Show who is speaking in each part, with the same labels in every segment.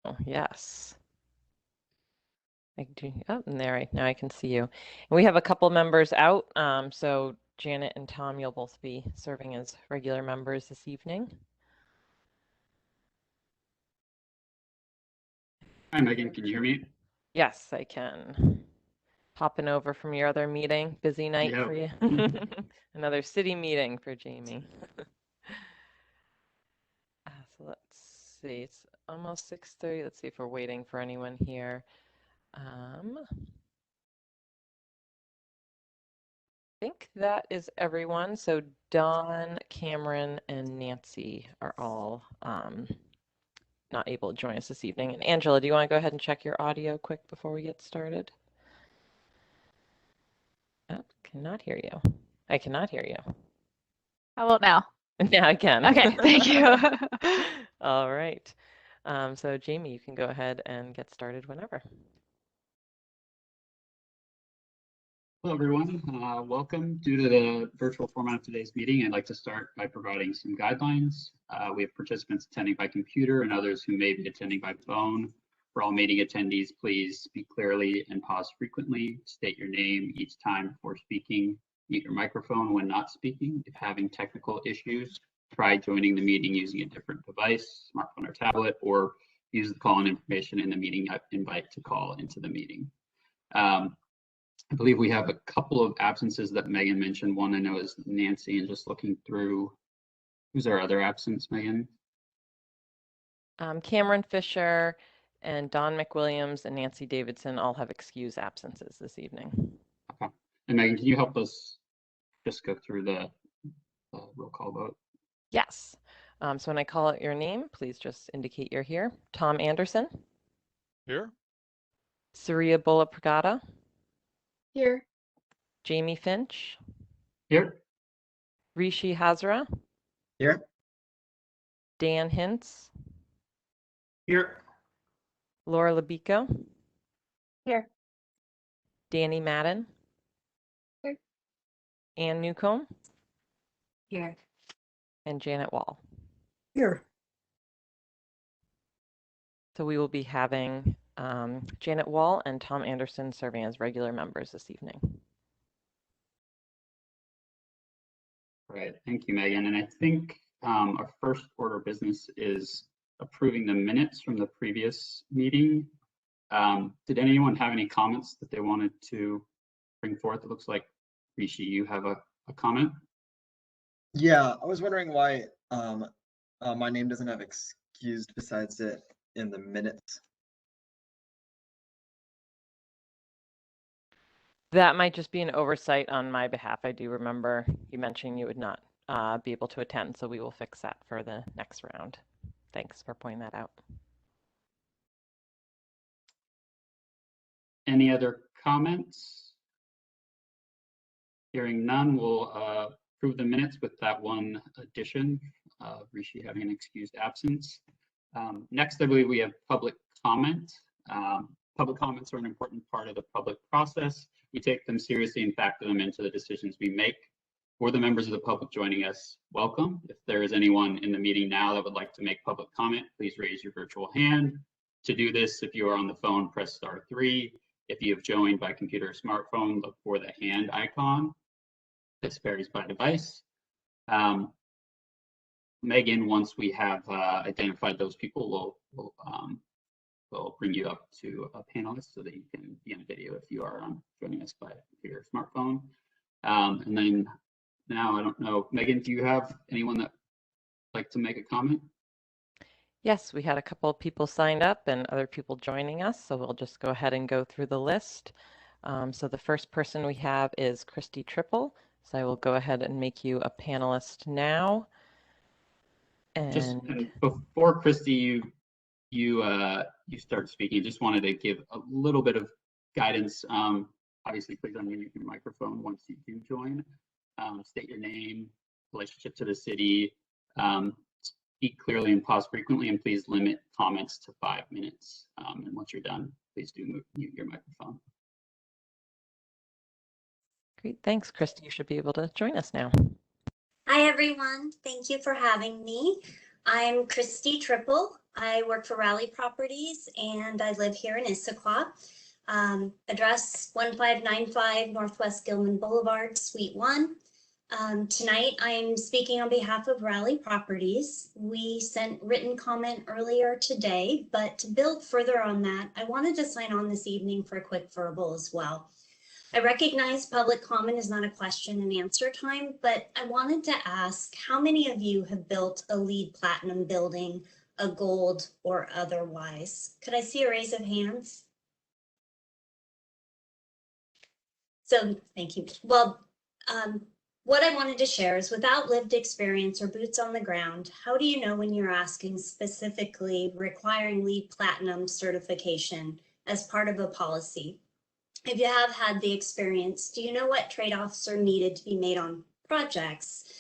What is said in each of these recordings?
Speaker 1: Oh, yes. I do. Oh, and there, now I can see you. And we have a couple members out. So Janet and Tom, you'll both be serving as regular members this evening.
Speaker 2: Hi, Megan. Can you hear me?
Speaker 1: Yes, I can. Hopping over from your other meeting. Busy night for you. Another city meeting for Jamie. So let's see. It's almost 6:30. Let's see if we're waiting for anyone here. I think that is everyone. So Dawn, Cameron, and Nancy are all not able to join us this evening. And Angela, do you want to go ahead and check your audio quick before we get started? Oh, cannot hear you. I cannot hear you.
Speaker 3: How about now?
Speaker 1: Now I can.
Speaker 3: Okay, thank you.
Speaker 1: All right. So Jamie, you can go ahead and get started whenever.
Speaker 2: Hello, everyone. Welcome. Due to the virtual format of today's meeting, I'd like to start by providing some guidelines. We have participants attending by computer and others who may be attending by phone. For all meeting attendees, please speak clearly and pause frequently. State your name each time before speaking. Mute your microphone when not speaking. If having technical issues, try joining the meeting using a different device, smartphone or tablet, or use the call-in information in the meeting invite to call into the meeting. I believe we have a couple of absences that Megan mentioned. One I know is Nancy, and just looking through, who's our other absence, Megan?
Speaker 1: Cameron Fisher and Don McWilliams and Nancy Davidson all have excused absences this evening.
Speaker 2: Okay. And Megan, can you help us just go through the roll call vote?
Speaker 1: Yes. So when I call out your name, please just indicate you're here. Tom Anderson.
Speaker 4: Here.
Speaker 1: Surya Bulla-Pragada.
Speaker 3: Here.
Speaker 1: Jamie Finch.
Speaker 2: Here.
Speaker 1: Rishi Hazra.
Speaker 5: Here.
Speaker 1: Dan Hintz.
Speaker 5: Here.
Speaker 1: Laura Labico.
Speaker 3: Here.
Speaker 1: Danny Madden.
Speaker 3: Here.
Speaker 1: Ann Newcomb.
Speaker 3: Here.
Speaker 1: And Janet Wall.
Speaker 5: Here.
Speaker 1: So we will be having Janet Wall and Tom Anderson serving as regular members this evening.
Speaker 2: Right, thank you, Megan. And I think our first order of business is approving the minutes from the previous meeting. Did anyone have any comments that they wanted to bring forth? It looks like, Rishi, you have a comment?
Speaker 5: Yeah, I was wondering why my name doesn't have excused besides it in the minutes.
Speaker 1: That might just be an oversight on my behalf. I do remember you mentioning you would not be able to attend, so we will fix that for the next round. Thanks for pointing that out.
Speaker 2: Any other comments? Hearing none, we'll approve the minutes with that one addition, Rishi having an excused absence. Next, I believe we have public comment. Public comments are an important part of the public process. We take them seriously and factor them into the decisions we make. For the members of the public joining us, welcome. If there is anyone in the meeting now that would like to make public comment, please raise your virtual hand. To do this, if you are on the phone, press *3. If you have joined by computer or smartphone, look for the hand icon. This varies by device. Megan, once we have identified those people, we'll bring you up to a panelist so that you can be on video if you are joining us by your smartphone. And then now, I don't know, Megan, do you have anyone that would like to make a comment?
Speaker 1: Yes, we had a couple of people signed up and other people joining us, so we'll just go ahead and go through the list. So the first person we have is Christy Triple. So I will go ahead and make you a panelist now.
Speaker 2: And before Christy, you start speaking, just wanted to give a little bit of guidance. Obviously, please unmute your microphone once you do join. State your name, relationship to the city, speak clearly and pause frequently, and please limit comments to 5 minutes. And once you're done, please do mute your microphone.
Speaker 1: Great, thanks, Christy. You should be able to join us now.
Speaker 6: Hi, everyone. Thank you for having me. I'm Christy Triple.
Speaker 4: I work for Raleigh Properties and I live here in Issaquah. Address 1595 Northwest Gilman Boulevard, Suite 1. Tonight I'm speaking on behalf of Raleigh Properties. We sent written comment earlier today, but to build further on that, I wanted to sign on this evening for a quick verbal as well. I recognize public comment is not a question and answer time, but I wanted to ask how many of you have built a LEED Platinum building, a gold or otherwise? Could I see a raise of hands? So thank you. Well, what I wanted to share is without lived experience or boots on the ground, how do you know when you're asking specifically requiring LEED Platinum certification as part of a policy? If you have had the experience, do you know what trade-offs are needed to be made on projects?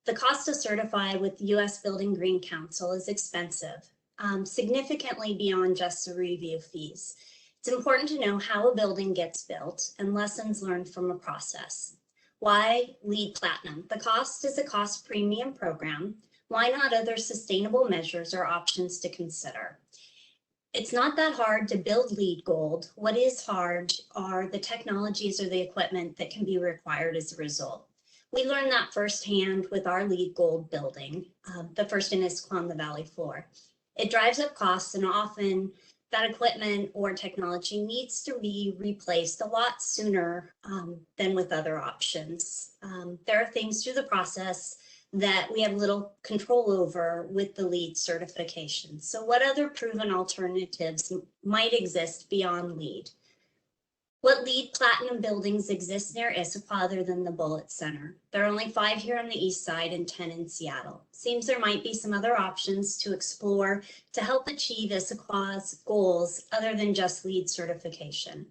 Speaker 4: The cost to certify with the U.S. Building Green Council is expensive, significantly beyond just the review fees. It's important to know how a building gets built and lessons learned from a process. Why LEED Platinum? The cost is a cost premium program. Why not other sustainable measures or options to consider? It's not that hard to build LEED Gold. What is hard are the technologies or the equipment that can be required as a result. We learned that firsthand with our LEED Gold building, the first in Issaquah on the Valley floor. It drives up costs, and often that equipment or technology needs to be replaced a lot sooner than with other options. There are things through the process that we have little control over with the LEED certification. So what other proven alternatives might exist beyond LEED? What LEED Platinum buildings exist near Issaquah other than the Bullitt Center? There are only 5 here on the east side and 10 in Seattle. Seems there might be some other options to explore to help achieve Issaquah's goals other than just LEED certification.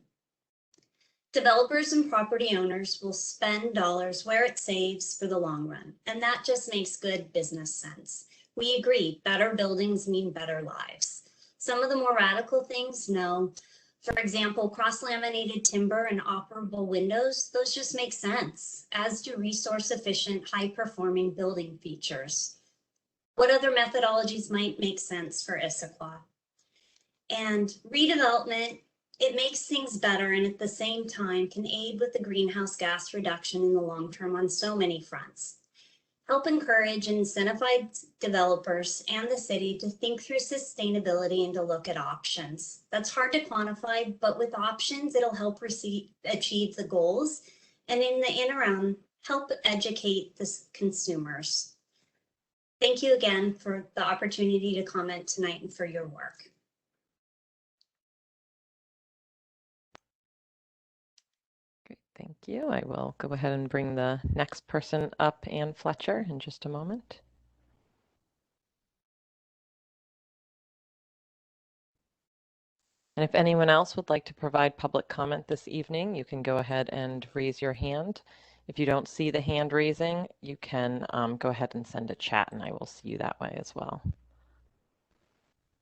Speaker 4: Developers and property owners will spend dollars where it saves for the long run, and that just makes good business sense. We agree, better buildings mean better lives. Some of the more radical things, no. For example, cross-laminated timber and operable windows, those just make sense, as do resource-efficient, high-performing building features. What other methodologies might make sense for Issaquah? And redevelopment, it makes things better and at the same time can aid with the greenhouse gas reduction in the long term on so many fronts. Help encourage and incentivize developers and the city to think through sustainability and to look at options. That's hard to quantify, but with options, it'll help achieve the goals. And in the interim, help educate the consumers. Thank you again for the opportunity to comment tonight and for your work.
Speaker 1: Great, thank you. I will go ahead and bring the next person up, Ann Fletcher, in just a moment. And if anyone else would like to provide public comment this evening, you can go ahead and raise your hand. If you don't see the hand raising, you can go ahead and send a chat and I will see you that way as well.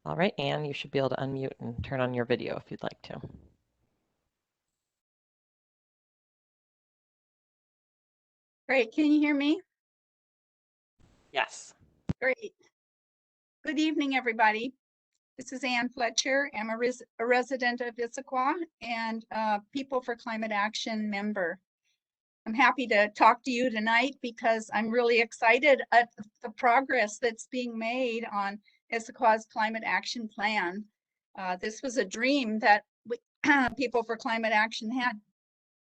Speaker 1: All right, Ann, you should be able to unmute and turn on your video if you'd like to.
Speaker 6: Great. Can you hear me?
Speaker 1: Yes.
Speaker 6: Great. Good evening, everybody. This is Ann Fletcher. I'm a resident of Issaquah and People for Climate Action member. I'm happy to talk to you tonight because I'm really excited at the progress that's being made on Issaquah's Climate Action Plan. This was a dream that People for Climate Action had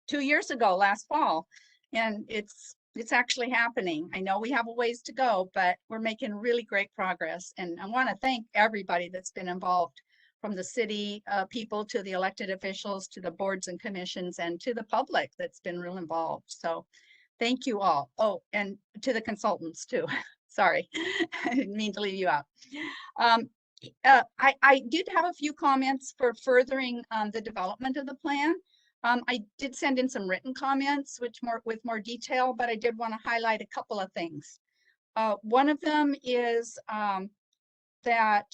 Speaker 6: 2 years ago, last fall, and it's actually happening. I know we have a ways to go, but we're making really great progress. And I want to thank everybody that's been involved, from the city people to the elected officials to the boards and commissions and to the public that's been real involved. So thank you all. Oh, and to the consultants too. Sorry, I didn't mean to leave you out. I did have a few comments for furthering the development of the plan. I did send in some written comments, with more detail, but I did want to highlight a couple of things. One of them is that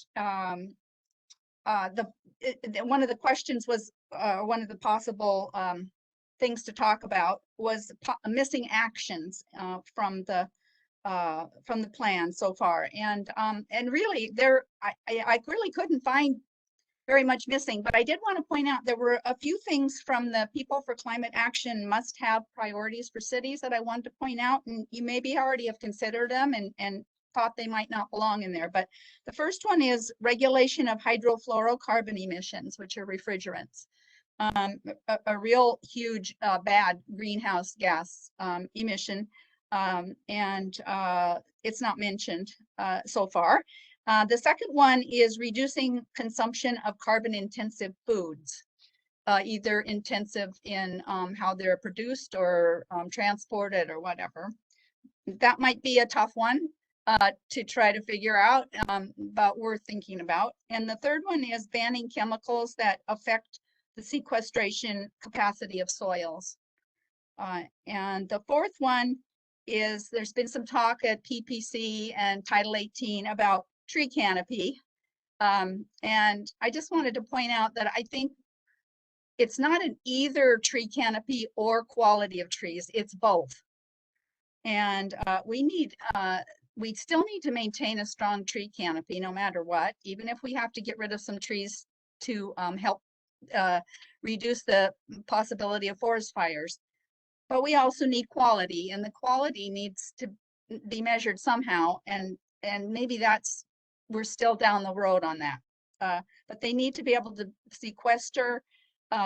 Speaker 6: one of the questions was, one of the possible things to talk about was missing actions from the from the plan so far. And really I really couldn't find very much missing, but I did want to point out there were a few things from the People for Climate Action must-have priorities for cities that I wanted to point out, and you maybe already have considered them and thought they might not belong in there. But the first one is regulation of hydrofluorocarbon emissions, which are refrigerants. A real huge bad greenhouse gas emission, and it's not mentioned so far. The second one is reducing consumption of carbon-intensive foods, either intensive in how they're produced or transported or whatever. That might be a tough one to try to figure out, but worth thinking about. And the third one is banning chemicals that affect the sequestration capacity of soils. And the fourth one is there's been some talk at PPC and Title 18 about tree canopy. And I just wanted to point out that I think it's not an either tree canopy or quality of trees, it's both. And we still need to maintain a strong tree canopy no matter what, even if we have to get rid of some trees to help reduce the possibility of forest fires. But we also need quality, and the quality needs to be measured somehow. And maybe we're still down the road on that. But they need to be able to sequester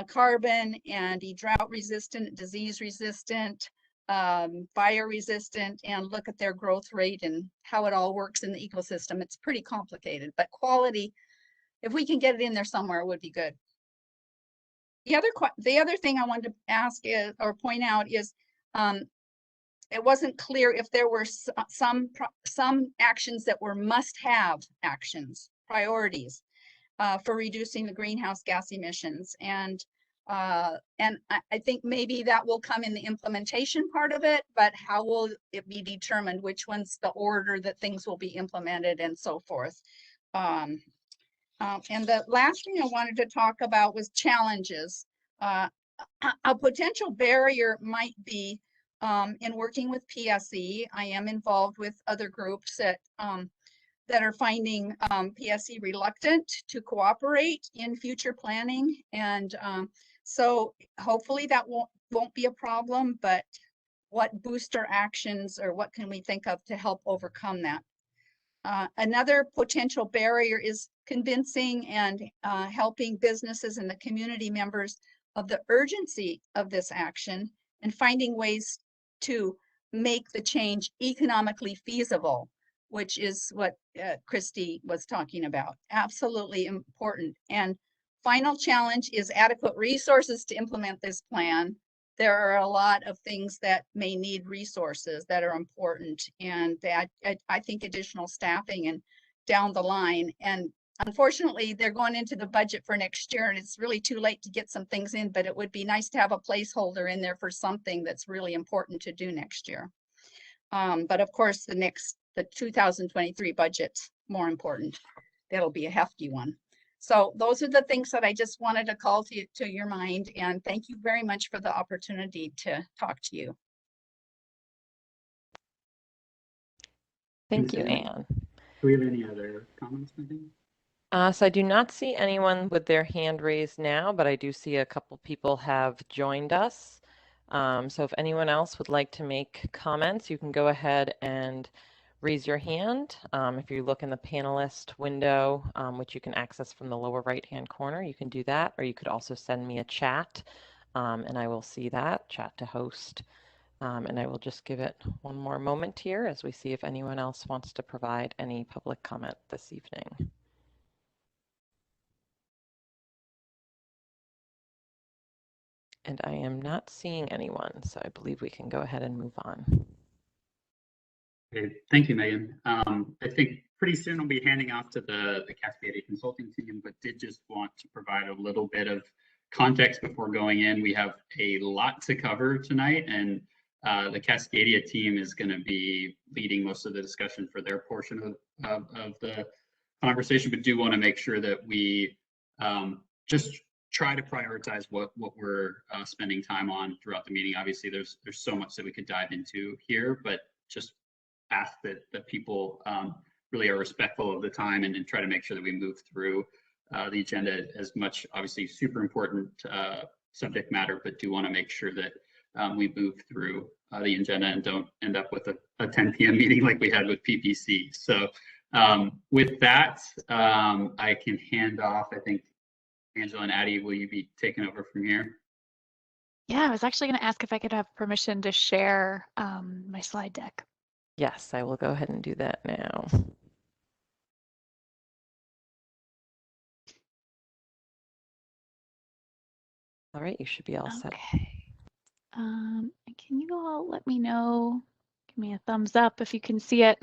Speaker 6: carbon and be drought resistant, disease resistant, fire resistant, and look at their growth rate and how it all works in the ecosystem. It's pretty complicated, but quality, if we can get it in there somewhere, would be good. The other thing I wanted to ask is, or point out is, it wasn't clear if there were some actions that were must-have actions, priorities for reducing the greenhouse gas emissions. And I think maybe that will come in the implementation part of it, but how will it be determined which one's the order that things will be implemented and so forth. And the last thing I wanted to talk about was challenges. A potential barrier might be in working with PSE. I am involved with other groups that are finding PSE reluctant to cooperate in future planning. And so hopefully that won't be a problem, but what booster actions or what can we think of to help overcome that? Another potential barrier is convincing and helping businesses and the community members of the urgency of this action and finding ways to make the change economically feasible, which is what Christy was talking about. Absolutely important. And final challenge is adequate resources to implement this plan. There are a lot of things that may need resources that are important, and that I think additional staffing and down the line. And unfortunately, they're going into the budget for next year, and it's really too late to get some things in, but it would be nice to have a placeholder in there for something that's really important to do next year. But of course, the 2023 budget's more important. That'll be a hefty one. So those are the things that I just wanted to call to your mind, and thank you very much for the opportunity to talk to you.
Speaker 1: Thank you, Anne.
Speaker 2: Do we have any other comments, maybe?
Speaker 1: So I do not see anyone with their hand raised now, but I do see a couple people have joined us. So if anyone else would like to make comments, you can go ahead and raise your hand. If you look in the panelist window, which you can access from the lower right-hand corner, you can do that, or you could also send me a chat, and I will see that, chat to host. And I will just give it one more moment here as we see if anyone else wants to provide any public comment this evening. And I am not seeing anyone, so I believe we can go ahead and move on.
Speaker 2: Okay, thank you, Megan. I think pretty soon I'll be handing off to the Cascadia consulting team, but did just want to provide a little bit of context before going in. We have a lot to cover tonight, and the Cascadia team is going to be leading most of the discussion for their portion of the conversation, but do want to make sure that we just try to prioritize what we're spending time on throughout the meeting. Obviously, there's so much that we could dive into here, but just ask that people really are respectful of the time and try to make sure that we move through the agenda as much, obviously super important subject matter, but do want to make sure that we move through the agenda and don't end up with a 10 p.m. meeting like we had with PPC. So with that, I can hand off, I think, Angela and Addie, will you be taking over from here?
Speaker 7: Yeah, I was actually going to ask if I could have permission to share my slide deck.
Speaker 1: Yes, I will go ahead and do that now. All right, you should be all set.
Speaker 7: Okay. Can you all let me know? Give me a thumbs up if you can see it.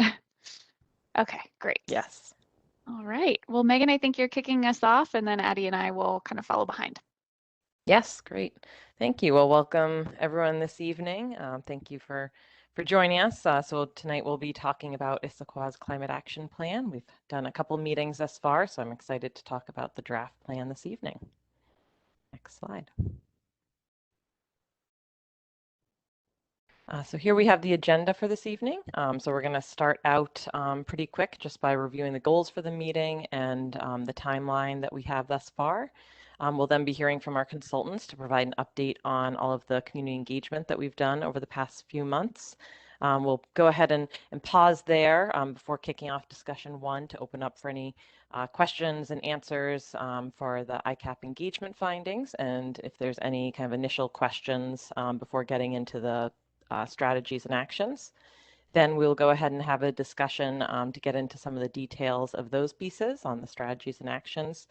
Speaker 7: Okay, great.
Speaker 1: Yes.
Speaker 7: All right. Well, Megan, I think you're kicking us off, and then Addie and I will kind of follow behind.
Speaker 1: Yes, great. Thank you. Well, welcome everyone this evening. Thank you for joining us. So tonight we'll be talking about Issaquah's Climate Action Plan. We've done a couple meetings thus far, so I'm excited to talk about the draft plan this evening. Next slide. So here we have the agenda for this evening. So we're going to start out pretty quick just by reviewing the goals for the meeting and the timeline that we have thus far. We'll then be hearing from our consultants to provide an update on all of the community engagement that we've done over the past few months. We'll go ahead and pause there before kicking off discussion one to open up for any questions and answers for the ICAP engagement findings, and if there's any kind of initial questions before getting into the strategies and actions. Then we'll go ahead and have a discussion to get into some of the details of those pieces on the strategies and actions,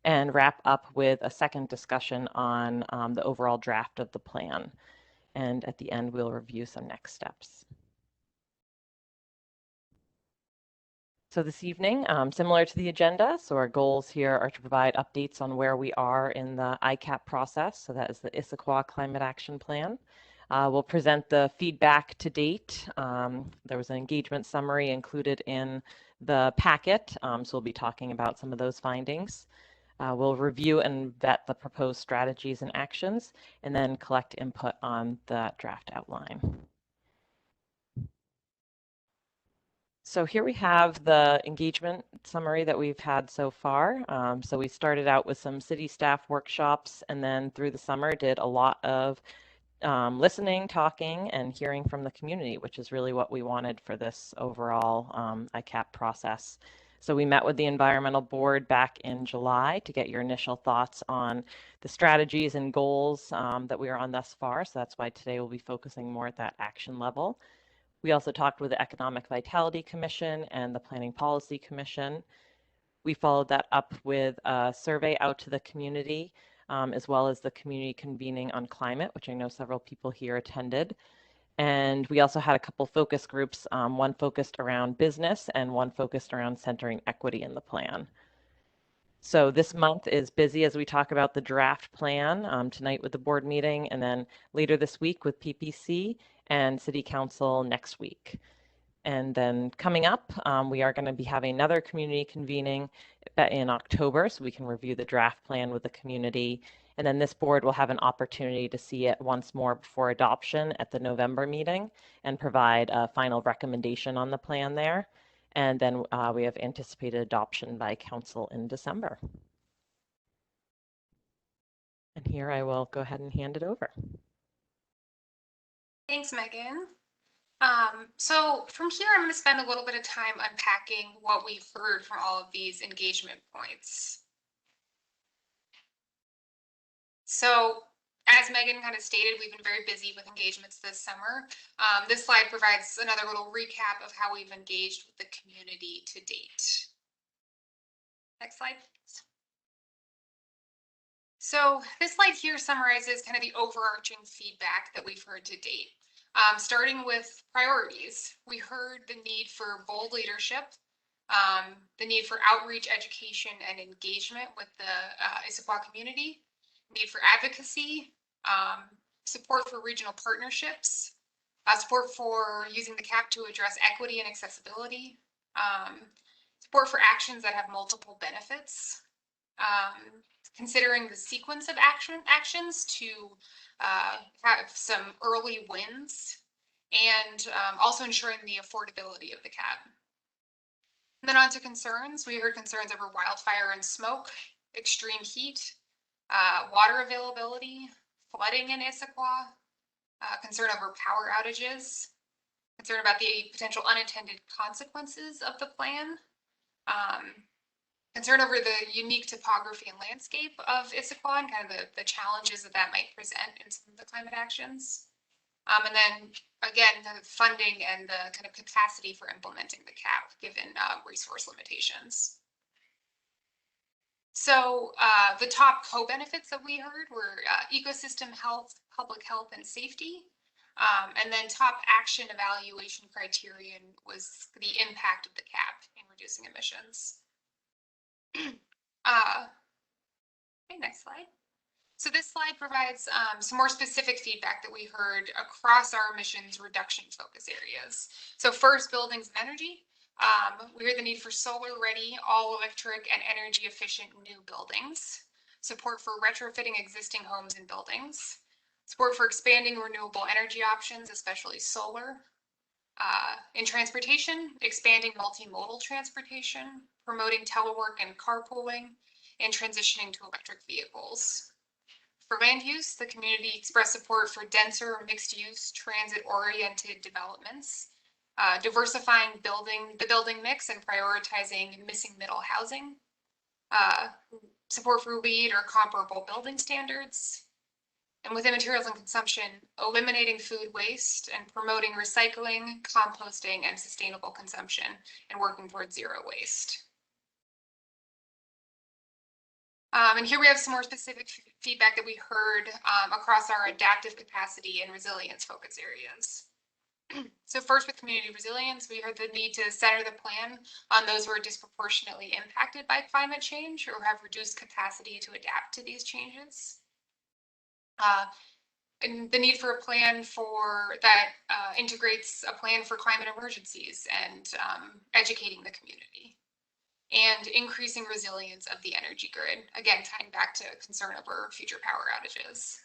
Speaker 1: and wrap up with a second discussion on the overall draft of the plan. And at the end, we'll review some next steps. So this evening, similar to the agenda, so our goals here are to provide updates on where we are in the ICAP process. So that is the Issaquah Climate Action Plan. We'll present the feedback to date. There was an engagement summary included in the packet, so we'll be talking about some of those findings. We'll review and vet the proposed strategies and actions, and then collect input on the draft outline. So here we have the engagement summary that we've had so far. So we started out with some city staff workshops, and then through the summer did a lot of listening, talking, and hearing from the community, which is really what we wanted for this overall ICAP process. So we met with the environmental board back in July to get your initial thoughts on the strategies and goals that we are on thus far. So that's why today we'll be focusing more at that action level. We also talked with the Economic Vitality Commission and the Planning Policy Commission. We followed that up with a survey out to the community, as well as the community convening on climate, which I know several people here attended. And we also had a couple focus groups, one focused around business and one focused around centering equity in the plan. So this month is busy as we talk about the draft plan tonight with the board meeting, and then later this week with PPC and City Council next week. And then coming up, we are going to be having another community convening in October, so we can review the draft plan with the community. And then this board will have an opportunity to see it once more before adoption at the November meeting and provide a final recommendation on the plan there. And then we have anticipated adoption by council in December. And here I will go ahead and hand it over.
Speaker 8: Thanks, Megan. So from here, I'm going to spend a little bit of time unpacking what we've heard from all of these engagement points. So as Megan kind of stated, we've been very busy with engagements this summer. This slide provides another little recap of how we've engaged with the community to date. Next slide, please. So this slide here summarizes kind of the overarching feedback that we've heard to date. Starting with priorities, we heard the need for bold leadership, the need for outreach, education, and engagement with the Issaquah community, need for advocacy, support for regional partnerships, support for using the CAP to address equity and accessibility, support for actions that have multiple benefits, considering the sequence of actions to have some early wins, and also ensuring the affordability of the cap. And then on to concerns. We heard concerns over wildfire and smoke, extreme heat, water availability, flooding in Issaquah, concern over power outages, concern about the potential unintended consequences of the plan, concern over the unique topography and landscape of Issaquah and kind of the challenges that might present in some of the climate actions. And then again, the funding and the kind of capacity for implementing the cap given resource limitations. So the top co-benefits that we heard were ecosystem health, public health, and safety. And then top action evaluation criterion was the impact of the cap in reducing emissions. Okay, next slide. So this slide provides some more specific feedback that we heard across our emissions reduction focus areas. So first, buildings and energy. We heard the need for solar-ready, all-electric, and energy-efficient new buildings. Support for retrofitting existing homes and buildings. Support for expanding renewable energy options, especially solar. In transportation, expanding multimodal transportation, promoting telework and carpooling, and transitioning to electric vehicles. For land use, the community expressed support for denser, mixed-use, transit-oriented developments, diversifying the building mix and prioritizing missing middle housing, support for LEED or comparable building standards, and within materials and consumption, eliminating food waste and promoting recycling, composting, and sustainable consumption, and working towards zero waste. And here we have some more specific feedback that we heard across our adaptive capacity and resilience focus areas. So first, with community resilience, we heard the need to center the plan on those who are disproportionately impacted by climate change or have reduced capacity to adapt to these changes. And the need for a plan that integrates a plan for climate emergencies and educating the community. And increasing resilience of the energy grid, again, tying back to concern over future power outages.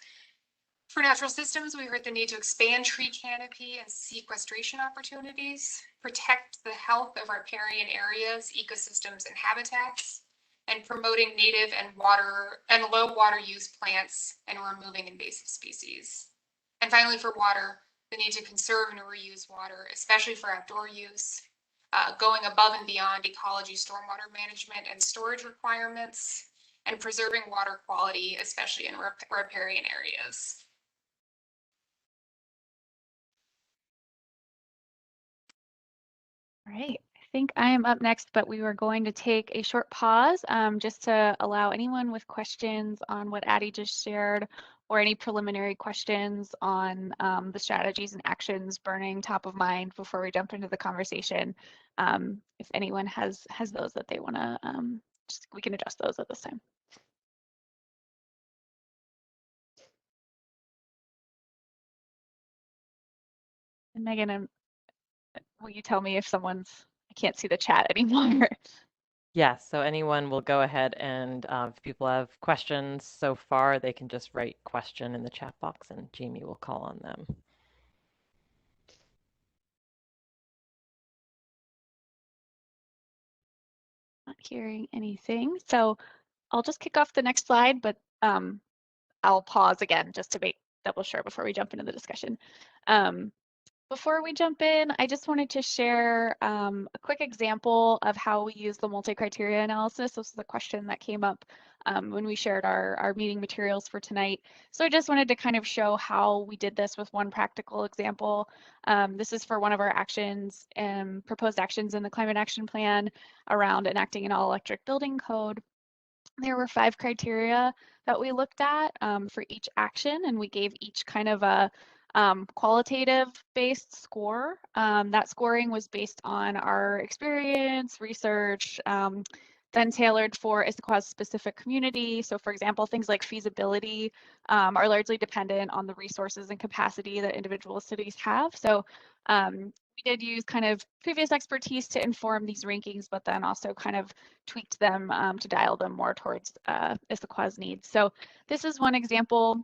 Speaker 8: For natural systems, we heard the need to expand tree canopy and sequestration opportunities, protect the health of riparian areas, ecosystems, and habitats, and promoting native and low water use plants and removing invasive species. And finally, for water, the need to conserve and reuse water, especially for outdoor use, going above and beyond ecology, stormwater management, and storage requirements, and preserving water quality, especially in riparian areas.
Speaker 7: All right, I think I am up next, but we were going to take a short pause just to allow anyone with questions on what Addie just shared or any preliminary questions on the strategies and actions burning top of mind before we jump into the conversation. If anyone has those that they want to, we can address those at this time. And Megan, will you tell me if I can't see the chat anymore.
Speaker 1: Yes, so anyone will go ahead and if people have questions so far, they can just write question in the chat box and Jamie will call on them.
Speaker 7: Not hearing anything. So I'll just kick off the next slide, but I'll pause again just to make double sure before we jump into the discussion. Before we jump in, I just wanted to share a quick example of how we use the multi-criteria analysis. This is a question that came up when we shared our meeting materials for tonight. So I just wanted to kind of show how we did this with one practical example. This is for one of our actions and proposed actions in the Climate Action Plan around enacting an all-electric building code. There were 5 criteria that we looked at for each action, and we gave each kind of a qualitative based score. That scoring was based on our experience, research, then tailored for Issaquah's specific community. So for example, things like feasibility are largely dependent on the resources and capacity that individual cities have. So we did use kind of previous expertise to inform these rankings, but then also kind of tweaked them to dial them more towards Issaquah's needs. So this is one example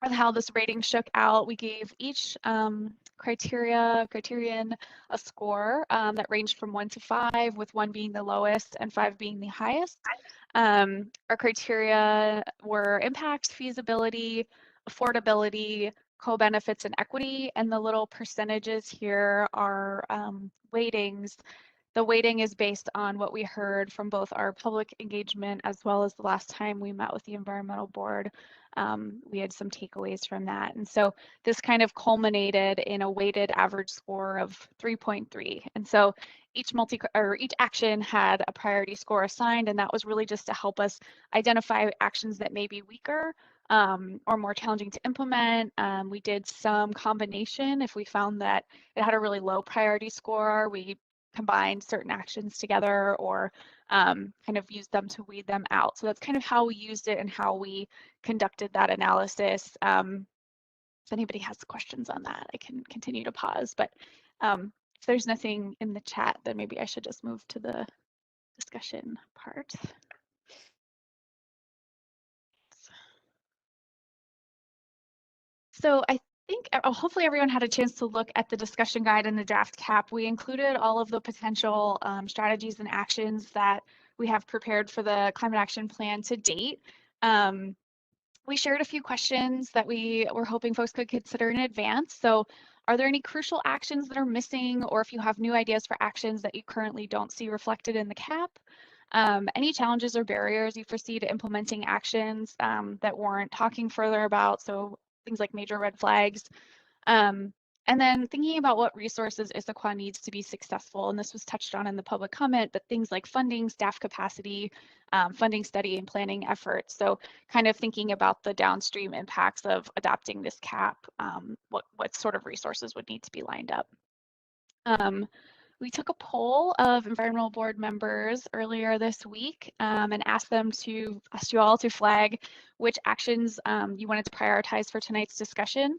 Speaker 7: of how this rating shook out. We gave each criterion, a score that ranged from 1 to 5, with 1 being the lowest and 5 being the highest. Our criteria were impact, feasibility, affordability, co-benefits, and equity. And the little percentages here are weightings. The weighting is based on what we heard from both our public engagement as well as the last time we met with the environmental board. We had some takeaways from that. And so this kind of culminated in a weighted average score of 3.3. And so each action had a priority score assigned, and that was really just to help us identify actions that may be weaker or more challenging to implement. We did some combination. If we found that it had a really low priority score, we combined certain actions together or kind of used them to weed them out. So that's kind of how we used it and how we conducted that analysis. If anybody has questions on that, I can continue to pause, but if there's nothing in the chat, then maybe I should just move to the discussion part. So I think hopefully everyone had a chance to look at the discussion guide and the draft cap. We included all of the potential strategies and actions that we have prepared for the climate action plan to date. We shared a few questions that we were hoping folks could consider in advance. So are there any crucial actions that are missing, or if you have new ideas for actions that you currently don't see reflected in the cap? Any challenges or barriers you foresee to implementing actions that warrant talking further about? So things like major red flags. And then thinking about what resources Issaquah needs to be successful, and this was touched on in the public comment, but things like funding, staff capacity, funding study and planning efforts. So kind of thinking about the downstream impacts of adopting this cap, what sort of resources would need to be lined up. We took a poll of environmental board members earlier this week and asked you all to flag which actions you wanted to prioritize for tonight's discussion.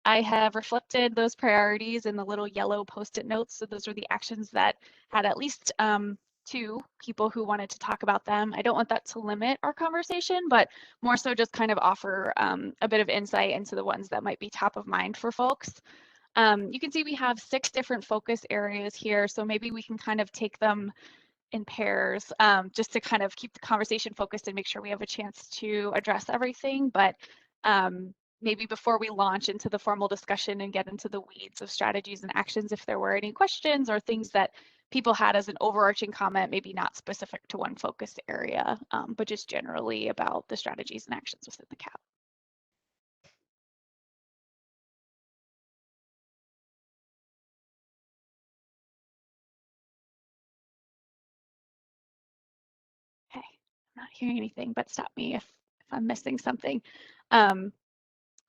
Speaker 7: I have reflected those priorities in the little yellow post-it notes. So those are the actions that had at least 2 people who wanted to talk about them. I don't want that to limit our conversation, but more so just kind of offer a bit of insight into the ones that might be top of mind for folks. You can see we have 6 different focus areas here, so maybe we can kind of take them in pairs just to kind of keep the conversation focused and make sure we have a chance to address everything. But maybe before we launch into the formal discussion and get into the weeds of strategies and actions, if there were any questions or things that people had as an overarching comment, maybe not specific to one focus area, but just generally about the strategies and actions within the CAP. Okay, I'm not hearing anything, but stop me if I'm missing something.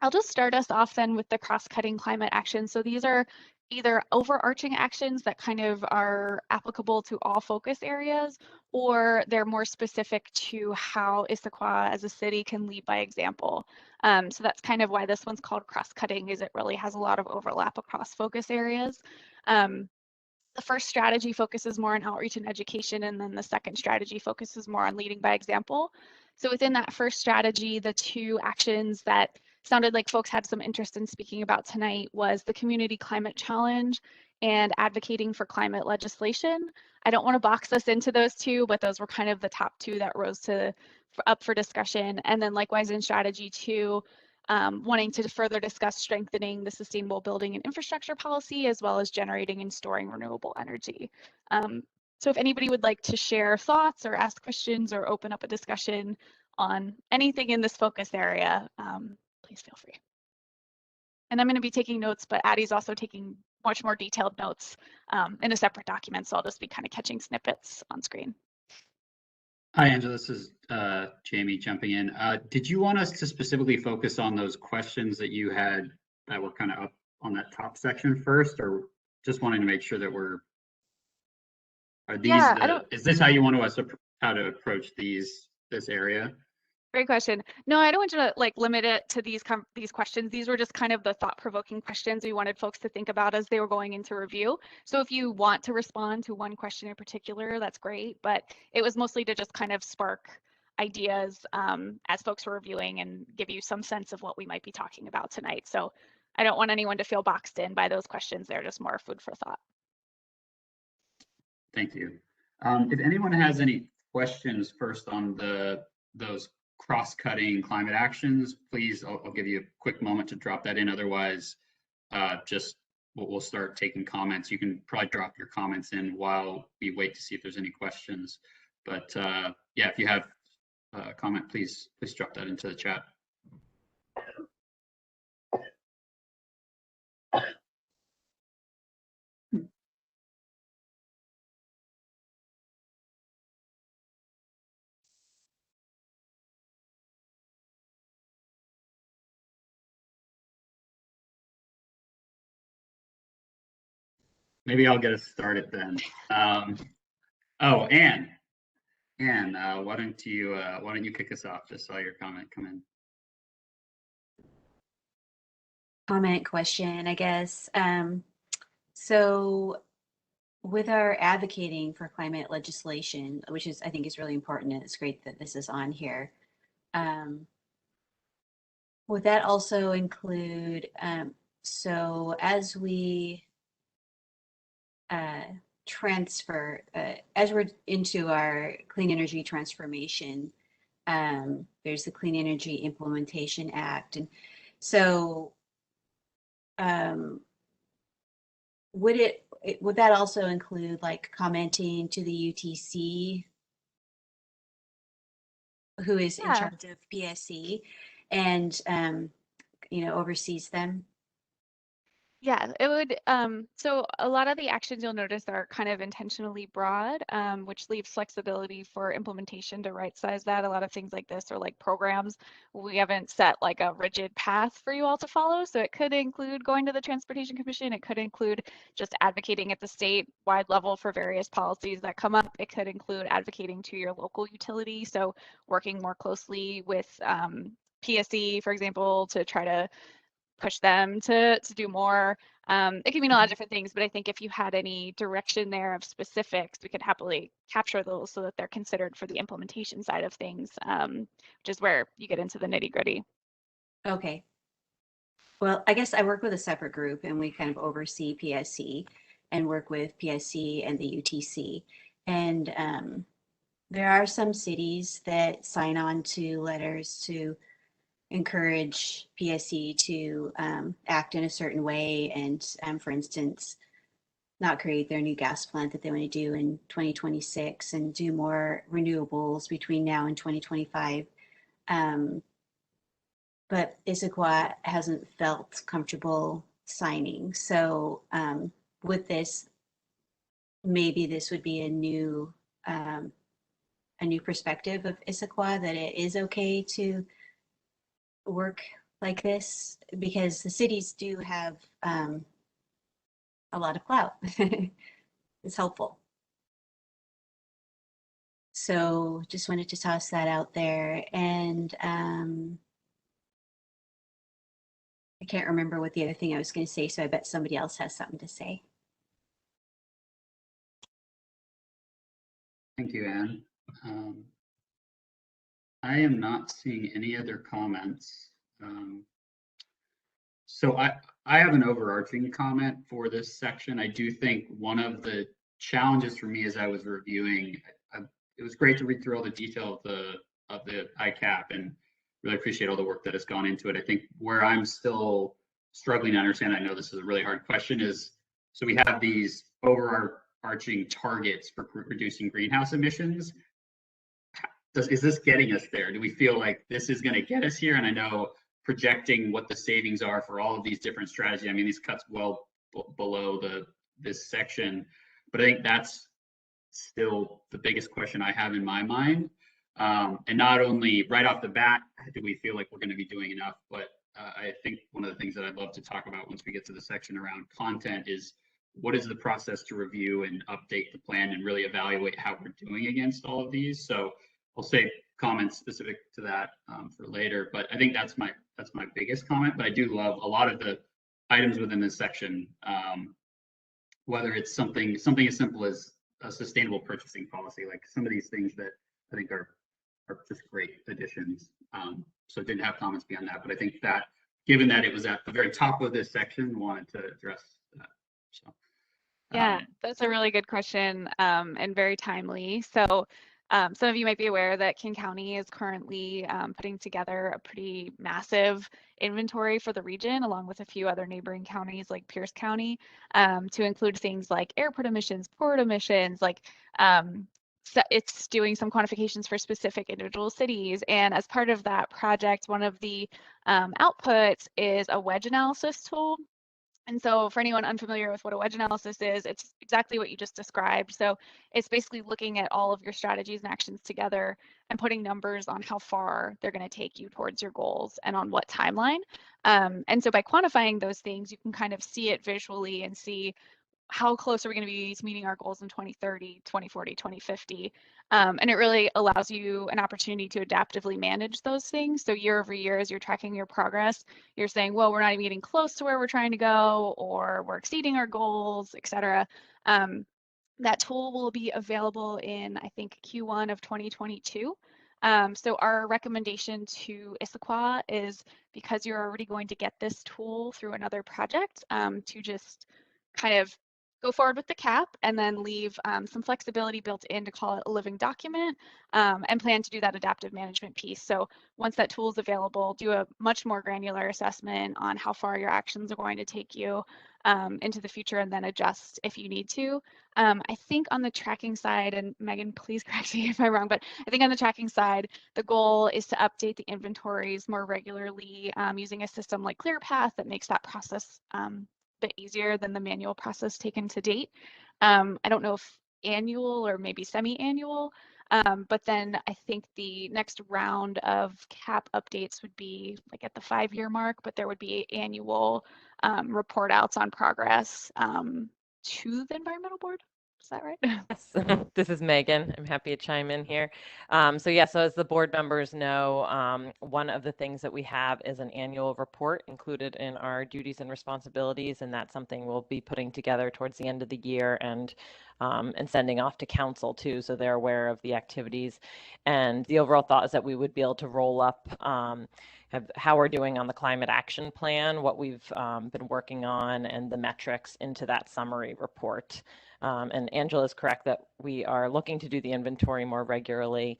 Speaker 7: I'll just start us off then with the cross-cutting climate action. So these are either overarching actions that kind of are applicable to all focus areas, or they're more specific to how Issaquah as a city can lead by example. So that's kind of why this one's called cross-cutting, is it really has a lot of overlap across focus areas. The first strategy focuses more on outreach and education, and then the second strategy focuses more on leading by example. So within that first strategy, the 2 actions that sounded like folks had some interest in speaking about tonight was the community climate challenge and advocating for climate legislation. I don't want to box us into those 2, but those were kind of the top 2 that rose up for discussion. And then likewise in strategy 2, wanting to further discuss strengthening the sustainable building and infrastructure policy, as well as generating and storing renewable energy. So if anybody would like to share thoughts or ask questions or open up a discussion on anything in this focus area, please feel free. And I'm going to be taking notes, but Addie's also taking much more detailed notes in a separate document, so I'll just be kind of catching snippets on screen.
Speaker 2: Hi, Angela. This is Jamie jumping in. Did you want us to specifically focus on those questions that you had that were kind of up on that top section first, or just wanting to make sure that is this how you want us to approach this area?
Speaker 7: Great question. No, I don't want you to like limit it to these questions. These were just kind of the thought-provoking questions we wanted folks to think about as they were going into review. So if you want to respond to one question in particular, that's great. But it was mostly to just kind of spark ideas as folks were reviewing and give you some sense of what we might be talking about tonight. So I don't want anyone to feel boxed in by those questions. They're just more food for thought.
Speaker 2: Thank you. If anyone has any questions first on those cross-cutting climate actions, please, I'll give you a quick moment to drop that in. Otherwise, just we'll start taking comments. You can probably drop your comments in while we wait to see if there's any questions. But yeah, if you have a comment, please drop that into the chat. Maybe I'll get us started then. Oh, Anne, why don't you kick us off? Just saw your comment come in.
Speaker 3: Comment question, I guess. So with our advocating for climate legislation, which I think is really important, and it's great that this is on here. Would that also include, so as we transfer, as we're into our clean energy transformation, there's the Clean Energy Implementation Act. And so would that also include like commenting to the UTC, who is in charge of PSC and oversees them?
Speaker 7: Yeah, it would. So a lot of the actions you'll notice are kind of intentionally broad, which leaves flexibility for implementation to right size that. A lot of things like this or like programs, we haven't set like a rigid path for you all to follow. So it could include going to the Transportation Commission. It could include just advocating at the statewide level for various policies that come up. It could include advocating to your local utility. So working more closely with PSC, for example, to try to push them to do more. It can mean a lot of different things, but I think if you had any direction there of specifics, we could happily capture those so that they're considered for the implementation side of things, which is where you get into the nitty-gritty.
Speaker 3: Okay. Well, I guess I work with a separate group and we kind of oversee PSC and work with PSC and the UTC. And there are some cities that sign on to letters to encourage PSC to act in a certain way and, for instance, not create their new gas plant that they want to do in 2026 and do more renewables between now and 2025. But Issaquah hasn't felt comfortable signing. So with this, maybe this would be a new perspective of Issaquah, that it is okay to work like this, because the cities do have a lot of clout. It's helpful. So just wanted to toss that out there. And I can't remember what the other thing I was going to say, so I bet somebody else has something to say.
Speaker 2: Thank you, Anne. I am not seeing any other comments. So I have an overarching comment for this section. I do think one of the challenges for me as I was reviewing, it was great to read through all the detail of the ICAP and really appreciate all the work that has gone into it. I think where I'm still struggling to understand, I know this is a really hard question, is so we have these overarching targets for reducing greenhouse emissions. Is this getting us there? Do we feel like this is going to get us here? And I know projecting what the savings are for all of these different strategies, I mean, these cuts well below this section, but I think that's still the biggest question I have in my mind. And not only right off the bat, do we feel like we're going to be doing enough, but I think one of the things that I'd love to talk about once we get to the section around content is what is the process to review and update the plan and really evaluate how we're doing against all of these. So I'll save comments specific to that for later, but I think that's my biggest comment. But I do love a lot of the items within this section, whether it's something as simple as a sustainable purchasing policy, like some of these things that I think are just great additions. So didn't have comments beyond that, but I think that given that it was at the very top of this section, wanted to address that. So,
Speaker 7: Yeah, that's a really good question and very timely. So some of you might be aware that King County is currently putting together a pretty massive inventory for the region, along with a few other neighboring counties like Pierce County, to include things like airport emissions, port emissions, like so it's doing some quantifications for specific individual cities. And as part of that project, one of the outputs is a wedge analysis tool. And so for anyone unfamiliar with what a wedge analysis is, it's exactly what you just described. So it's basically looking at all of your strategies and actions together and putting numbers on how far they're going to take you towards your goals and on what timeline. And so by quantifying those things, you can kind of see it visually and see how close are we going to be to meeting our goals in 2030, 2040, 2050. And it really allows you an opportunity to adaptively manage those things. So year over year, as you're tracking your progress, you're saying, well, we're not even getting close to where we're trying to go, or we're exceeding our goals, et cetera. That tool will be available in, I think, Q1 of 2022. So our recommendation to Issaquah is, because you're already going to get this tool through another project, to just kind of go forward with the cap and then leave some flexibility built in to call it a living document, and plan to do that adaptive management piece. So once that tool is available, do a much more granular assessment on how far your actions are going to take you into the future, and then adjust if you need to. I think on the tracking side, and Megan, please correct me if I'm wrong, but I think on the tracking side, the goal is to update the inventories more regularly using a system like ClearPath that makes that process bit easier than the manual process taken to date. I don't know if annual or maybe semi-annual, but then I think the next round of cap updates would be like at the 5-year mark, but there would be annual report outs on progress to the environmental board. Is that right?
Speaker 1: Yes, this is Megan. I'm happy to chime in here. So as the board members know, one of the things that we have is an annual report included in our duties and responsibilities, and that's something we'll be putting together towards the end of the year and sending off to council too, so they're aware of the activities. And the overall thought is that we would be able to roll up how we're doing on the climate action plan, what we've been working on, and the metrics into that summary report. And Angela is correct that we are looking to do the inventory more regularly.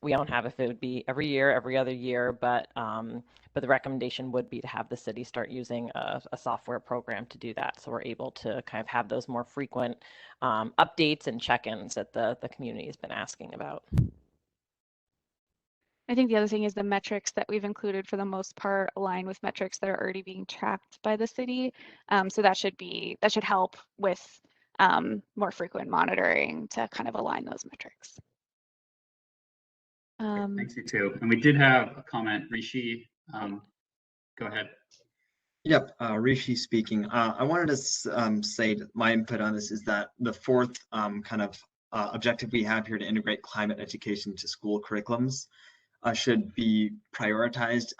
Speaker 1: We don't have if it would be every year, every other year, but the recommendation would be to have the city start using a software program to do that. So we're able to kind of have those more frequent updates and check-ins that the community has been asking about.
Speaker 7: I think the other thing is the metrics that we've included for the most part align with metrics that are already being tracked by the city. So that should help with more frequent monitoring to kind of align those metrics.
Speaker 2: Thanks, you too. And we did have a comment, Rishi. Go ahead.
Speaker 5: Yep, Rishi speaking. I wanted to say that my input on this is that the fourth kind of objective we have here to integrate climate education to school curriculums should be prioritized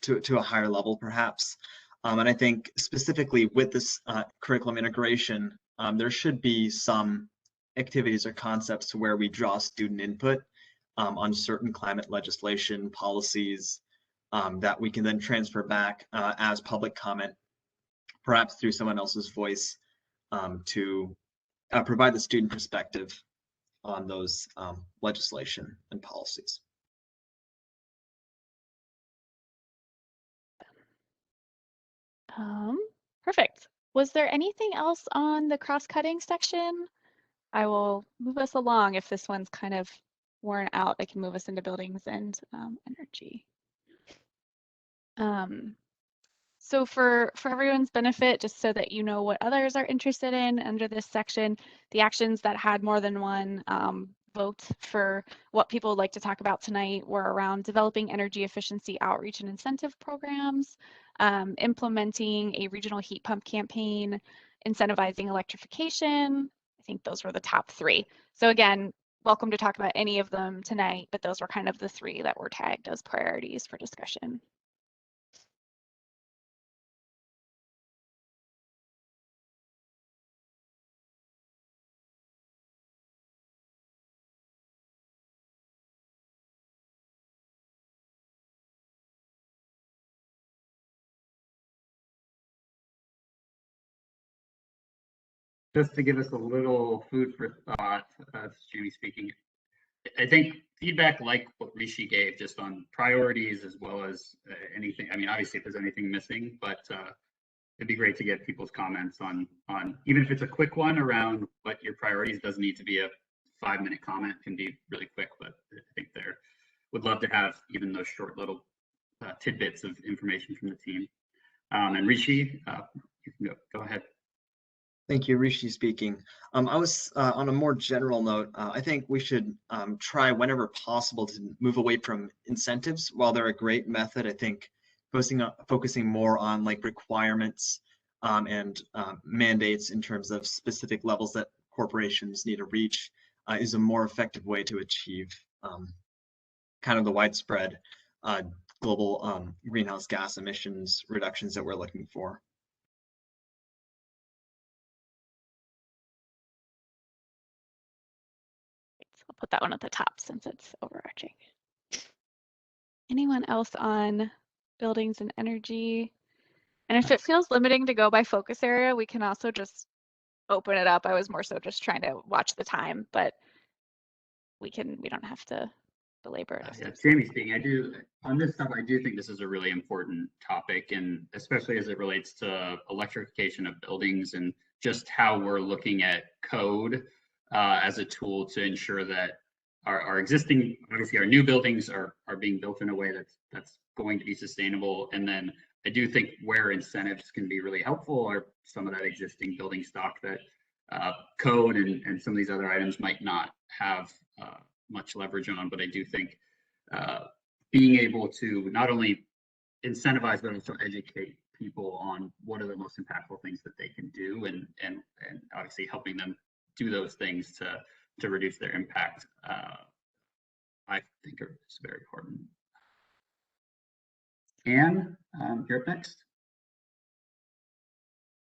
Speaker 5: to a higher level, perhaps. And I think specifically with this curriculum integration, there should be some activities or concepts where we draw student input on certain climate legislation policies that we can then transfer back as public comment, perhaps through someone else's voice, to provide the student perspective on those legislation and policies.
Speaker 7: Perfect. Was there anything else on the cross-cutting section? I will move us along. If this one's kind of worn out, I can move us into buildings and energy. So for everyone's benefit, just so that you know what others are interested in under this section, the actions that had more than one vote for what people would like to talk about tonight were around developing energy efficiency outreach and incentive programs, implementing a regional heat pump campaign, incentivizing electrification. I think those were the top 3. So again, welcome to talk about any of them tonight, but those were kind of the 3 that were tagged as priorities for discussion.
Speaker 2: Just to give us a little food for thought, this is Jamie speaking. I think feedback like what Rishi gave, just on priorities as well as anything. I mean, obviously, if there's anything missing, but it'd be great to get people's comments on even if it's a quick one around what your priorities. Doesn't need to be a 5-minute comment. Can be really quick, but I think there would love to have even those short little tidbits of information from the team. And Rishi, you can go ahead.
Speaker 5: Thank you, Rishi speaking. I was on a more general note. I think we should try whenever possible to move away from incentives. While they're a great method, I think focusing more on like requirements and mandates in terms of specific levels that corporations need to reach is a more effective way to achieve kind of the widespread global greenhouse gas emissions reductions that we're looking for.
Speaker 7: I'll put that one at the top since it's overarching. Anyone else on buildings and energy? And if it feels limiting to go by focus area, we can also just open it up. I was more so just trying to watch the time, but we don't have to belabor it.
Speaker 2: Yeah, Jamie speaking, on this stuff, I do think this is a really important topic, and especially as it relates to electrification of buildings and just how we're looking at code as a tool to ensure that our existing, obviously our new buildings are being built in a way that's going to be sustainable. And then I do think where incentives can be really helpful are some of that existing building stock that code and some of these other items might not have much leverage on. But I do think being able to not only incentivize but also educate people on what are the most impactful things that they can do, and obviously helping them do those things to reduce their impact, I think is very important. Anne, you're up next.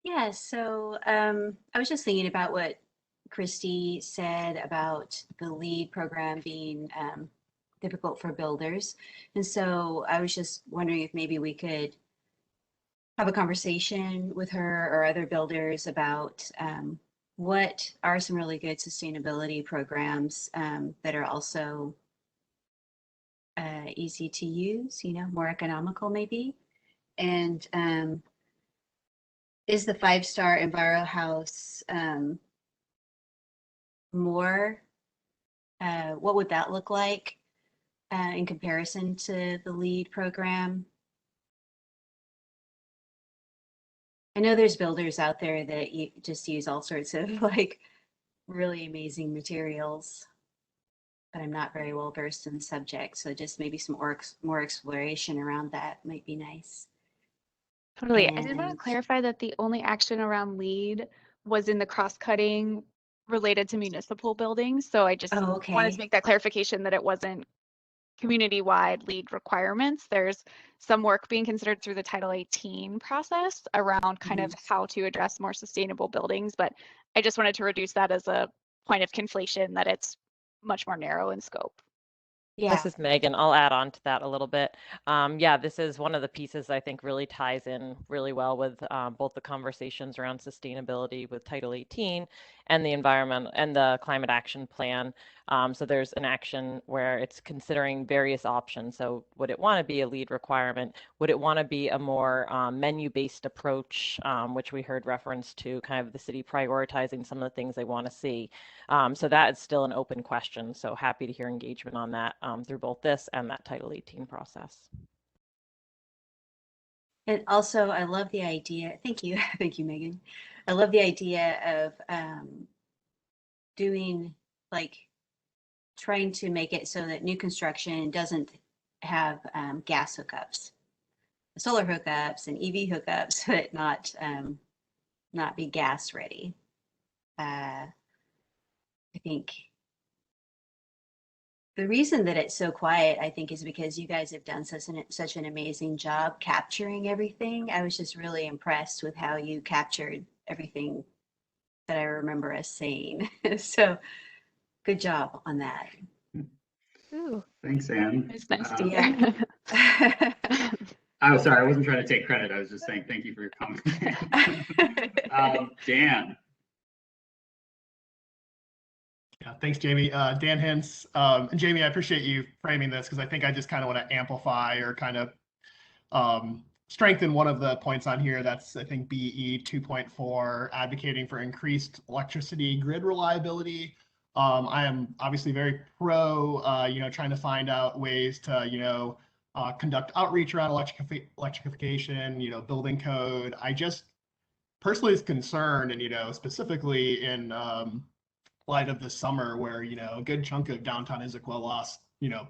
Speaker 3: Yeah, so I was just thinking about what Christy said about the LEED program being difficult for builders. And so I was just wondering if maybe we could have a conversation with her or other builders about what are some really good sustainability programs that are also easy to use, more economical maybe. And is the 5-star Enviro House more, what would that look like in comparison to the LEED program? I know there's builders out there that just use all sorts of like really amazing materials, but I'm not very well versed in the subject. So just maybe some more exploration around that might be nice.
Speaker 7: Totally. I did want to clarify that the only action around LEED was in the cross-cutting related to municipal buildings. So I just wanted to make that clarification that it wasn't community-wide LEED requirements. There's some work being considered through the Title 18 process around kind of how to address more sustainable buildings, but I just wanted to reduce that as a point of conflation, that it's much more narrow in scope.
Speaker 3: Yeah.
Speaker 1: This is Megan. I'll add on to that a little bit. Yeah, this is one of the pieces I think really ties in really well with both the conversations around sustainability with Title 18 and the environment and the climate action plan. So there's an action where it's considering various options. So would it want to be a LEED requirement? Would it want to be a more menu-based approach, which we heard reference to kind of the city prioritizing some of the things they want to see? So that is still an open question. So happy to hear engagement on that through both this and that Title 18 process.
Speaker 3: And also, I love the idea. Thank you. Thank you, Megan. I love the idea of doing trying to make it so that new construction doesn't have gas hookups, solar hookups and EV hookups, but not be gas ready. I think the reason that it's so quiet, I think, is because you guys have done such an amazing job capturing everything. I was just really impressed with how you captured everything that I remember us saying. So good job on that.
Speaker 7: Ooh.
Speaker 2: Thanks, Anne.
Speaker 7: It's nice to hear.
Speaker 2: Oh, sorry, I wasn't trying to take credit. I was just saying thank you for your comment. Dan.
Speaker 9: Yeah, thanks, Jamie. Dan Hintz. And Jamie, I appreciate you framing this because I think I just kind of want to amplify or kind of strengthen one of the points on here. That's, I think, BE 2.4, advocating for increased electricity grid reliability. I am obviously very pro, trying to find out ways to, conduct outreach around electrification, building code. I just personally is concerned, and, specifically in light of the summer where, a good chunk of downtown Issaquah lost,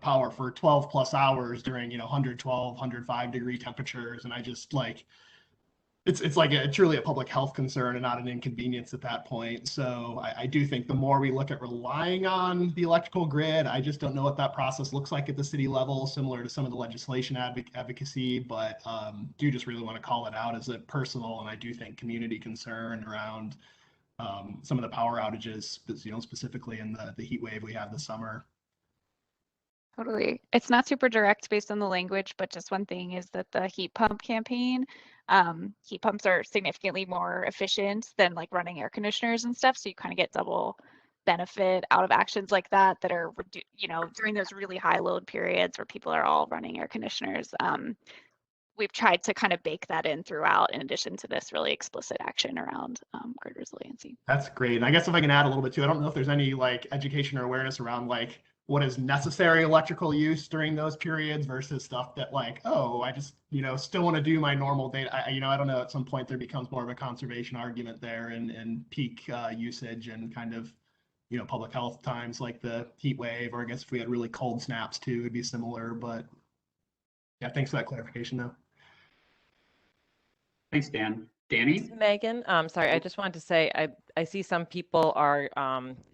Speaker 9: power for 12 plus hours during, 112, 105 degree temperatures. And I just like, it's like truly a public health concern and not an inconvenience at that point. So I do think the more we look at relying on the electrical grid, I just don't know what that process looks like at the city level, similar to some of the legislation advocacy, but do just really want to call it out as a personal, and I do think community concern around some of the power outages, specifically in the heat wave we had this summer.
Speaker 7: Totally. It's not super direct based on the language, but just one thing is that the heat pump campaign, heat pumps are significantly more efficient than like running air conditioners and stuff. So you kind of get double benefit out of actions like that are, during those really high load periods where people are all running air conditioners. We've tried to kind of bake that in throughout, in addition to this really explicit action around grid resiliency.
Speaker 9: That's great. And I guess if I can add a little bit too, I don't know if there's any like education or awareness around like what is necessary electrical use during those periods versus stuff that like, oh, I just, still want to do my normal day. I don't know, at some point there becomes more of a conservation argument there and peak usage and kind of, public health times like the heat wave, or I guess if we had really cold snaps too, it'd be similar. But yeah, thanks for that clarification though.
Speaker 2: Thanks, Dan. Danny?
Speaker 1: Megan, sorry, I just wanted to say, I see some people are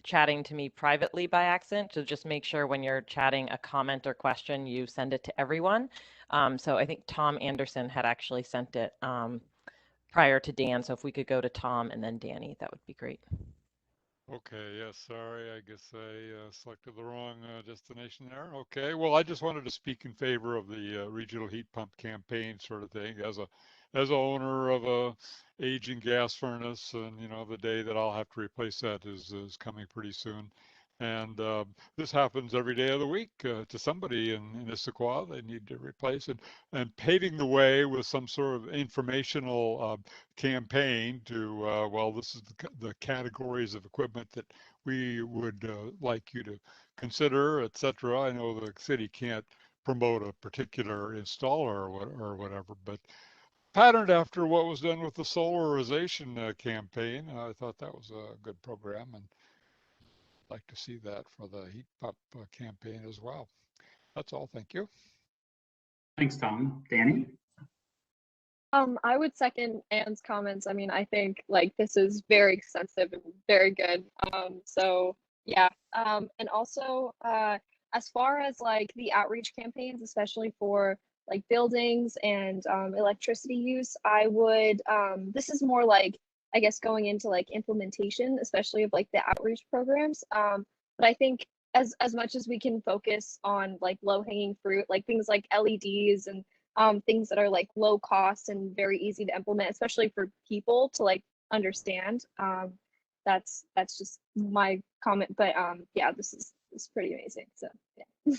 Speaker 1: chatting to me privately by accident, so just make sure when you're chatting a comment or question, you send it to everyone. So I think Tom Anderson had actually sent it prior to Dan, so if we could go to Tom and then Danny, that would be great.
Speaker 10: Okay, yes, sorry, I guess I selected the wrong destination there. Okay, well, I just wanted to speak in favor of the regional heat pump campaign sort of thing as a owner of a aging gas furnace, and the day that I'll have to replace that is coming pretty soon. And this happens every day of the week to somebody in Issaquah. They need to replace it, and paving the way with some sort of informational campaign to, well, this is the categories of equipment that we would like you to consider, etc. I know the city can't promote a particular installer or whatever, but patterned after what was done with the solarization campaign, I thought that was a good program, and I'd like to see that for the heat pump campaign as well. That's all. Thank you.
Speaker 2: Thanks, Tom. Danny?
Speaker 11: I would second Anne's comments. I mean, I think like this is very extensive and very good. So yeah. And also as far as like the outreach campaigns, especially for like buildings and electricity use, I would this is more like, I guess, going into like implementation, especially of like the outreach programs. But I think as much as we can focus on like low-hanging fruit, like things like LEDs and things that are like low cost and very easy to implement, especially for people to like understand. That's just my comment. But yeah, this is pretty amazing. So yeah.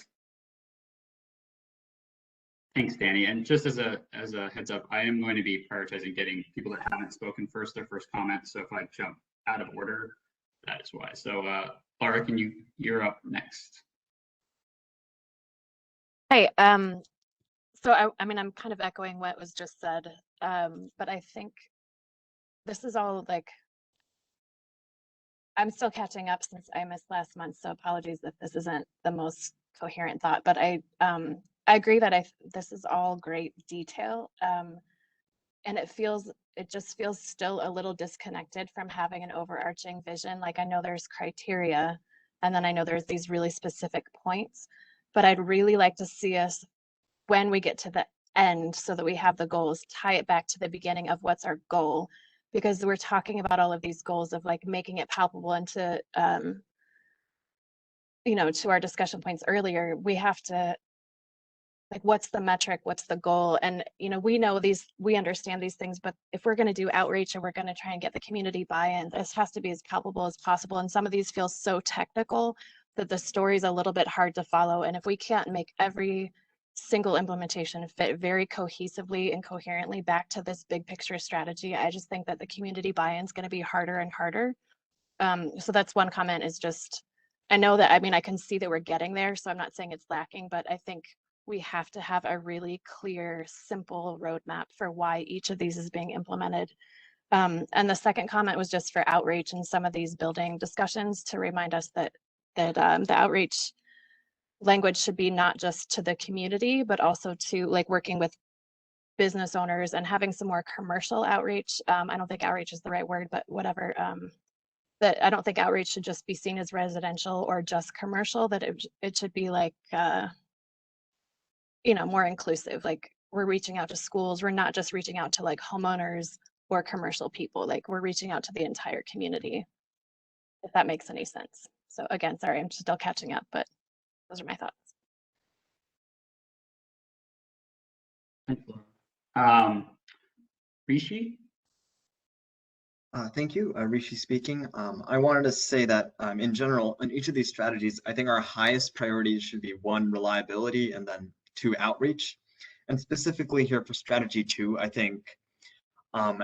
Speaker 2: Thanks, Danny. And just as a heads up, I am going to be prioritizing getting people that haven't spoken first, their first comment. So if I jump out of order, that is why. So Laura, you're up next.
Speaker 12: Hey, so I mean, I'm kind of echoing what was just said, but I think this is all like, I'm still catching up since I missed last month, so apologies if this isn't the most coherent thought, but I agree that this is all great detail, and it just feels still a little disconnected from having an overarching vision. Like I know there's criteria, and then I know there's these really specific points, but I'd really like to see us, when we get to the end, so that we have the goals, tie it back to the beginning of what's our goal, because we're talking about all of these goals of like making it palpable, and to to our discussion points earlier, we have to like what's the metric, what's the goal? And we know these, we understand these things, but if we're going to do outreach and we're going to try and get the community buy-in, this has to be as palpable as possible. And some of these feel so technical that the story's a little bit hard to follow. And if we can't make every single implementation fit very cohesively and coherently back to this big picture strategy, I just think that the community buy-in is going to be harder and harder. So that's one comment, is just, I know that, I mean, I can see that we're getting there, so I'm not saying it's lacking, but I think we have to have a really clear, simple roadmap for why each of these is being implemented. And the second comment was just for outreach and some of these building discussions, to remind us that the outreach language should be not just to the community, but also to like working with business owners and having some more commercial outreach. I don't think outreach is the right word, but whatever. That I don't think outreach should just be seen as residential or just commercial, that it should be like, more inclusive. Like we're reaching out to schools. We're not just reaching out to like homeowners or commercial people. Like we're reaching out to the entire community, if that makes any sense. So again, sorry, I'm still catching up, but those are my thoughts.
Speaker 2: Thanks, Laura. Rishi?
Speaker 5: Thank you, Rishi speaking. I wanted to say that in general, in each of these strategies, I think our highest priorities should be 1, reliability, and then 2, outreach. And specifically here for strategy 2, I think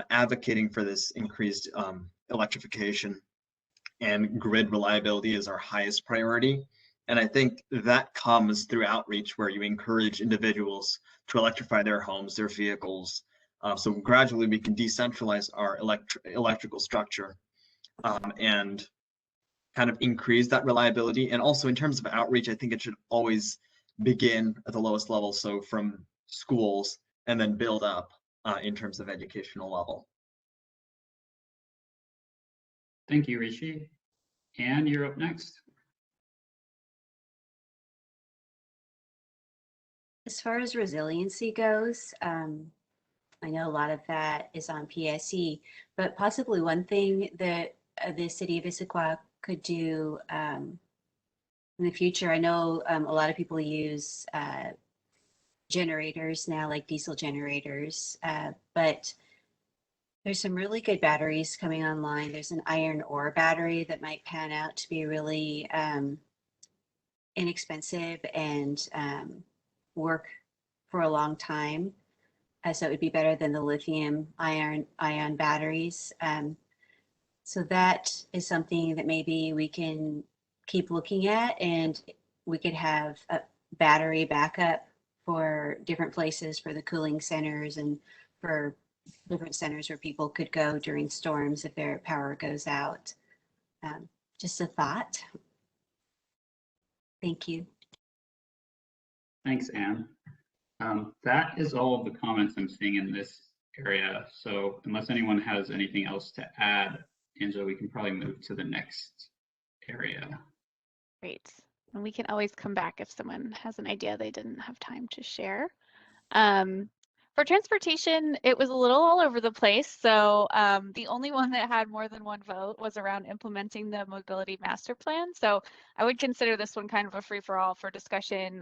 Speaker 5: advocating for this increased electrification and grid reliability is our highest priority. And I think that comes through outreach, where you encourage individuals to electrify their homes, their vehicles. So gradually we can decentralize our electrical structure and kind of increase that reliability. And also in terms of outreach, I think it should always begin at the lowest level. So from schools, and then build up in terms of educational level.
Speaker 2: Thank you, Rishi. Anne, you're up next.
Speaker 3: As far as resiliency goes, I know a lot of that is on PSE, but possibly one thing that the city of Issaquah could do in the future. I know a lot of people use generators now, like diesel generators, but there's some really good batteries coming online. There's an iron ore battery that might pan out to be really inexpensive and work for a long time. So it would be better than the lithium ion batteries. So that is something that maybe we can keep looking at, and we could have a battery backup for different places, for the cooling centers and for different centers where people could go during storms if their power goes out. Just a thought. Thank you.
Speaker 2: Thanks, Anne. That is all of the comments I'm seeing in this area. So unless anyone has anything else to add, Angela, we can probably move to the next area.
Speaker 7: Great. And we can always come back if someone has an idea they didn't have time to share. For transportation, it was a little all over the place. So the only one that had more than one vote was around implementing the mobility master plan. So I would consider this one kind of a free-for-all for discussion.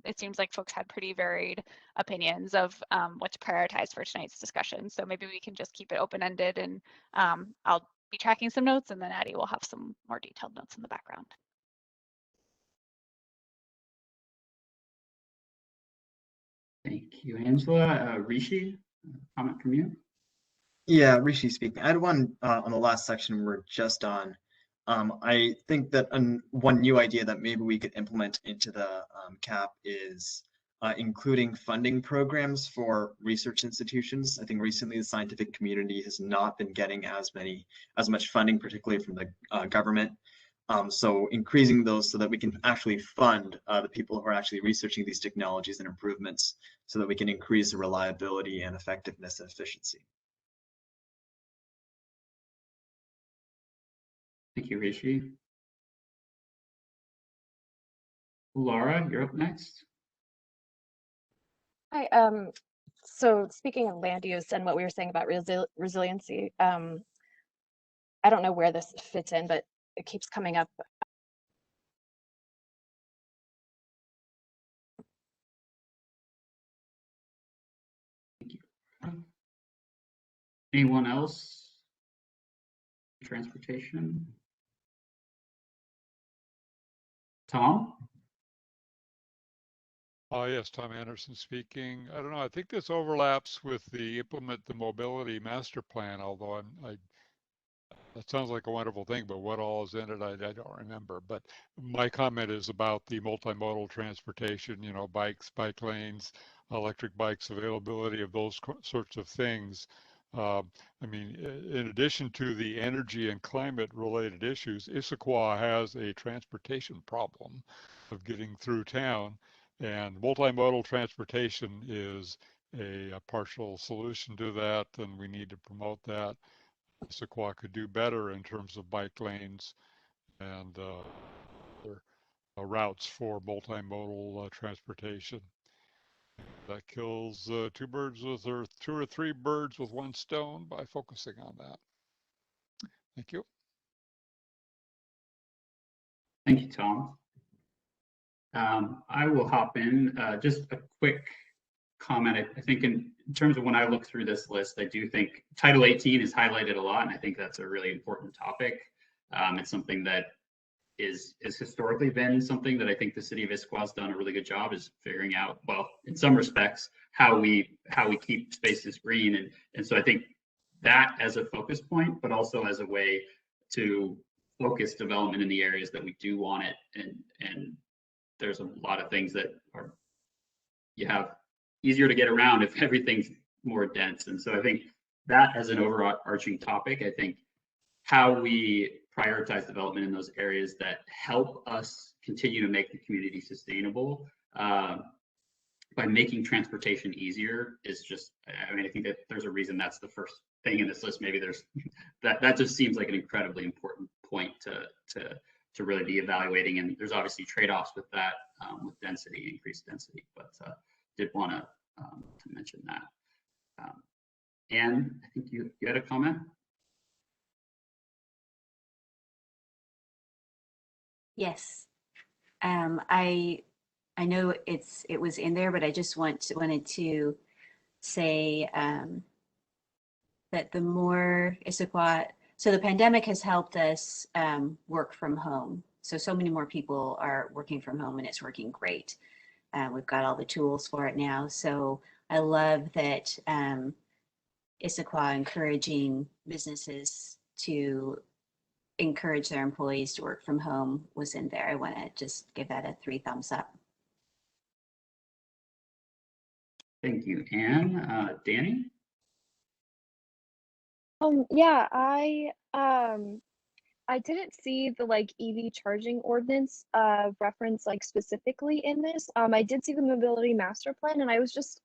Speaker 7: It seems like folks had pretty varied opinions of what to prioritize for tonight's discussion. So maybe we can just keep it open-ended, and I'll be tracking some notes, and then Addie will have some more detailed notes in the background.
Speaker 2: Thank you, Angela. Rishi, comment from you?
Speaker 5: Yeah, Rishi speaking. I had one on the last section we're just on. I think that one new idea that maybe we could implement into the CAP is including funding programs for research institutions. I think recently the scientific community has not been getting as much funding, particularly from the government. So increasing those so that we can actually fund the people who are actually researching these technologies and improvements, so that we can increase the reliability and effectiveness and efficiency.
Speaker 2: Thank you, Rishi. Laura, you're up next.
Speaker 12: Hi. So speaking of land use and what we were saying about resiliency, I don't know where this fits in, but it keeps coming up.
Speaker 2: Anyone else? Transportation? Tom?
Speaker 10: Yes, Tom Anderson speaking. I don't know. I think this overlaps with the implement the mobility master plan, although that sounds like a wonderful thing, but what all is in it, I don't remember. But my comment is about the multimodal transportation, you know, bikes, bike lanes, electric bikes, availability of those sorts of things. I mean, in addition to the energy and climate related issues, Issaquah has a transportation problem of getting through town, and multimodal transportation is a partial solution to that, and we need to promote that. Issaquah could do better in terms of bike lanes and other routes for multimodal transportation. That kills two or three birds with one stone by focusing on that. Thank you.
Speaker 2: Thank you, Tom. I will hop in. Just a quick comment. I think in terms of when I look through this list, I do think Title 18 is highlighted a lot, and I think that's a really important topic. It's something that is historically been something that I think the city of Issaquah has done a really good job is figuring out, well, in some respects, how we keep spaces green. And so I think that as a focus point, but also as a way to focus development in the areas that we do want it. And there's a lot of things that are, you have easier to get around if everything's more dense. And so I think that as an overarching topic, I think how we prioritize development in those areas that help us continue to make the community sustainable by making transportation easier is just, I mean, I think that there's a reason that's the first thing in this list. Maybe there's that just seems like an incredibly important point to really be evaluating. And there's obviously trade-offs with that, with density, increased density, but did want to mention that. Anne, I think you had a comment.
Speaker 3: Yes. I know it was in there, but I just wanted to say that the more Issaquah, so the pandemic has helped us work from home. So many more people are working from home, and it's working great. We've got all the tools for it now. So I love that Issaquah encouraging businesses to encourage their employees to work from home was in there. I want to just give that a 3 thumbs up.
Speaker 2: Thank you, Anne. Danny?
Speaker 11: Yeah, I didn't see the like EV charging ordinance reference like specifically in this. I did see the mobility master plan, and I was just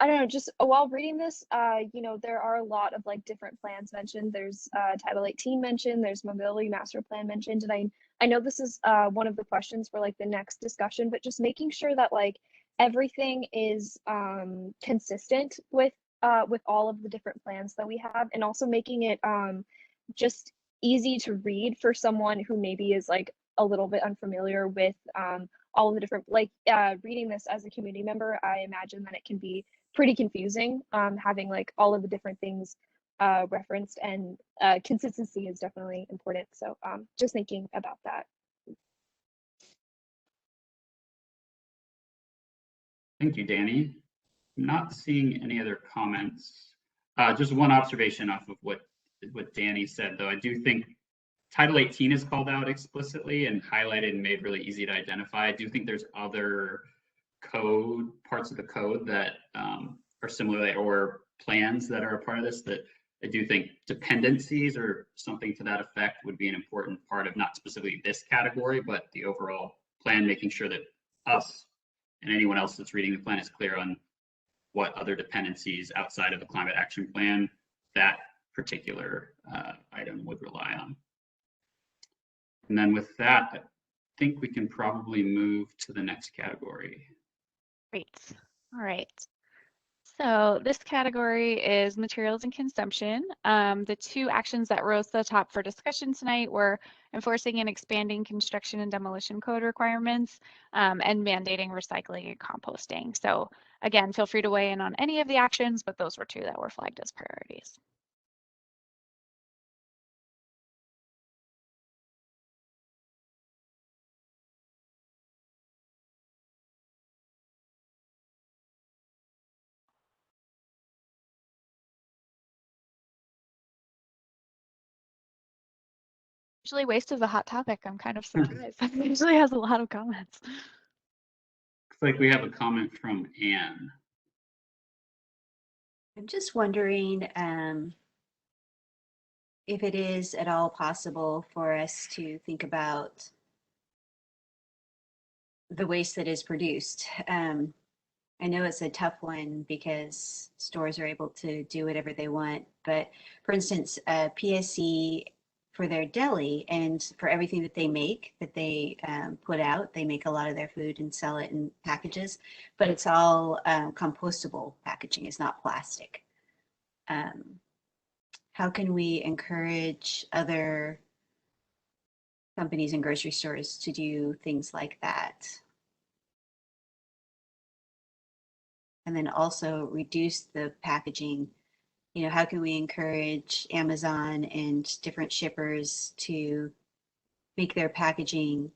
Speaker 11: I don't know, just while reading this, you know, there are a lot of like different plans mentioned. There's Title 18 mentioned, there's mobility master plan mentioned, and I know this is one of the questions for like the next discussion, but just making sure that like everything is consistent with all of the different plans that we have, and also making it just easy to read for someone who maybe is like a little bit unfamiliar with all of the different, like reading this as a community member, I imagine that it can be pretty confusing, having like all of the different things referenced, and consistency is definitely important. So just thinking about that.
Speaker 2: Thank you, Danny. I'm not seeing any other comments. Just one observation off of what Danny said, though. I do think Title 18 is called out explicitly and highlighted and made really easy to identify. I do think there's other parts of the code that are similar, or plans that are a part of this, that I do think dependencies or something to that effect would be an important part of not specifically this category, but the overall plan, making sure that us and anyone else that's reading the plan is clear on what other dependencies outside of the climate action plan that particular item would rely on. And then with that, I think we can probably move to the next category.
Speaker 7: Great. All right. So this category is materials and consumption. The two actions that rose to the top for discussion tonight were enforcing and expanding construction and demolition code requirements and mandating recycling and composting. So again, feel free to weigh in on any of the actions, but those were two that were flagged as priorities. Usually waste is a hot topic. I'm kind of surprised. It usually has a lot of comments.
Speaker 2: Looks like we have a comment from Anne.
Speaker 3: I'm just wondering if it is at all possible for us to think about the waste that is produced. I know it's a tough one because stores are able to do whatever they want, but for instance, PSC for their deli and for everything that they make, that they put out, they make a lot of their food and sell it in packages, but it's all compostable packaging, it's not plastic. How can we encourage other companies and grocery stores to do things like that? And then also reduce the packaging. You know, how can we encourage Amazon and different shippers to make their packaging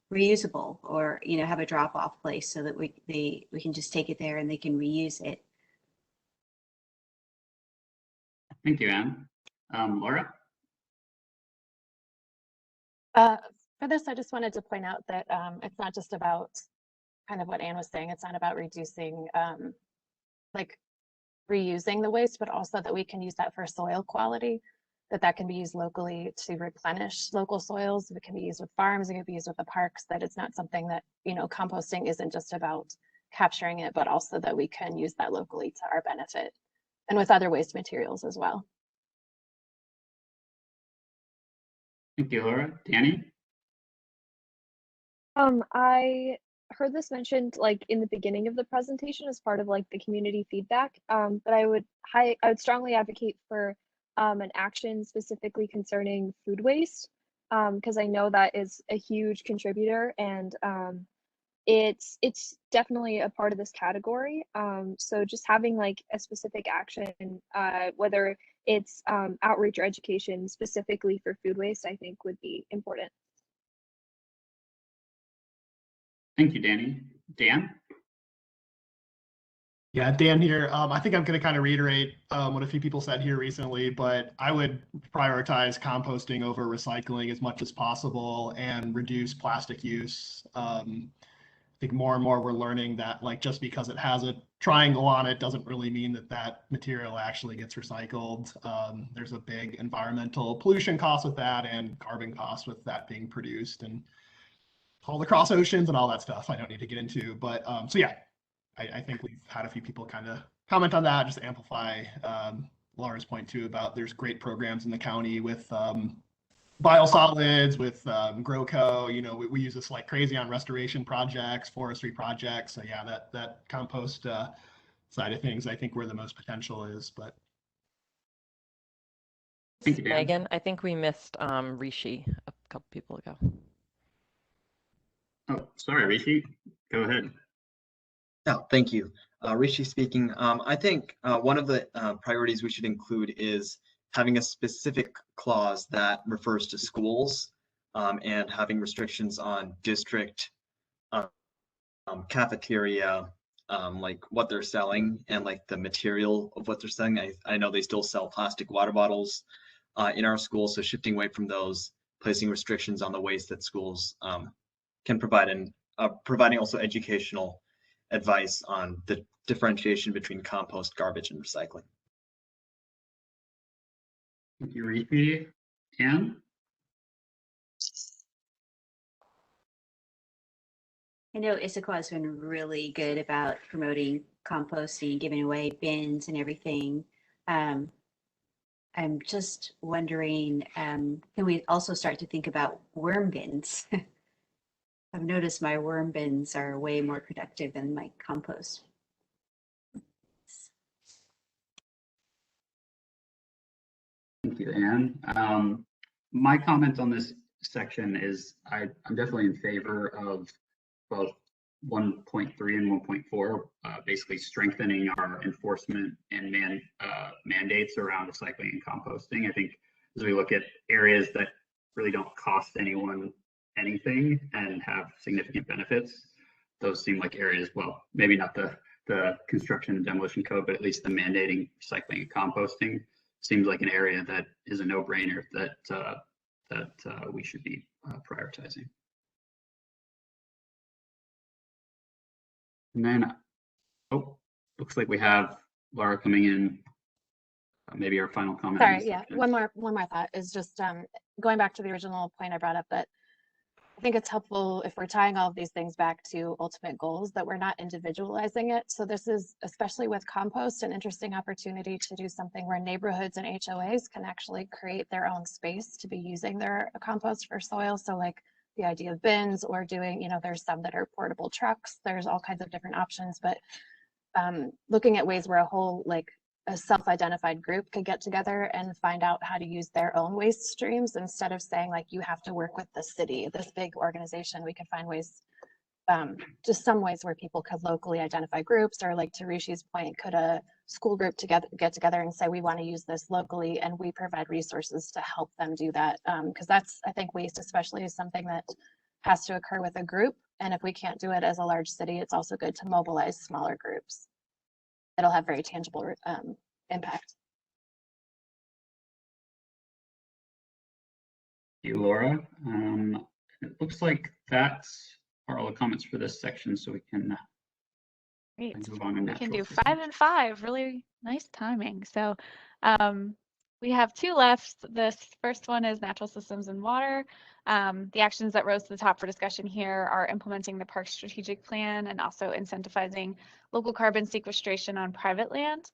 Speaker 3: reusable, or you know, have a drop-off place so that we can just take it there and they can reuse it.
Speaker 2: Thank you, Anne. Laura?
Speaker 12: For this, I just wanted to point out that it's not just about kind of what Anne was saying. It's not about reducing, like reusing the waste, but also that we can use that for soil quality, that can be used locally to replenish local soils. It can be used with farms, it can be used with the parks, that it's not something that, you know, composting isn't just about capturing it, but also that we can use that locally to our benefit and with other waste materials as well.
Speaker 2: Thank you, Laura. Danny?
Speaker 11: I heard this mentioned like in the beginning of the presentation as part of like the community feedback, but I would strongly advocate for an action specifically concerning food waste, because I know that is a huge contributor, and it's definitely a part of this category. So just having like a specific action, whether it's outreach or education specifically for food waste, I think would be important.
Speaker 2: Thank you, Danny. Dan?
Speaker 9: Yeah, Dan here. I think I'm going to kind of reiterate what a few people said here recently, but I would prioritize composting over recycling as much as possible and reduce plastic use. I think more and more we're learning that like just because it has a triangle on it doesn't really mean that that material actually gets recycled. There's a big environmental pollution cost with that and carbon cost with that being produced and hauled across oceans and all that stuff I don't need to get into. But so yeah, I think we've had a few people kind of comment on that, just amplify Laura's point too about there's great programs in the county with biosolids, with GrowCo. You know, we use this like crazy on restoration projects, forestry projects. So yeah, that compost side of things, I think where the most potential is. But
Speaker 2: thank you, Dan.
Speaker 1: Megan, I think we missed Rishi a couple people ago.
Speaker 2: Oh, sorry, Rishi. Go ahead.
Speaker 5: Oh, thank you. Rishi speaking. I think one of the priorities we should include is having a specific clause that refers to schools and having restrictions on district cafeteria, like what they're selling and like the material of what they're selling. I know they still sell plastic water bottles in our schools, so shifting away from those, placing restrictions on the waste that schools can provide, and providing also educational advice on the differentiation between compost, garbage, and recycling.
Speaker 2: Thank you, Rishi. Anne?
Speaker 3: I know Issaquah has been really good about promoting composting, giving away bins and everything. I'm just wondering, can we also start to think about worm bins? I've noticed my worm bins are way more productive than my compost
Speaker 2: Thank you, Anne. My comment on this section is I'm definitely in favor of both 1.3 and 1.4, basically strengthening our enforcement and mandates around recycling and composting. I think as we look at areas that really don't cost anyone anything and have significant benefits, those seem like areas, well, maybe not the construction and demolition code, but at least the mandating recycling and composting seems like an area that is a no-brainer that we should be prioritizing. And then, oh, looks like we have Laura coming in. Maybe our final comment.
Speaker 12: Sorry, yeah, one more thought is just going back to the original point I brought up, that I think it's helpful if we're tying all of these things back to ultimate goals, that we're not individualizing it. So this is, especially with compost, an interesting opportunity to do something where neighborhoods and HOAs can actually create their own space to be using their compost for soil. So like the idea of bins, or doing, there's some that are portable trucks, there's all kinds of different options, but looking at ways where a self-identified group could get together and find out how to use their own waste streams, instead of saying like you have to work with the city, this big organization. We can find ways, just some ways where people could locally identify groups, or like to Rishi's point, could a school group get together and say we want to use this locally, and we provide resources to help them do that, because that's, I think, waste especially is something that has to occur with a group, and if we can't do it as a large city, it's also good to mobilize smaller groups. It'll have very tangible impact.
Speaker 2: Thank you, Laura. It looks like that's all the comments for this section, so we can move on to
Speaker 7: we can do
Speaker 2: systems.
Speaker 7: 5 and 5. Really nice timing. So we have 2 left. This first one is natural systems and water. The actions that rose to the top for discussion here are implementing the park strategic plan and also incentivizing local carbon sequestration on private land.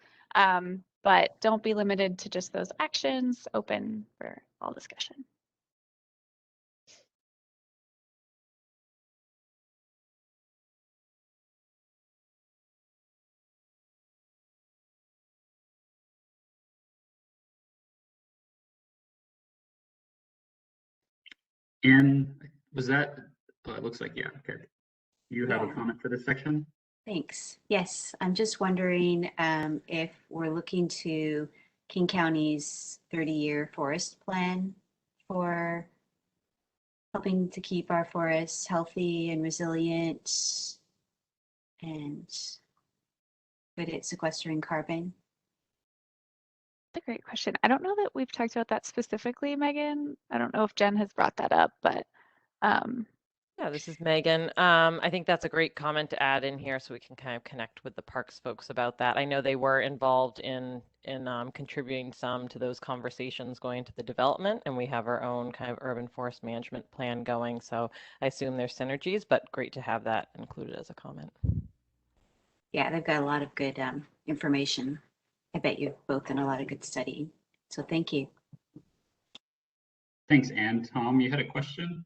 Speaker 7: But don't be limited to just those actions. Open for all discussion.
Speaker 2: And was that, it looks like, yeah, okay. You have a
Speaker 3: Yeah.
Speaker 2: comment for this section?
Speaker 3: Thanks. Yes, I'm just wondering if we're looking to King County's 30-year forest plan for helping to keep our forests healthy and resilient and good at sequestering carbon.
Speaker 7: That's a great question. I don't know that we've talked about that specifically, Megan. I don't know if Jen has brought that up, but
Speaker 1: Yeah, this is Megan. I think that's a great comment to add in here so we can kind of connect with the parks folks about that. I know they were involved in contributing some to those conversations going to the development, and we have our own kind of urban forest management plan going. So I assume there's synergies, but great to have that included as a comment.
Speaker 3: Yeah, they've got a lot of good information. I bet you've both done a lot of good studying. So thank you.
Speaker 2: Thanks, Anne. Tom, you had a question?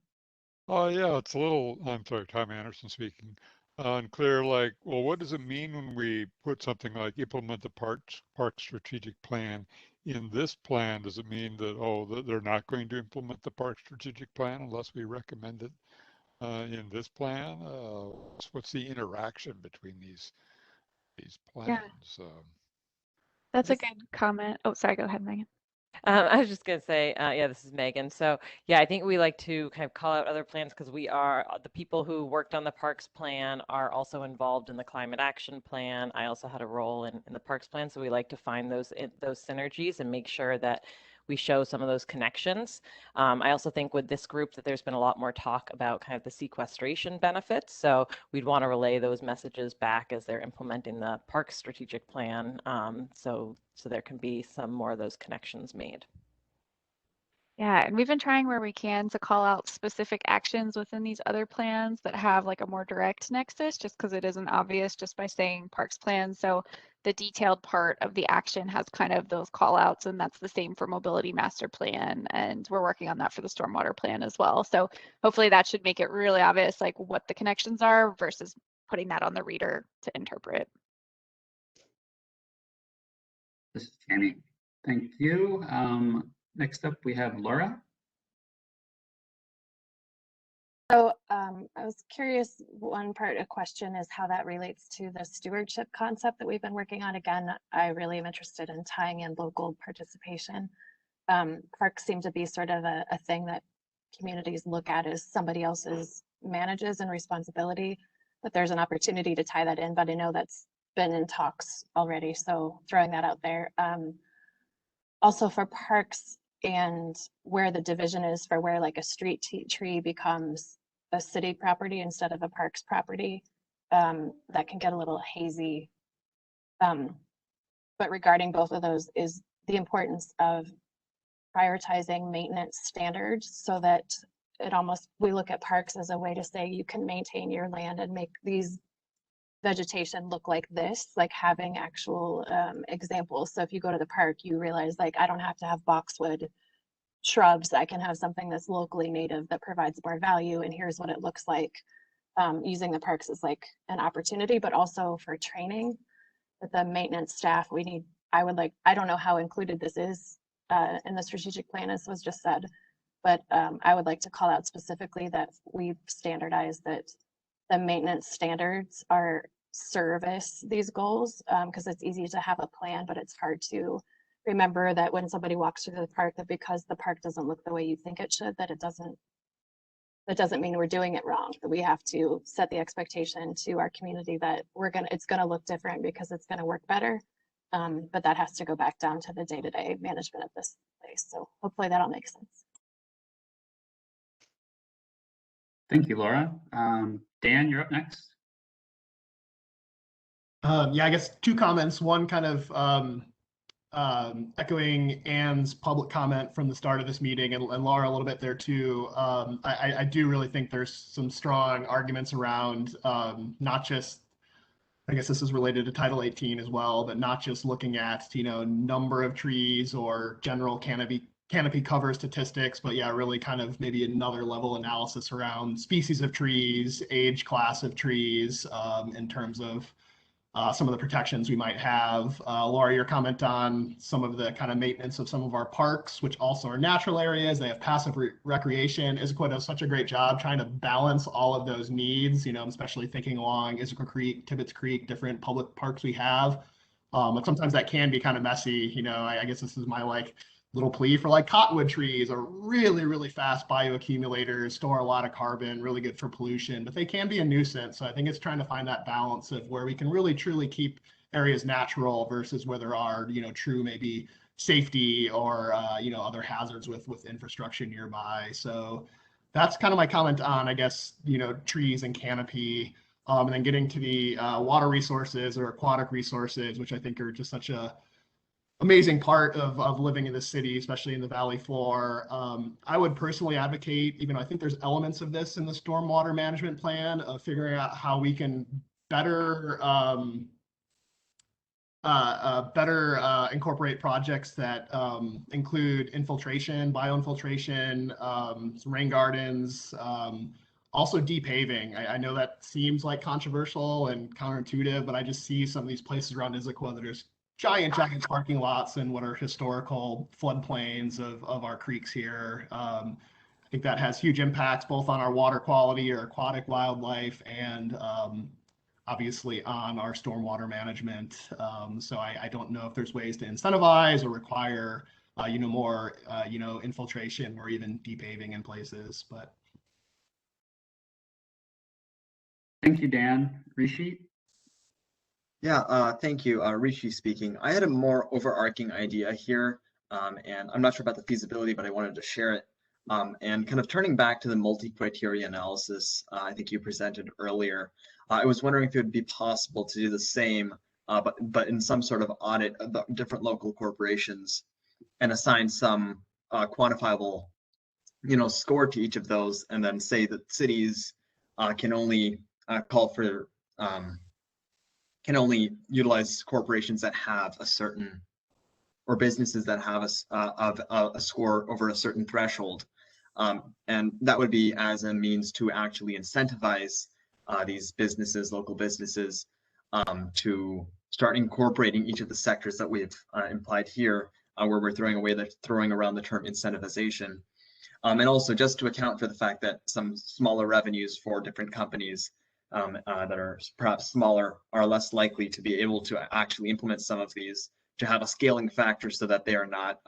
Speaker 10: Oh, yeah, it's a little, I'm sorry, Tom Anderson speaking. Unclear, like, well, what does it mean when we put something like implement the park strategic plan in this plan? Does it mean that, oh, that they're not going to implement the park strategic plan unless we recommend it in this plan? What's the interaction between these plans?
Speaker 7: yeah. That's a good comment. Oh, sorry, go ahead, Megan.
Speaker 1: I was just going to say, yeah, this is Megan. So yeah, I think we like to kind of call out other plans because we are, the people who worked on the parks plan are also involved in the climate action plan. I also had a role in the parks plan. So we like to find those synergies and make sure that we show some of those connections. I also think with this group that there's been a lot more talk about kind of the sequestration benefits. So we'd want to relay those messages back as they're implementing the park strategic plan. So there can be some more of those connections made.
Speaker 7: Yeah, and we've been trying where we can to call out specific actions within these other plans that have like a more direct nexus, just because it isn't obvious just by saying parks plan. So the detailed part of the action has kind of those call outs, and that's the same for mobility master plan. And we're working on that for the stormwater plan as well. So hopefully that should make it really obvious like what the connections are versus putting that on the reader to interpret.
Speaker 2: This is Tammy. Thank you. Next up, we have Laura.
Speaker 12: So I was curious, one part of question is how that relates to the stewardship concept that we've been working on. Again, I really am interested in tying in local participation. Parks seem to be sort of a thing that communities look at as somebody else's manages and responsibility, but there's an opportunity to tie that in, but I know that's been in talks already, so throwing that out there. Also for parks and where the division is for where like a street tree becomes a city property instead of a parks property, that can get a little hazy. But regarding both of those is the importance of prioritizing maintenance standards so that we look at parks as a way to say you can maintain your land and make these vegetation look like this, like having actual examples. So if you go to the park, you realize like I don't have to have boxwood shrubs. I can have something that's locally native that provides more value, and here's what it looks like. Using the parks as like an opportunity, but also for training with the maintenance staff. I don't know how included this is in the strategic plan, as was just said, but I would like to call out specifically that we've standardized that the maintenance standards are service these goals, because it's easy to have a plan, but it's hard to remember that when somebody walks through the park, that because the park doesn't look the way you think it should, that doesn't mean we're doing it wrong. That we have to set the expectation to our community that it's gonna look different because it's gonna work better. But that has to go back down to the day-to-day management of this place. So hopefully that all makes sense.
Speaker 2: Thank you, Laura. Dan, you're up next.
Speaker 9: Yeah, I guess two comments. One kind of echoing Anne's public comment from the start of this meeting, and Laura a little bit there too. I do really think there's some strong arguments around not just, I guess this is related to Title 18 as well, but not just looking at, number of trees or general canopy cover statistics, but yeah, really kind of maybe another level analysis around species of trees, age class of trees, in terms of some of the protections we might have. Laura, your comment on some of the kind of maintenance of some of our parks, which also are natural areas. They have passive recreation. Issaquah does such a great job trying to balance all of those needs, especially thinking along Issaquah Creek, Tibbetts Creek, different public parks we have. But sometimes that can be kind of messy. I guess this is my little plea for cottonwood trees are really, really fast bioaccumulators, store a lot of carbon, really good for pollution, but they can be a nuisance. So I think it's trying to find that balance of where we can really truly keep areas natural versus where there are, true maybe safety or, other hazards with infrastructure nearby. So that's kind of my comment on, I guess, trees and canopy, and then getting to the water resources or aquatic resources, which I think are just such a amazing part of living in the city, especially in the valley floor. I would personally advocate, even though I think there's elements of this in the stormwater management plan, of figuring out how we can better incorporate projects that include infiltration, bioinfiltration, some rain gardens, also depaving. I know that seems controversial and counterintuitive, but I just see some of these places around Issaquah that are giant parking lots and what are historical floodplains of our creeks here. I think that has huge impacts both on our water quality or aquatic wildlife and obviously on our stormwater management. So I don't know if there's ways to incentivize or require more infiltration or even depaving in places. But
Speaker 2: thank you, Dan. Rishi?
Speaker 5: Yeah, thank you. Rishi speaking. I had a more overarching idea here, and I'm not sure about the feasibility, but I wanted to share it. And kind of turning back to the multi-criteria analysis I think you presented earlier, I was wondering if it would be possible to do the same, but in some sort of audit of the different local corporations and assign some quantifiable, score to each of those, and then say that cities can only call for can only utilize corporations that have a certain, or businesses that have a score over a certain threshold. And that would be as a means to actually incentivize these businesses, local businesses, to start incorporating each of the sectors that we've implied here where we're throwing around the term incentivization. And also just to account for the fact that some smaller revenues for different companies that are perhaps smaller are less likely to be able to actually implement some of these, to have a scaling factor so that they are not,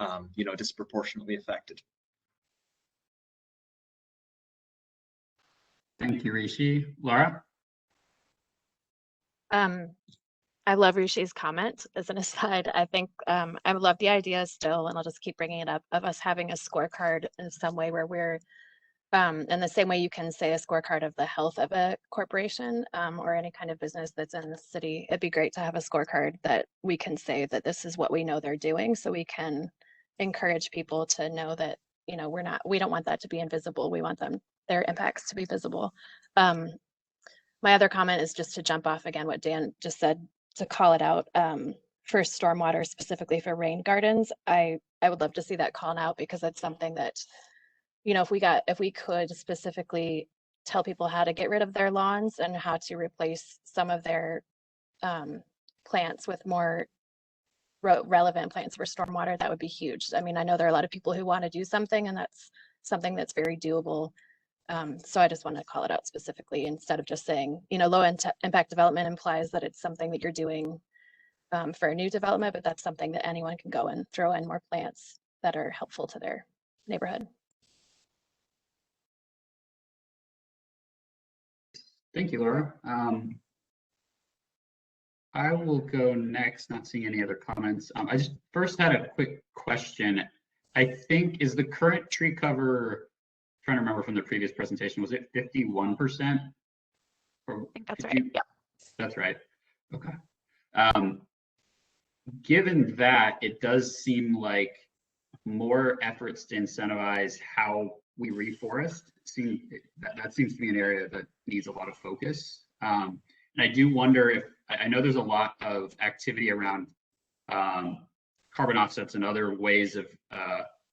Speaker 5: disproportionately affected.
Speaker 2: Thank you, Rishi. Laura?
Speaker 12: I love Rishi's comment. As an aside, I think I love the idea still, and I'll just keep bringing it up, of us having a scorecard in some way where we're, in the same way you can say a scorecard of the health of a corporation or any kind of business that's in the city. It'd be great to have a scorecard that we can say that this is what we know they're doing, so we can encourage people to know that, we don't want that to be invisible. We want their impacts to be visible. My other comment is just to jump off again what Dan just said, to call it out for stormwater, specifically for rain gardens. I would love to see that called out, because it's something that, if we could specifically tell people how to get rid of their lawns and how to replace some of their plants with more relevant plants for stormwater, that would be huge. I mean, I know there are a lot of people who want to do something, and that's something that's very doable. So I just want to call it out specifically, instead of just saying, low impact development implies that it's something that you're doing for a new development, but that's something that anyone can go and throw in more plants that are helpful to their neighborhood.
Speaker 2: Thank you, Laura. I will go next, not seeing any other comments. I just first had a quick question. I think, is the current tree cover, trying to remember from the previous presentation, was it 51%?
Speaker 7: I think that's right. Yeah.
Speaker 2: That's right. Okay. Given that, it does seem like more efforts to incentivize how we reforest. That seems to be an area that needs a lot of focus. And I do wonder if, I know there's a lot of activity around carbon offsets and other ways of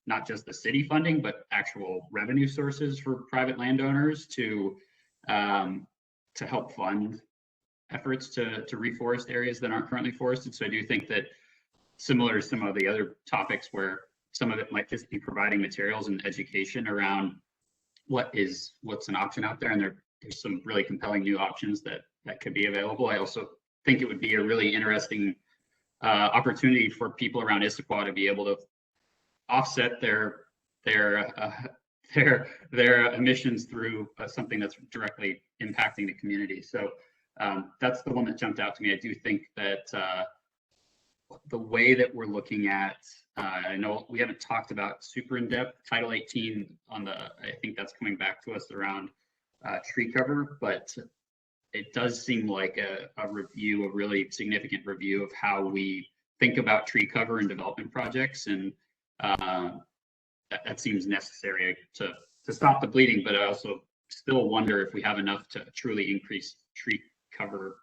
Speaker 2: not just the city funding, but actual revenue sources for private landowners to help fund efforts to reforest areas that aren't currently forested. So I do think that, similar to some of the other topics where some of it might just be providing materials and education around what's an option out there, and there's some really compelling new options that could be available. I also think it would be a really interesting opportunity for people around Issaquah to be able to offset their emissions through something that's directly impacting the community. So that's the one that jumped out to me. I do think that the way that we're looking at, I know we haven't talked about super in-depth Title 18 I think that's coming back to us around tree cover, but it does seem like a really significant review of how we think about tree cover and development projects. And that seems necessary to stop the bleeding, but I also still wonder if we have enough to truly increase tree cover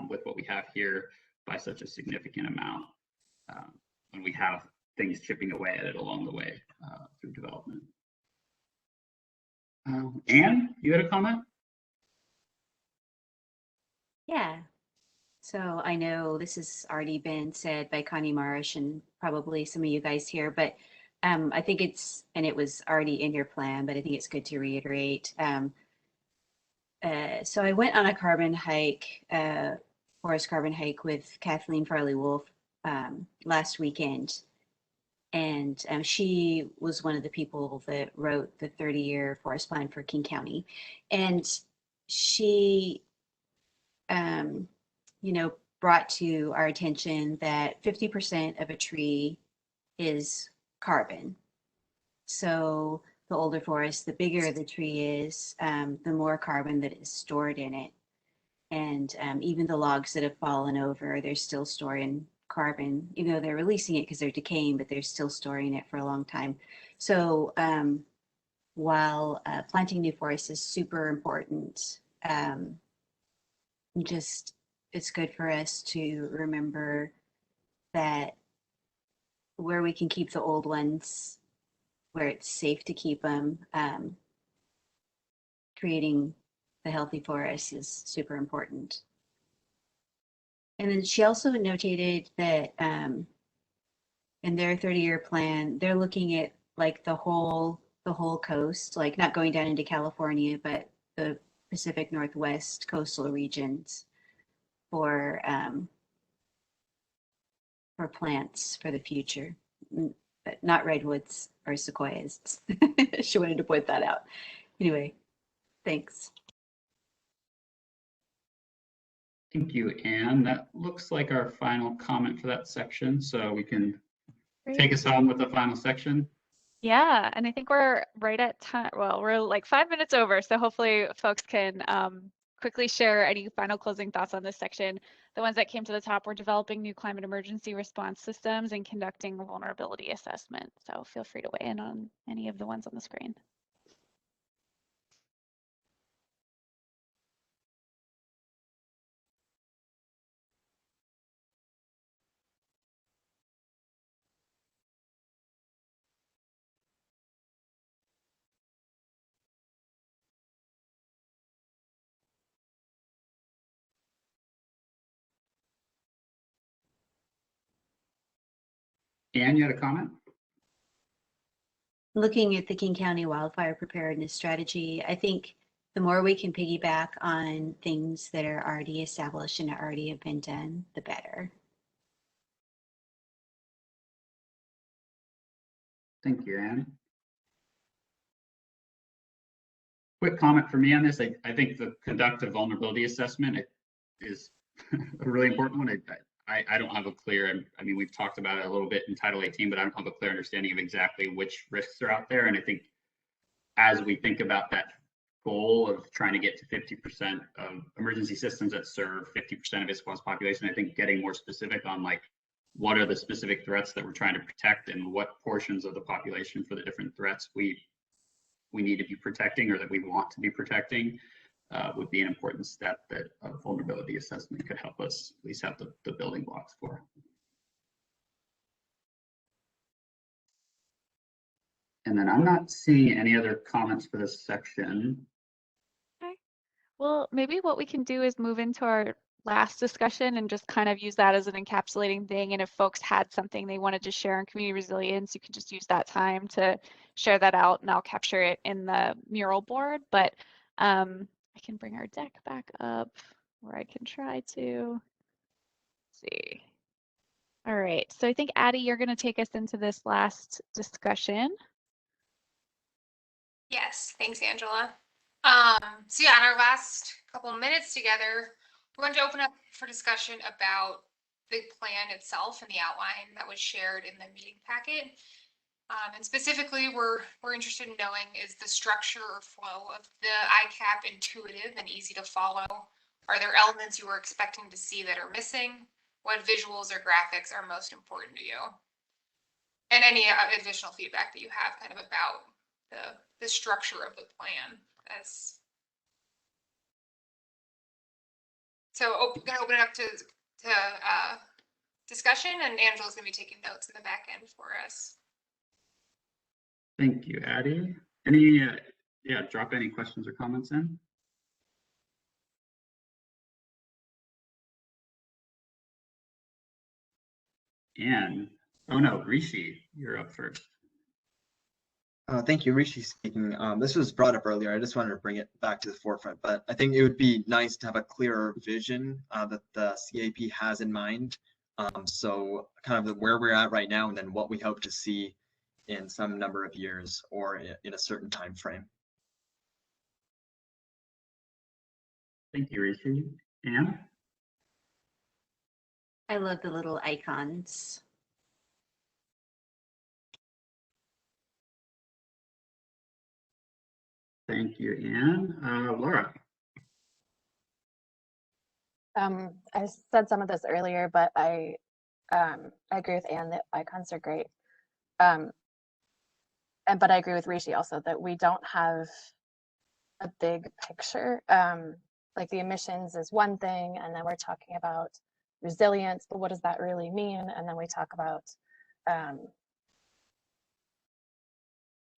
Speaker 2: with what we have here by such a significant amount when we have things chipping away at it along the way through development. Anne, you had a comment?
Speaker 3: Yeah. So I know this has already been said by Connie Marsh and probably some of you guys here, but I think it was already in your plan, but I think it's good to reiterate. So I went on a forest carbon hike with Kathleen Farley-Wolf last weekend. And she was one of the people that wrote the 30-year forest plan for King County. And she, brought to our attention that 50% of a tree is carbon. So the older forest, the bigger the tree is, the more carbon that is stored in it. And even the logs that have fallen over, they're still storing carbon, even though they're releasing it because they're decaying, but they're still storing it for a long time. So while planting new forests is super important, it's good for us to remember that where we can keep the old ones, where it's safe to keep them, creating the healthy forest is super important. And then she also notated that in their 30-year plan, they're looking at like the whole coast, like not going down into California, but the Pacific Northwest coastal regions for plants for the future, but not redwoods or sequoias. She wanted to point that out. Anyway, thanks.
Speaker 2: Thank you, Anne. That looks like our final comment for that section, so we can take us on with the final section.
Speaker 7: Yeah, and I think we're right at time. Well, we're like 5 minutes over, so hopefully folks can quickly share any final closing thoughts on this section. The ones that came to the top were developing new climate emergency response systems and conducting a vulnerability assessment. So feel free to weigh in on any of the ones on the screen.
Speaker 2: Anne, you had a comment?
Speaker 3: Looking at the King County wildfire preparedness strategy, I think the more we can piggyback on things that are already established and already have been done, the better.
Speaker 2: Thank you, Anne. Quick comment for me on this. I think the conduct a vulnerability assessment is a really important one. I don't have a clear, I mean, we've talked about it a little bit in Title 18, but I don't have a clear understanding of exactly which risks are out there. And I think as we think about that goal of trying to get to 50% of emergency systems that serve 50% of Issaquah's population, I think getting more specific on like, what are the specific threats that we're trying to protect and what portions of the population for the different threats we need to be protecting or that we want to be protecting would be an important step that a vulnerability assessment could help us at least have the building blocks for. And then I'm not seeing any other comments for this section.
Speaker 7: Okay. Well, maybe what we can do is move into our last discussion and just kind of use that as an encapsulating thing. And if folks had something they wanted to share on community resilience, you can just use that time to share that out and I'll capture it in the mural board. But I can bring our deck back up or I can try to see. All right, so I think Addie, you're going to take us into this last discussion.
Speaker 8: Yes, thanks, Angela. So yeah, in our last couple of minutes together, we're going to open up for discussion about the plan itself and the outline that was shared in the meeting packet. And specifically, we're interested in knowing, is the structure or flow of the ICAP intuitive and easy to follow? Are there elements you were expecting to see that are missing? What visuals or graphics are most important to you? And any additional feedback that you have kind of about the structure of the plan. So gonna open it up to discussion, and Angela's gonna be taking notes in the back end for us.
Speaker 2: Thank you, Addie. Any, yeah, drop any questions or comments in. And, oh no, Rishi, you're up first.
Speaker 5: Thank you, Rishi speaking. This was brought up earlier. I just wanted to bring it back to the forefront, but I think it would be nice to have a clearer vision that the CAP has in mind. So kind of where we're at right now and then what we hope to see in some number of years or in a certain time frame.
Speaker 2: Thank you, Rishi. Anne?
Speaker 3: I love the little icons.
Speaker 2: Thank you, Anne. Laura?
Speaker 12: I said some of this earlier, but I agree with Anne that icons are great. But I agree with Rishi also that we don't have a big picture. Like the emissions is one thing, and then we're talking about resilience, but what does that really mean? And then we talk about,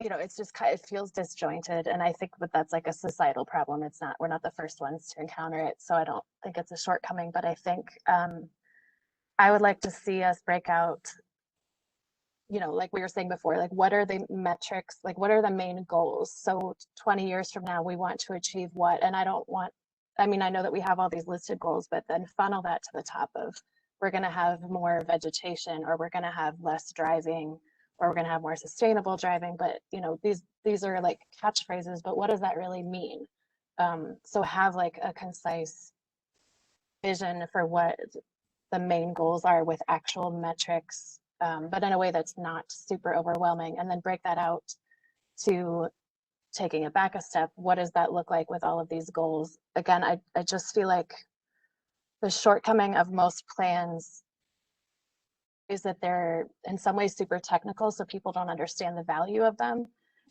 Speaker 12: you know, it's just it feels disjointed, and I think that that's like a societal problem. It's not, we're not the first ones to encounter it, so I don't think it's a shortcoming. But I think I would like to see us break out you know, like we were saying before, like what are the metrics, like what are the main goals? So 20 years from now, we want to achieve what? And I don't want, I mean, I know that we have all these listed goals, but then funnel that to the top of, we're going to have more vegetation, or we're going to have less driving, or we're going to have more sustainable driving. But, you know, these are like catchphrases, but what does that really mean? So have like a concise vision for what the main goals are with actual metrics, but in a way that's not super overwhelming, and then break that out to taking it back a step. What does that look like with all of these goals? Again, I just feel like the shortcoming of most plans is that they're in some ways super technical, so people don't understand the value of them.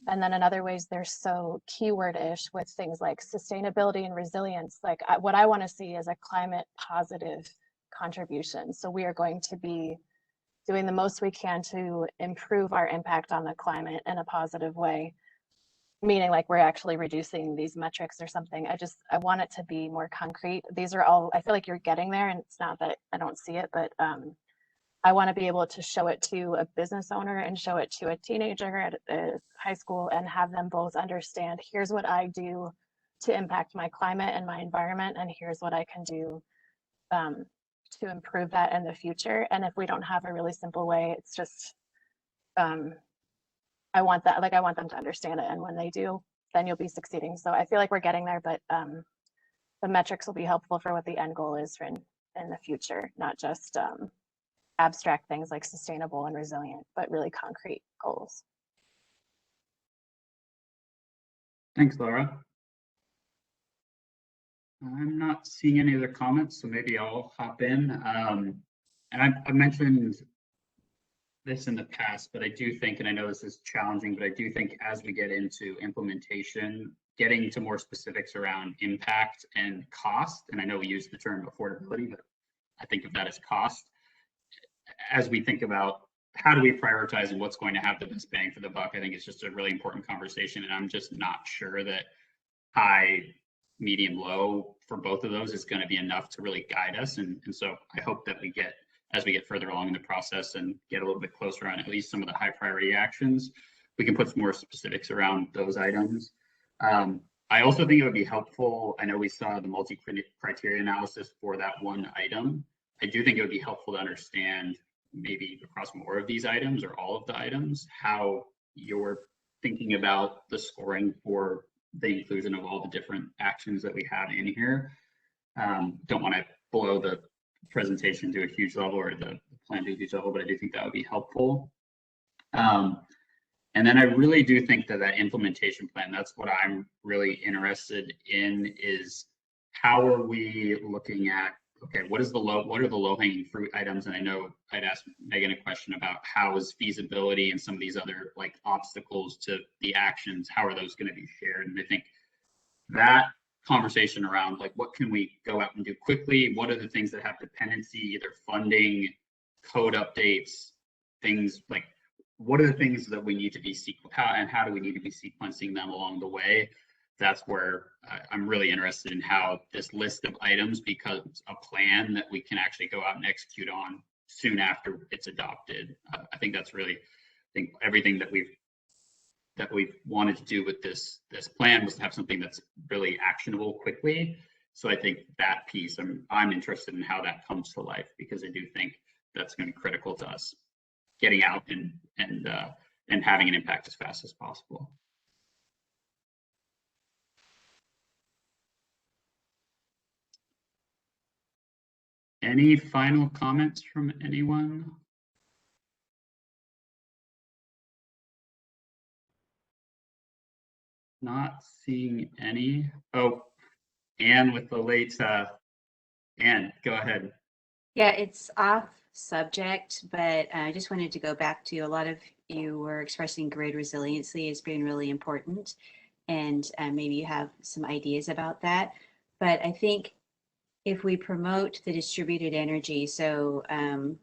Speaker 12: And then in other ways, they're so keyword-ish with things like sustainability and resilience. Like what I want to see is a climate positive contribution. So we are going to be doing the most we can to improve our impact on the climate in a positive way, meaning like we're actually reducing these metrics or something. I want it to be more concrete. These are all, I feel like you're getting there, and it's not that I don't see it, but I want to be able to show it to a business owner and show it to a teenager at a high school, and have them both understand, here's what I do to impact my climate and my environment, and here's what I can do to improve that in the future. And if we don't have a really simple way, it's just, I want that, like I want them to understand it. And when they do, then you'll be succeeding. So I feel like we're getting there, but the metrics will be helpful for what the end goal is in the future, not just abstract things like sustainable and resilient, but really concrete goals.
Speaker 2: Thanks, Laura. I'm not seeing any other comments, so maybe I'll hop in. And I mentioned this in the past, but I do think, and I know this is challenging, but I do think as we get into implementation, getting to more specifics around impact and cost, and I know we use the term affordability, but I think of that as cost, as we think about how do we prioritize and what's going to have the best bang for the buck, I think it's just a really important conversation, and I'm just not sure that high, medium, low for both of those is going to be enough to really guide us. And so I hope that we get, as we get further along in the process and get a little bit closer on at least some of the high priority actions, we can put some more specifics around those items. I also think it would be helpful, I know we saw the multi-criteria analysis for that one item. I do think it would be helpful to understand maybe across more of these items or all of the items, how you're thinking about the scoring for the inclusion of all the different actions that we have in here. Don't want to blow the presentation to a huge level or the plan to a huge level, but I do think that would be helpful. And then I really do think that that implementation plan, that's what I'm really interested in, is how are we looking at, okay, what are the low hanging fruit items? And I know I'd asked Megan a question about how is feasibility and some of these other like obstacles to the actions, how are those going to be shared? And I think that conversation around like, what can we go out and do quickly? What are the things that have dependency, either funding, code updates, things like, what are the things that we need to be how do we need to be sequencing them along the way? That's where I'm really interested in how this list of items becomes a plan that we can actually go out and execute on soon after it's adopted. I think that's really, I think everything that we've wanted to do with this plan was to have something that's really actionable quickly. So I think that piece, I'm interested in how that comes to life, because I do think that's going to be critical to us getting out and having an impact as fast as possible. Any final comments from anyone? Not seeing any. Oh, Anne with the late, Anne, go ahead.
Speaker 3: Yeah, it's off subject, but I just wanted to go back to, a lot of you were expressing grid resiliency as being really important, and maybe you have some ideas about that. But I think if we promote the distributed energy, so, and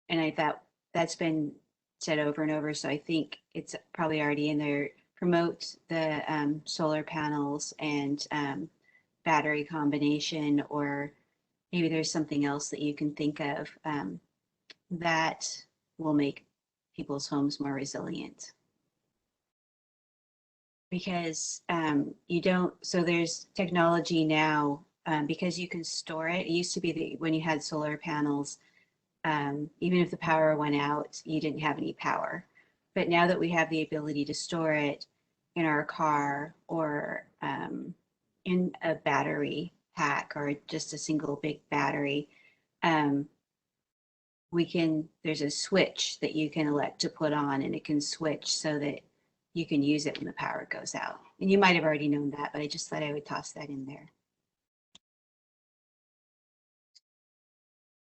Speaker 3: I thought that's been said over and over, so I think it's probably already in there, promote the solar panels and battery combination, or maybe there's something else that you can think of that will make people's homes more resilient. Because so there's technology now, because you can store it. It used to be when you had solar panels, even if the power went out, you didn't have any power. But now that we have the ability to store it in our car or in a battery pack or just a single big battery, there's a switch that you can elect to put on, and it can switch so that you can use it when the power goes out. And you might have already known that, but I just thought I would toss that in there.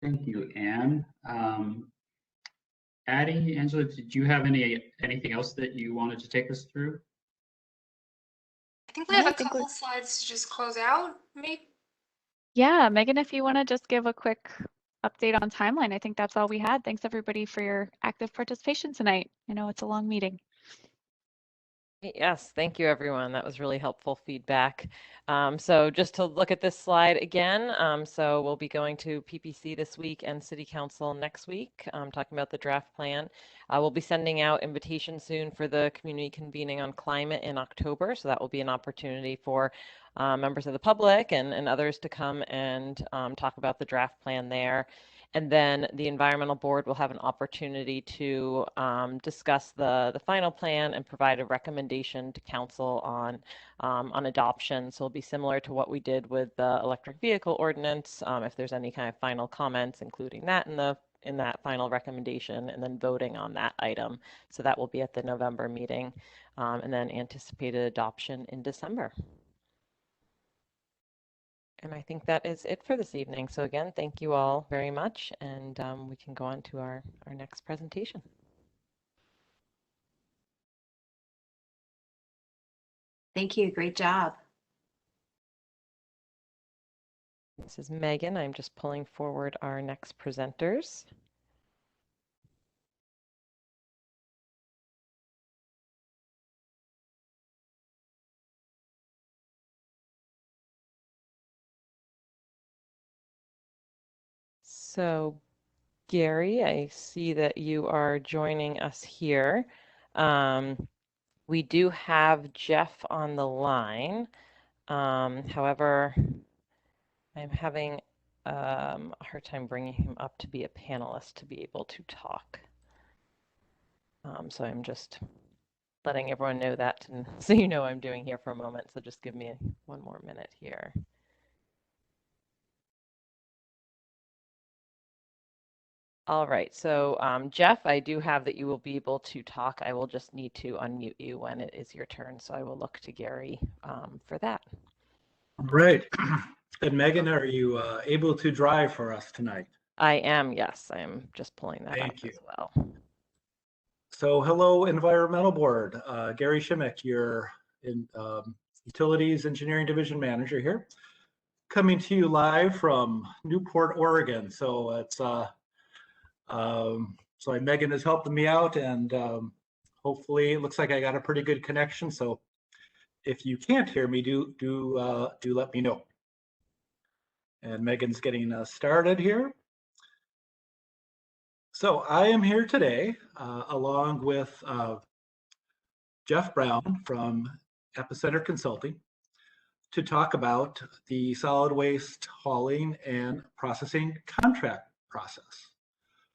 Speaker 2: Thank you, Anne. Addie, Angela, did you have anything else that you wanted to take us through?
Speaker 8: I think we have a couple slides to just close out, maybe.
Speaker 7: Yeah, Megan, if you want to just give a quick update on timeline, I think that's all we had. Thanks everybody for your active participation tonight. I know it's a long meeting.
Speaker 1: Yes, thank you everyone. That was really helpful feedback. So just to look at this slide again, so we'll be going to PPC this week and City Council next week, talking about the draft plan. We'll be sending out invitations soon for the community convening on climate in October, so that will be an opportunity for members of the public and others to come and talk about the draft plan there. And then the environmental board will have an opportunity to discuss the final plan and provide a recommendation to council on adoption. So it'll be similar to what we did with the electric vehicle ordinance. If there's any kind of final comments, including that in that final recommendation, and then voting on that item. So that will be at the November meeting, and then anticipated adoption in December. And I think that is it for this evening. So again, thank you all very much, and we can go on to our next presentation.
Speaker 3: Thank you. Great job.
Speaker 1: This is Megan. I'm just pulling forward our next presenters. So Gary, I see that you are joining us here. We do have Jeff on the line. However, I'm having a hard time bringing him up to be a panelist to be able to talk. So I'm just letting everyone know that, and so you know I'm doing here for a moment. So just give me one more minute here. All right, so Jeff, I do have that you will be able to talk. I will just need to unmute you when it is your turn. So I will look to Gary for that.
Speaker 13: All right. And Megan, are you able to drive for us tonight?
Speaker 1: I am, yes. I am just pulling that up as well.
Speaker 13: So hello, Environmental Board. Gary Shimmick, your Utilities Engineering Division Manager here, coming to you live from Newport, Oregon. So it's Megan is helping me out, and hopefully it looks like I got a pretty good connection. So if you can't hear me, do let me know. And Megan's getting us started here. So I am here today along with Jeff Brown from Epicenter Consulting to talk about the solid waste hauling and processing contract process.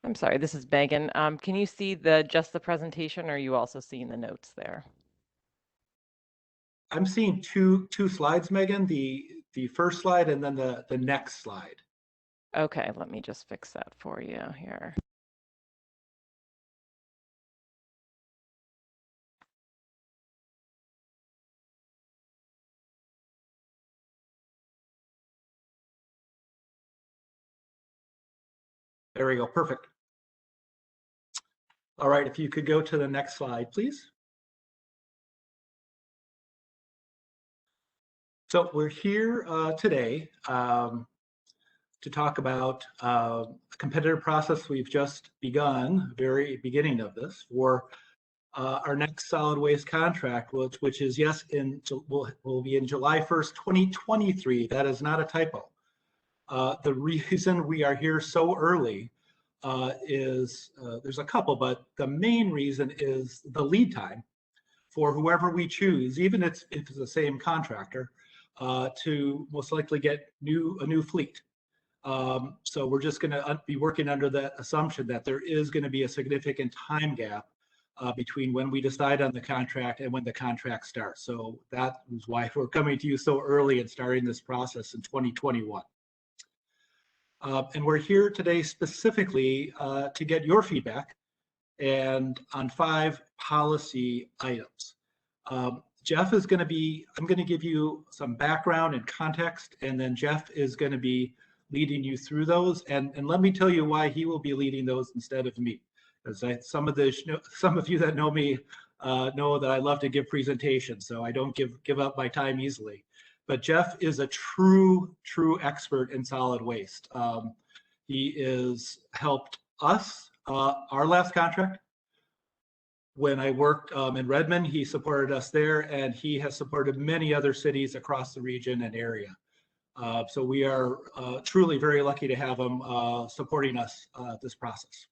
Speaker 1: I'm sorry, this is Megan. Can you see just the presentation, or are you also seeing the notes there?
Speaker 13: I'm seeing two slides, Megan, the first slide and then the next slide.
Speaker 1: Okay, let me just fix that for you here.
Speaker 13: There we go, perfect. All right, if you could go to the next slide, please. So we're here today to talk about a competitive process we've just begun, very beginning of this, for our next solid waste contract, which is, yes, will be in July 1st, 2023. That is not a typo. The reason we are here so early there's a couple, but the main reason is the lead time for whoever we choose, even if it's the same contractor, to most likely get a new fleet. So we're just going to be working under that assumption that there is going to be a significant time gap between when we decide on the contract and when the contract starts. So that is why we're coming to you so early and starting this process in 2021. And we're here today specifically to get your feedback and on 5 policy items. Jeff is going to be, I'm going to give you some background and context, and then Jeff is going to be leading you through those. And let me tell you why he will be leading those instead of me. Because some of you that know me know that I love to give presentations, so I don't give up my time easily. But Jeff is a true expert in solid waste. He has helped us, our last contract. When I worked in Redmond, he supported us there, and he has supported many other cities across the region and area. So we are truly very lucky to have him supporting us this process.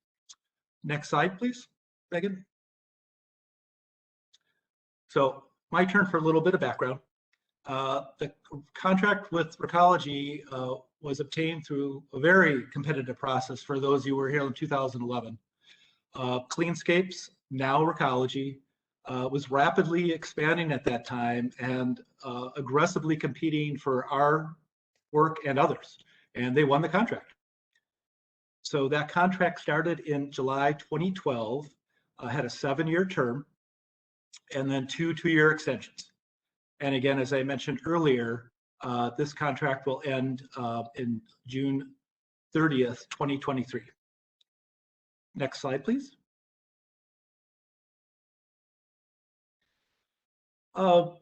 Speaker 13: Next slide, please, Megan. So my turn for a little bit of background. The contract with Recology was obtained through a very competitive process for those who were here in 2011. Cleanscapes, now Recology, was rapidly expanding at that time and aggressively competing for our work and others, and they won the contract. So that contract started in July 2012, had a 7-year term, and then 2 2-year extensions. And again, as I mentioned earlier, this contract will end in June 30th, 2023. Next slide, please.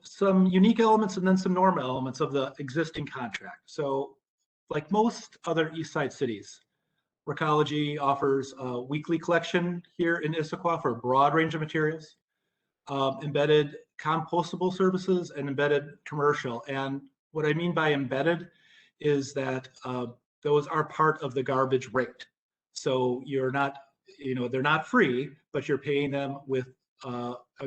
Speaker 13: Some unique elements and then some normal elements of the existing contract. So like most other East Side cities, Recology offers a weekly collection here in Issaquah for a broad range of materials, embedded compostable services, and embedded commercial. And what I mean by embedded is that those are part of the garbage rate. So you're not, they're not free, but you're paying them with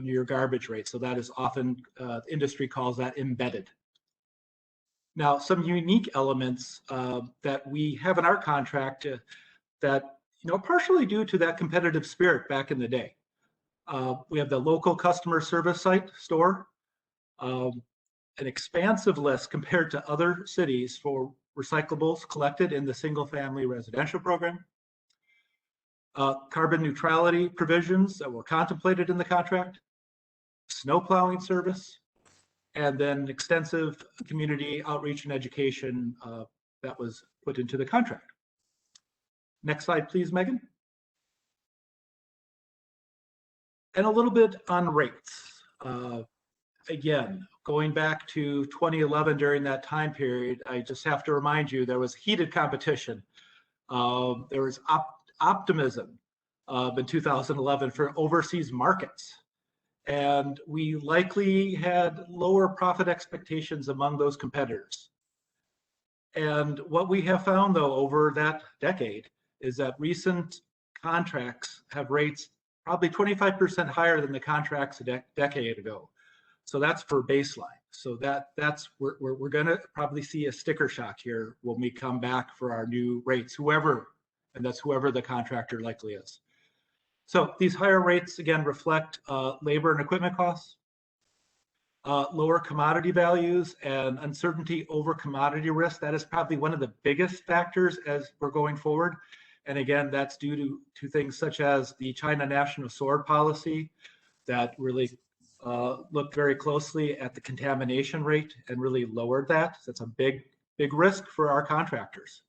Speaker 13: your garbage rate. So that is often, the industry calls that embedded. Now, some unique elements that we have in our contract that, partially due to that competitive spirit back in the day. We have the local customer service site store, an expansive list compared to other cities for recyclables collected in the single-family residential program, carbon neutrality provisions that were contemplated in the contract, snow plowing service, and then extensive community outreach and education that was put into the contract. Next slide, please, Megan. And a little bit on rates. Again, going back to 2011 during that time period, I just have to remind you there was heated competition. There was optimism in 2011 for overseas markets. And we likely had lower profit expectations among those competitors. And what we have found, though, over that decade is that recent contracts have rates probably 25% higher than the contracts a decade ago. So that's for baseline. So that's we're going to probably see a sticker shock here when we come back for our new rates, whoever the contractor likely is. So these higher rates, again, reflect labor and equipment costs, lower commodity values, and uncertainty over commodity risk. That is probably one of the biggest factors as we're going forward. And again, that's due to things such as the China National Sword policy that really looked very closely at the contamination rate and really lowered that. So that's a big risk for our contractors.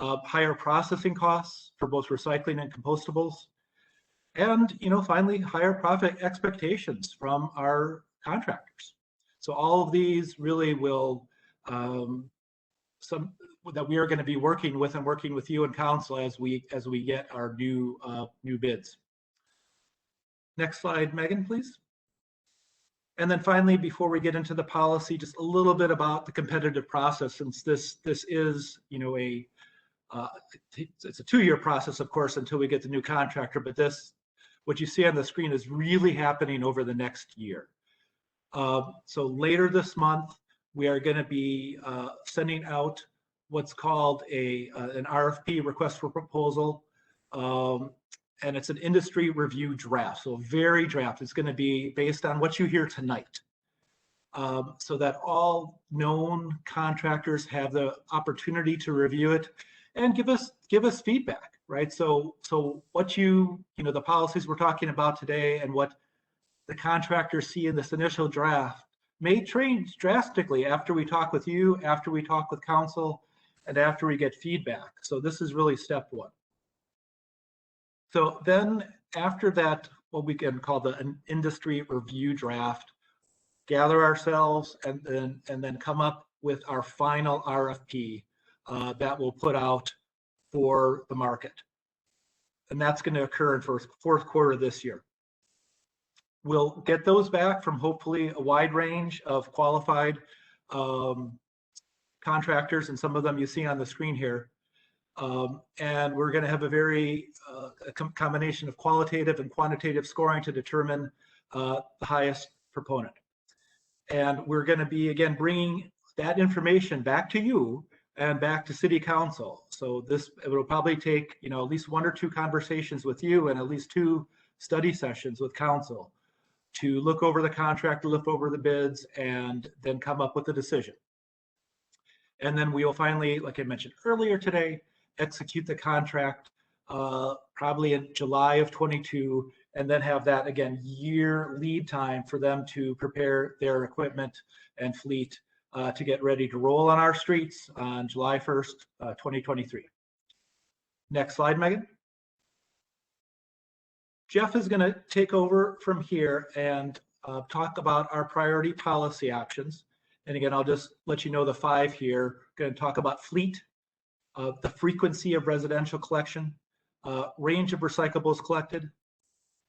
Speaker 13: Higher processing costs for both recycling and compostables. And, finally, higher profit expectations from our contractors. So all of these really will, that we are going to be working with you and council as we get our new bids. Next slide, Megan, please. And then finally, before we get into the policy, just a little bit about the competitive process, since this is, it's a 2-year process, of course, until we get the new contractor, but this, what you see on the screen is really happening over the next year. So later this month, we are going to be sending out what's called an RFP, request for proposal, and it's an industry review draft, so very draft. It's going to be based on what you hear tonight, so that all known contractors have the opportunity to review it and give us feedback, right? So what the policies we're talking about today and what the contractors see in this initial draft may change drastically after we talk with you, after we talk with council, and after we get feedback. So this is really step one. So then after that, what we can call an industry review draft, gather ourselves and then come up with our final RFP that we'll put out for the market. And that's going to occur in fourth quarter this year. We'll get those back from hopefully a wide range of qualified contractors, and some of them you see on the screen here. And we're going to have a very combination of qualitative and quantitative scoring to determine the highest proponent. And we're going to be, again, bringing that information back to you and back to City Council. So it will probably take, at least 1 or 2 conversations with you and at least 2 study sessions with Council to look over the contract, to look over the bids, and then come up with a decision. And then we will finally, like I mentioned earlier today, execute the contract probably in July of 22, and then have that, again, year lead time for them to prepare their equipment and fleet to get ready to roll on our streets on July 1st, 2023. Next slide, Megan. Jeff is going to take over from here and talk about our priority policy options. And again, I'll just let you know the 5 here. Going to talk about fleet, the frequency of residential collection, range of recyclables collected,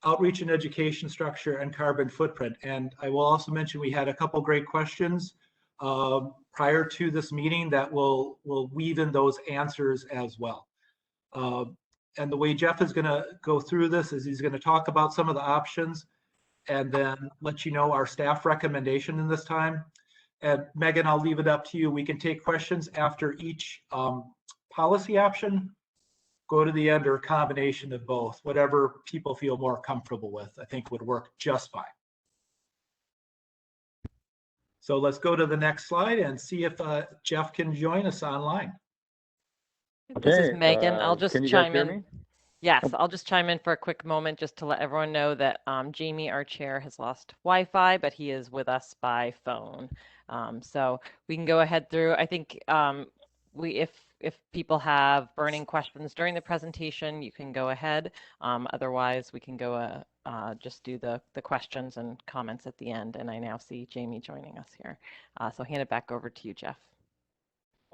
Speaker 13: outreach and education structure, and carbon footprint. And I will also mention we had a couple great questions prior to this meeting that will weave in those answers as well. And the way Jeff is going to go through this is he's going to talk about some of the options and then let you know our staff recommendation in this time. And Megan, I'll leave it up to you. We can take questions after each policy option, go to the end, or a combination of both. Whatever people feel more comfortable with, I think would work just fine. So let's go to the next slide and see if Jeff can join us online.
Speaker 1: Okay, this is Megan. I'll just chime in.
Speaker 14: Me?
Speaker 1: Yes, I'll just chime in for a quick moment just to let everyone know that Jamie, our chair, has lost Wi-Fi, but he is with us by phone. So we can go ahead through. I think if people have burning questions during the presentation, you can go ahead. Otherwise, we can go just do the questions and comments at the end. And I now see Jamie joining us here. So hand it back over to you, Jeff.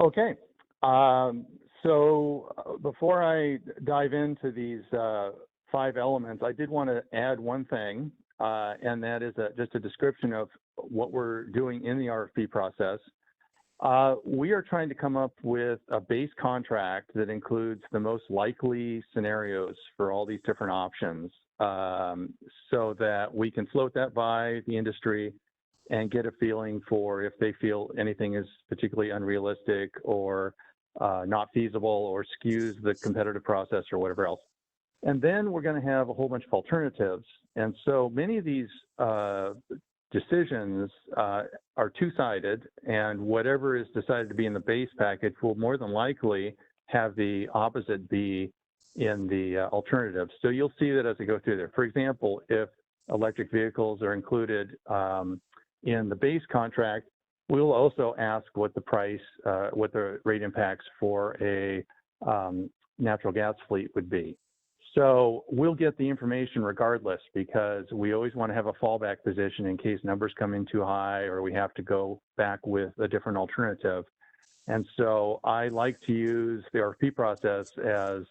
Speaker 14: Okay. So before I dive into these 5 elements, I did want to add one thing, and that is just a description of what we're doing in the RFP process. We are trying to come up with a base contract that includes the most likely scenarios for all these different options, so that we can float that by the industry and get a feeling for if they feel anything is particularly unrealistic or not feasible or skews the competitive process or whatever else. And then we're going to have a whole bunch of alternatives. And so many of these decisions are two-sided, and whatever is decided to be in the base package will more than likely have the opposite be in the alternatives. So you'll see that as I go through there. For example, if electric vehicles are included in the base contract, we'll also ask what the price, what the rate impacts for a natural gas fleet would be. So we'll get the information regardless, because we always want to have a fallback position in case numbers come in too high or we have to go back with a different alternative. And so I like to use the RFP process as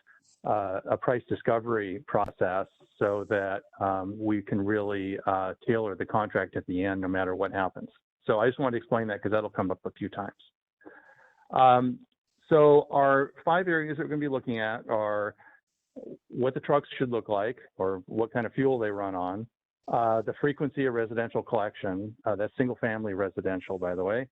Speaker 14: a price discovery process so that we can really tailor the contract at the end no matter what happens. So I just wanted to explain that because that'll come up a few times. So our 5 areas that we're going to be looking at are what the trucks should look like, or what kind of fuel they run on, the frequency of residential collection, that's single family residential, by the way,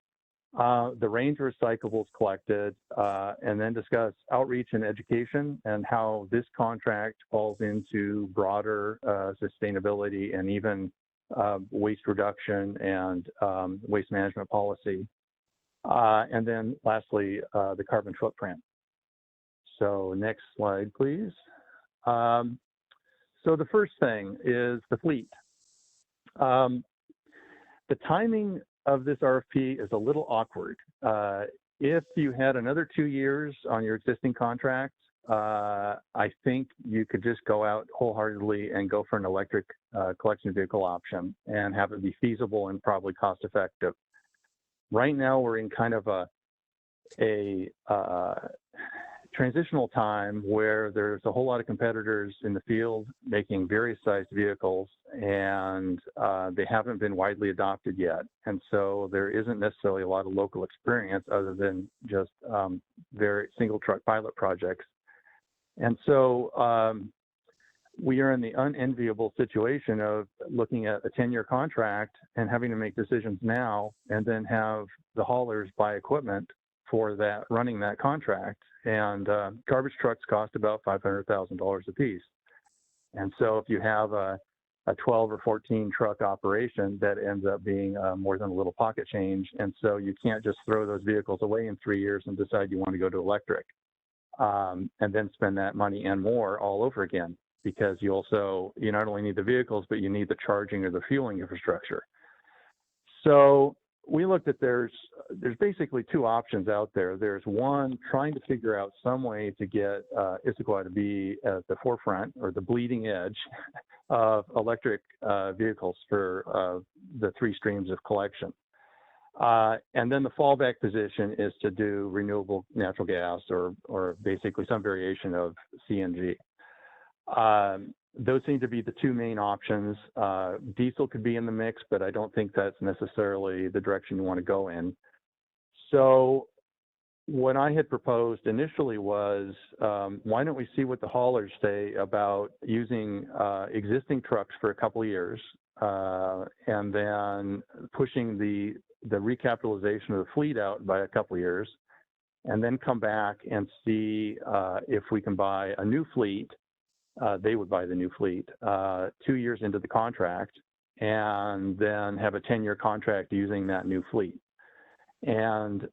Speaker 14: the range of recyclables collected, and then discuss outreach and education and how this contract falls into broader sustainability and even waste reduction and waste management policy. And then lastly, the carbon footprint. So next slide, please. So the first thing is the fleet. The timing of this RFP is a little awkward. If you had another 2 years on your existing contract, I think you could just go out wholeheartedly and go for an electric collection vehicle option and have it be feasible and probably cost effective. Right now, we're in kind of a transitional time where there's a whole lot of competitors in the field making various sized vehicles, and they haven't been widely adopted yet. And so there isn't necessarily a lot of local experience other than just very single truck pilot projects. And so we are in the unenviable situation of looking at a 10-year contract and having to make decisions now and then have the haulers buy equipment for that, running that contract. And garbage trucks cost about $500,000 a piece. And so if you have a 12 or 14 truck operation, that ends up being more than a little pocket change. And so you can't just throw those vehicles away in 3 years and decide you want to go to electric and then spend that money and more all over again, because you not only need the vehicles, but you need the charging or the fueling infrastructure. So we looked at there's basically two options out there. There's one, trying to figure out some way to get Issaquah to be at the forefront or the bleeding edge of electric vehicles for the three streams of collection. And then the fallback position is to do renewable natural gas or basically some variation of CNG. Those seem to be the two main options. Diesel could be in the mix, but I don't think that's necessarily the direction you want to go in. So what I had proposed initially was, why don't we see what the haulers say about using existing trucks for a couple of years, and then pushing the recapitalization of the fleet out by a couple of years, and then come back and see if we can buy a new fleet. They would buy the new fleet 2 years into the contract, and then have a 10-year contract using that new fleet. And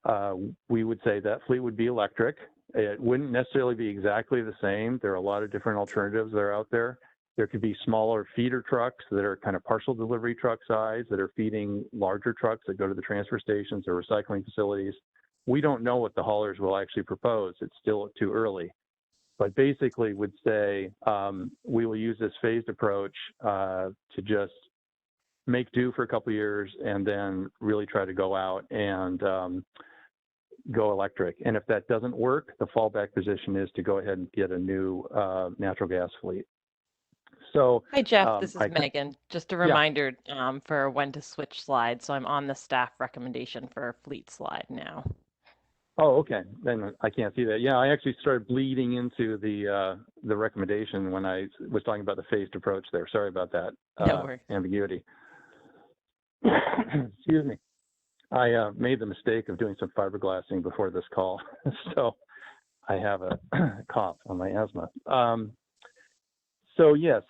Speaker 14: we would say that fleet would be electric. It wouldn't necessarily be exactly the same. There are a lot of different alternatives that are out there. There could be smaller feeder trucks that are kind of partial delivery truck size that are feeding larger trucks that go to the transfer stations or recycling facilities. We don't know what the haulers will actually propose. It's still too early. But basically would say we will use this phased approach to just make do for a couple of years and then really try to go out and go electric. And if that doesn't work, the fallback position is to go ahead and get a new natural gas fleet. So
Speaker 1: hi, Jeff, this is Megan. Just a
Speaker 14: Yeah.
Speaker 1: reminder for when to switch slides. So I'm on the staff recommendation for a fleet slide now.
Speaker 14: Oh, okay. Then I can't see that. Yeah, I actually started bleeding into the recommendation when I was talking about the phased approach there. Sorry about that
Speaker 1: No worries.
Speaker 14: ambiguity. Excuse me. I made the mistake of doing some fiberglassing before this call, so I have a cough on my asthma. So yes,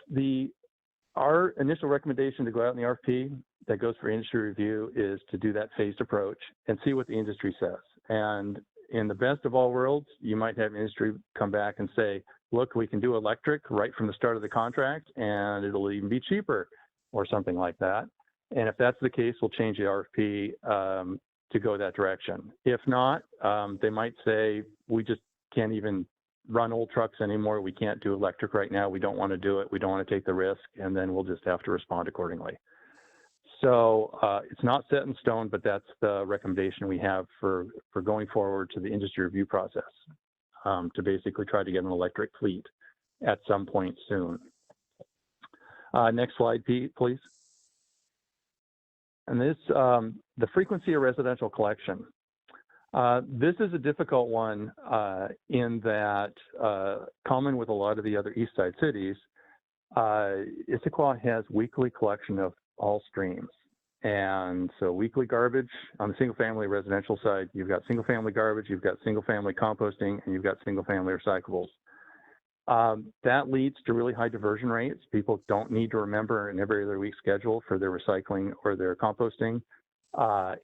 Speaker 14: our initial recommendation to go out in the RFP that goes for industry review is to do that phased approach and see what the industry says. And in the best of all worlds, you might have industry come back and say, look, we can do electric right from the start of the contract and it'll even be cheaper or something like that. And if that's the case, we'll change the RFP to go that direction. If not, they might say, we just can't even run old trucks anymore. We can't do electric right now. We don't want to do it. We don't want to take the risk. And then we'll just have to respond accordingly. So it's not set in stone, but that's the recommendation we have for going forward to the industry review process, to basically try to get an electric fleet at some point soon. Next slide, please. And this, the frequency of residential collection. This is a difficult one in that, common with a lot of the other East Side cities, Issaquah has weekly collection of all streams. And so weekly garbage on the single family residential side, you've got single family garbage, you've got single family composting, and you've got single family recyclables. That leads to really high diversion rates. People don't need to remember an every other week schedule for their recycling or their composting.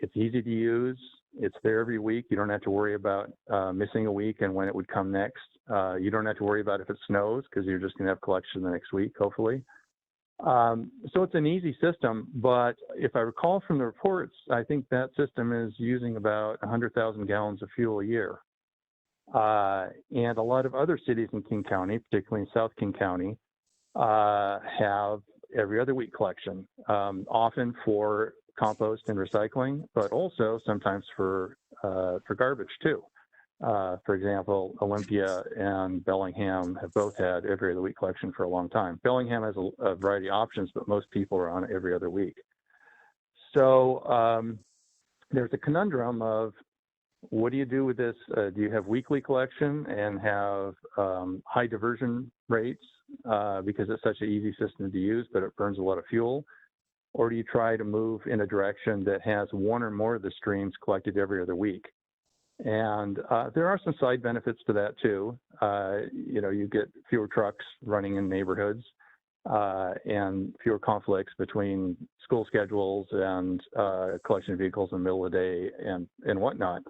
Speaker 14: It's easy to use. It's there every week. You don't have to worry about missing a week and when it would come next. You don't have to worry about if it snows because you're just going to have collection the next week, hopefully. So it's an easy system, but if I recall from the reports, I think that system is using about 100,000 gallons of fuel a year. And a lot of other cities in King County, particularly in South King County, have every other week collection, often for compost and recycling, but also sometimes for garbage too. For example, Olympia and Bellingham have both had every other week collection for a long time. Bellingham has a variety of options, but most people are on every other week. So there's a conundrum of what do you do with this? Do you have weekly collection and have high diversion rates because it's such an easy system to use, but it burns a lot of fuel? Or do you try to move in a direction that has one or more of the streams collected every other week? And there are some side benefits to that too. You know, you get fewer trucks running in neighborhoods and fewer conflicts between school schedules and collection vehicles in the middle of the day and whatnot.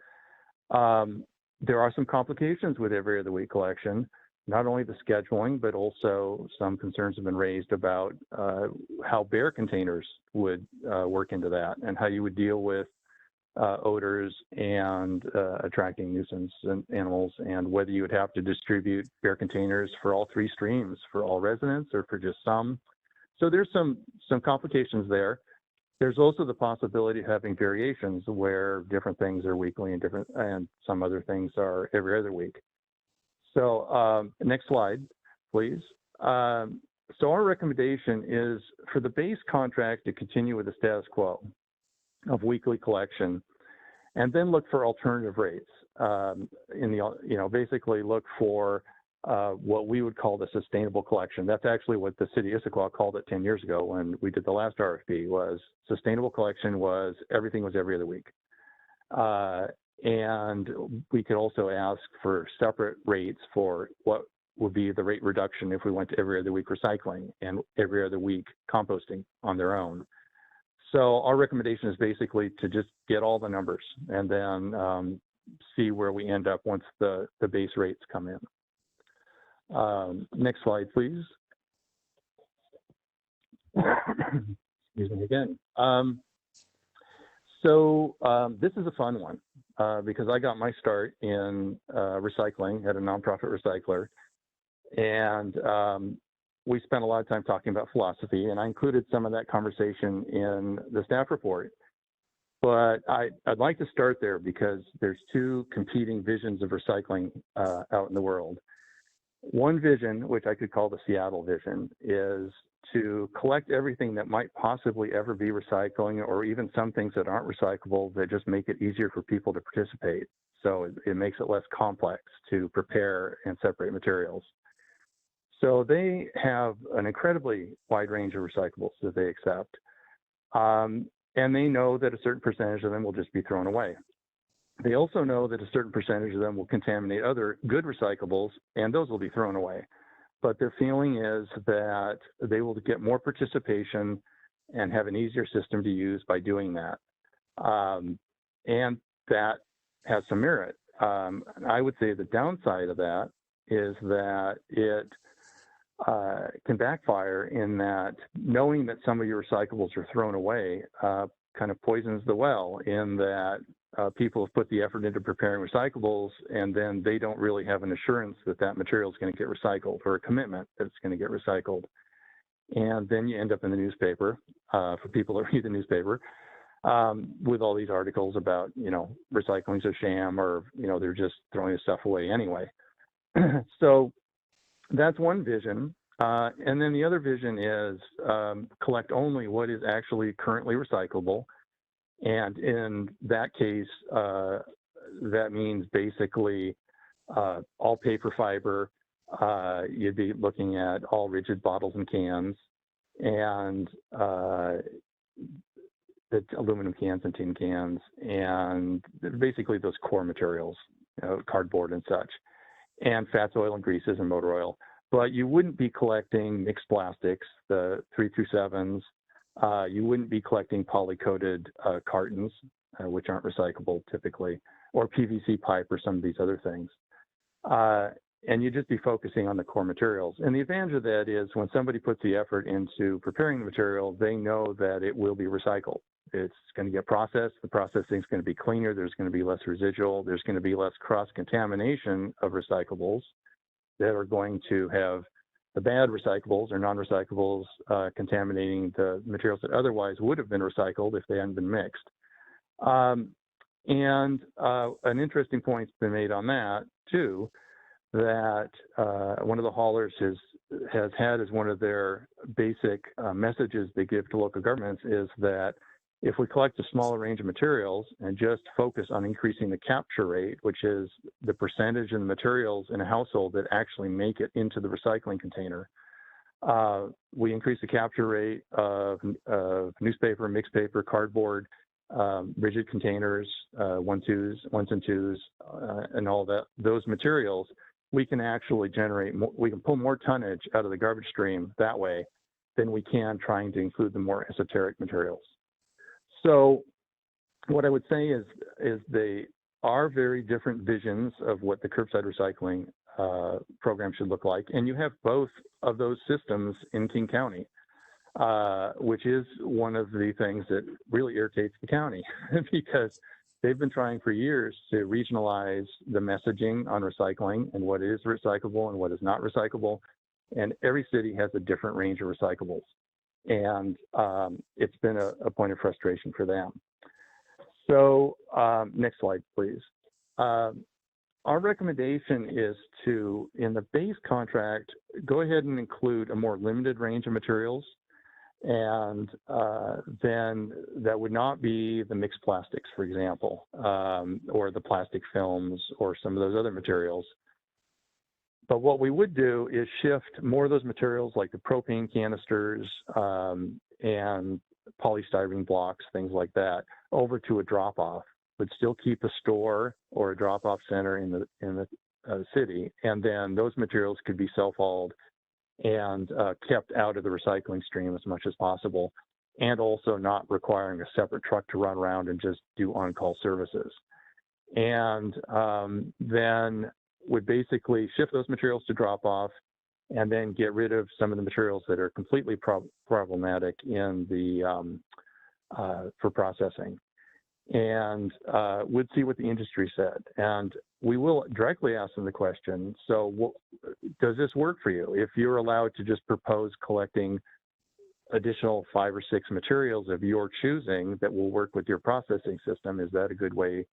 Speaker 14: There are some complications with every other week collection, not only the scheduling, but also some concerns have been raised about how bare containers would work into that and how you would deal with odors and attracting nuisance animals, and whether you would have to distribute bare containers for all three streams, for all residents or for just some. So there's some complications there. There's also the possibility of having variations where different things are weekly and some other things are every other week. So next slide, please. So our recommendation is for the base contract to continue with the status quo of weekly collection, and then look for alternative rates. Basically look for what we would call the sustainable collection. That's actually what the city of Issaquah called it 10 years ago when we did the last RFP. Was sustainable collection was everything was every other week. And we could also ask for separate rates for what would be the rate reduction if we went to every other week recycling and every other week composting on their own. So our recommendation is basically to just get all the numbers and then see where we end up once the base rates come in. Next slide, please. Excuse me again. This is a fun one because I got my start in recycling at a nonprofit recycler, and we spent a lot of time talking about philosophy, and I included some of that conversation in the staff report. But I'd like to start there because there's two competing visions of recycling out in the world. One vision, which I could call the Seattle vision, is to collect everything that might possibly ever be recycling, or even some things that aren't recyclable that just make it easier for people to participate. So it makes it less complex to prepare and separate materials. So they have an incredibly wide range of recyclables that they accept. And they know that a certain percentage of them will just be thrown away. They also know that a certain percentage of them will contaminate other good recyclables, and those will be thrown away. But their feeling is that they will get more participation and have an easier system to use by doing that. And that has some merit. I would say the downside of that is that it can backfire in that knowing that some of your recyclables are thrown away kind of poisons the well, in that people have put the effort into preparing recyclables, and then they don't really have an assurance that that material is going to get recycled, or a commitment that it's going to get recycled. And then you end up in the newspaper, for people that read the newspaper, with all these articles about, recycling's a sham, or, they're just throwing the stuff away anyway. So that's one vision. And then the other vision is collect only what is actually currently recyclable. And in that case, that means basically all paper fiber. You'd be looking at all rigid bottles and cans, and the aluminum cans and tin cans, and basically those core materials, cardboard and such, and fats, oil, and greases, and motor oil. But you wouldn't be collecting mixed plastics, the 3 through 7s. You wouldn't be collecting poly-coated cartons, which aren't recyclable typically, or PVC pipe or some of these other things. And you'd just be focusing on the core materials. And the advantage of that is when somebody puts the effort into preparing the material, they know that it will be recycled. It's going to get processed. The processing is going to be cleaner. There's going to be less residual. There's going to be less cross-contamination of recyclables that are going to have the bad recyclables or non-recyclables contaminating the materials that otherwise would have been recycled if they hadn't been mixed. And an interesting point's been made on that too, that one of the haulers has had as one of their basic messages they give to local governments is that if we collect a smaller range of materials and just focus on increasing the capture rate, which is the percentage of the materials in a household that actually make it into the recycling container, we increase the capture rate of newspaper, mixed paper, cardboard, rigid containers, ones and twos, and all that, those materials, we can actually generate more, we can pull more tonnage out of the garbage stream that way than we can trying to include the more esoteric materials. So what I would say is they are very different visions of what the curbside recycling program should look like. And you have both of those systems in King County, which is one of the things that really irritates the county because they've been trying for years to regionalize the messaging on recycling and what is recyclable and what is not recyclable. And every city has a different range of recyclables. And it's been a point of frustration for them. So next slide, please. Our recommendation is to, in the base contract, go ahead and include a more limited range of materials. And then that would not be the mixed plastics, for example, or the plastic films or some of those other materials. But what we would do is shift more of those materials like the propane canisters and polystyrene blocks, things like that, over to a drop-off, but still keep a store or a drop-off center in the city. And then those materials could be self-hauled and kept out of the recycling stream as much as possible, and also not requiring a separate truck to run around and just do on-call services. And then would basically shift those materials to drop off and then get rid of some of the materials that are completely problematic in the for processing. And would see what the industry said. And we will directly ask them the question, so does this work for you? If you're allowed to just propose collecting additional 5 or 6 materials of your choosing that will work with your processing system, is that a good way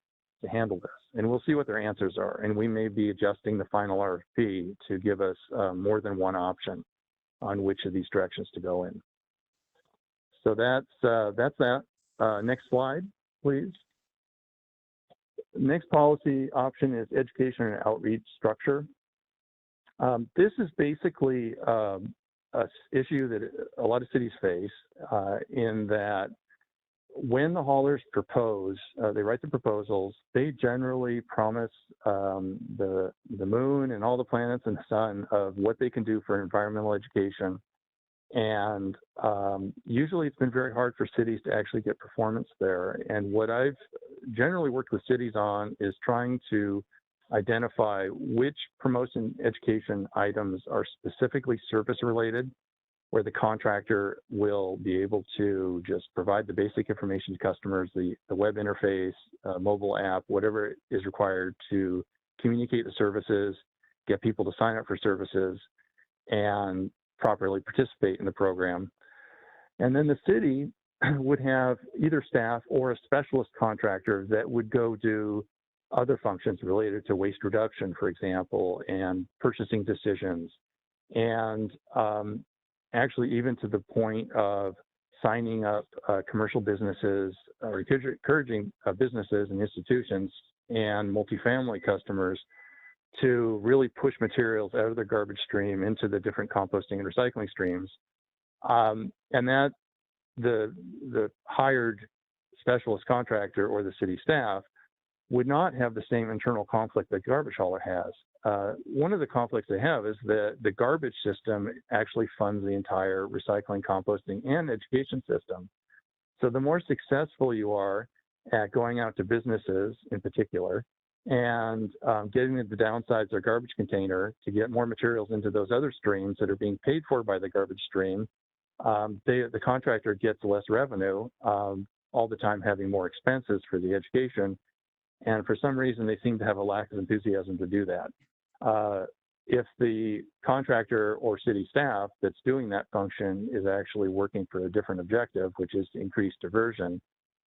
Speaker 14: to handle this? And we'll see what their answers are. And we may be adjusting the final RFP to give us more than one option on which of these directions to go in. So that's that. Next slide, please. Next policy option is education and outreach structure. This is basically an issue that a lot of cities face in that when the haulers propose, they write the proposals, they generally promise the moon and all the planets and the sun of what they can do for environmental education. And usually it's been very hard for cities to actually get performance there. And what I've generally worked with cities on is trying to identify which promotion education items are specifically service related, where the contractor will be able to just provide the basic information to customers, the web interface, mobile app, whatever is required to communicate the services, get people to sign up for services, and properly participate in the program. And then the city would have either staff or a specialist contractor that would go do other functions related to waste reduction, for example, and purchasing decisions, and actually even to the point of signing up commercial businesses or encouraging businesses and institutions and multifamily customers to really push materials out of their garbage stream into the different composting and recycling streams. And that the hired specialist contractor or the city staff would not have the same internal conflict that garbage hauler has. One of the conflicts they have is that the garbage system actually funds the entire recycling, composting, and education system. So the more successful you are at going out to businesses in particular and getting them to downsize their garbage container to get more materials into those other streams that are being paid for by the garbage stream, the contractor gets less revenue, all the time having more expenses for the education. And for some reason, they seem to have a lack of enthusiasm to do that. If the contractor or city staff that's doing that function is actually working for a different objective, which is to increase diversion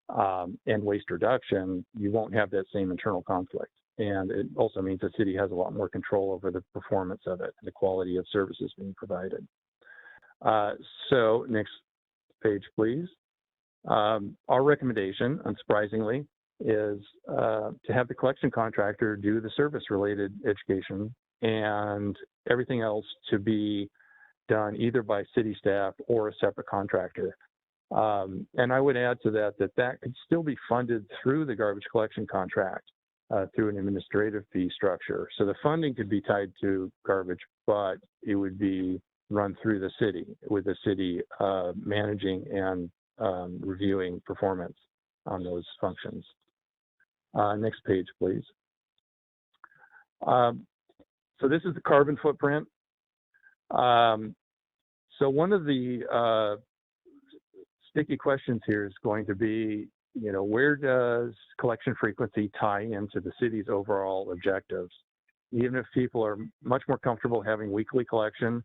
Speaker 14: and waste reduction, you won't have that same internal conflict. And it also means the city has a lot more control over the performance of it, the quality of services being provided. So next page, please. Our recommendation, unsurprisingly, is to have the collection contractor do the service-related education and everything else to be done either by city staff or a separate contractor. And I would add to that that could still be funded through the garbage collection contract through an administrative fee structure. So the funding could be tied to garbage, but it would be run through the city, with the city managing and reviewing performance on those functions. Next page, please. So this is the carbon footprint. So one of the sticky questions here is going to be, you know, where does collection frequency tie into the city's overall objectives? Even if people are much more comfortable having weekly collection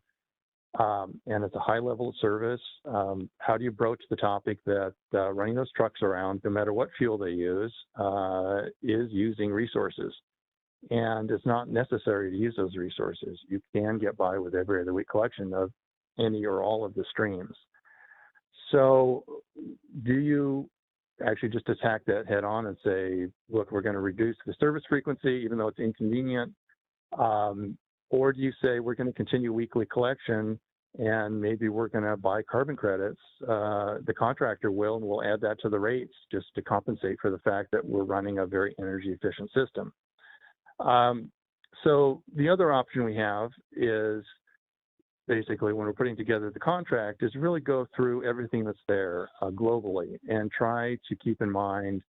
Speaker 14: and it's a high level of service, how do you broach the topic that running those trucks around, no matter what fuel they use, is using resources? And it's not necessary to use those resources. You can get by with every other week collection of any or all of the streams. So do you actually just attack that head on and say, look, we're going to reduce the service frequency, even though it's inconvenient? Or do you say we're going to continue weekly collection and maybe we're going to buy carbon credits? The contractor will, and we'll add that to the rates just to compensate for the fact that we're running a very energy efficient system. So the other option we have is basically when we're putting together the contract is really go through everything that's there globally and try to keep in mind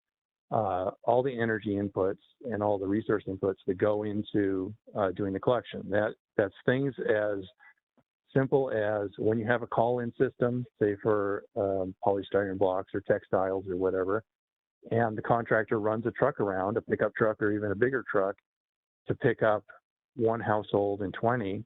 Speaker 14: all the energy inputs and all the resource inputs that go into doing the collection. That's things as simple as when you have a call-in system, say for polystyrene blocks or textiles or whatever, and the contractor runs a truck around, a pickup truck or even a bigger truck, to pick up one household in 20,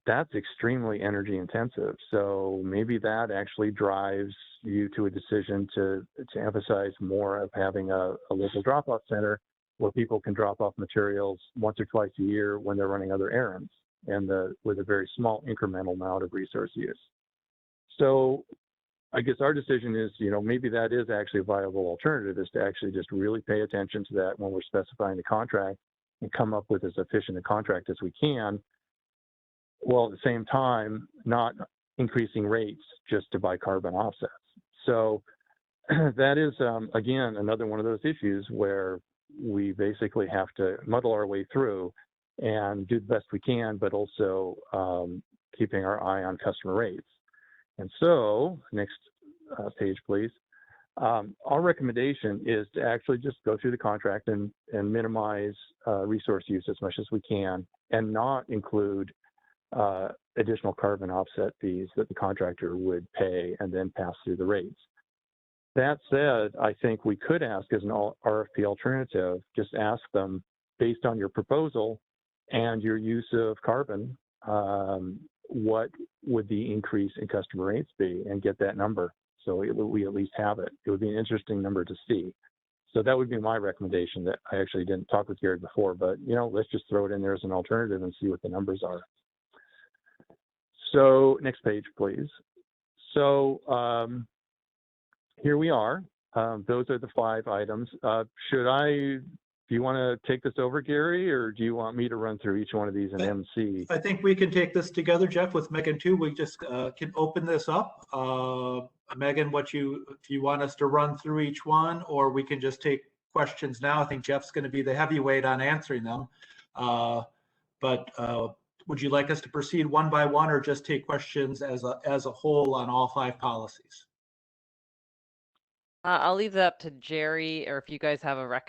Speaker 14: that's extremely energy intensive. So maybe that actually drives you to a decision to emphasize more of having a local drop-off center where people can drop off materials once or twice a year when they're running other errands and with a very small incremental amount of resource use. So I guess our decision is, you know, maybe that is actually a viable alternative, is to actually just really pay attention to that when we're specifying the contract and come up with as efficient a contract as we can, while at the same time not increasing rates just to buy carbon offsets. So that is, again, another one of those issues where we basically have to muddle our way through and do the best we can, but also keeping our eye on customer rates. And so, next page, please. Our recommendation is to actually just go through the contract and minimize resource use as much as we can and not include additional carbon offset fees that the contractor would pay and then pass through the rates. That said, I think we could ask as an RFP alternative, just ask them, based on your proposal and your use of carbon, what would the increase in customer rates be, and get that number so we at least have it. It would be an interesting number to see. So that would be my recommendation. That I actually didn't talk with Gary before, but you know, let's just throw it in there as an alternative and see what the numbers are. So next page, please. So here we are. Those are the 5 items. Should I Do you want to take this over, Gary, or do you want me to run through each one of these and MC?
Speaker 13: I think we can take this together, Jeff, with Megan too. We just can open this up. Megan, if you want us to run through each one, or we can just take questions now. I think Jeff's going to be the heavyweight on answering them. But would you like us to proceed one by one, or just take questions as a whole on all 5 policies?
Speaker 1: I'll leave that up to Jerry, or if you guys have a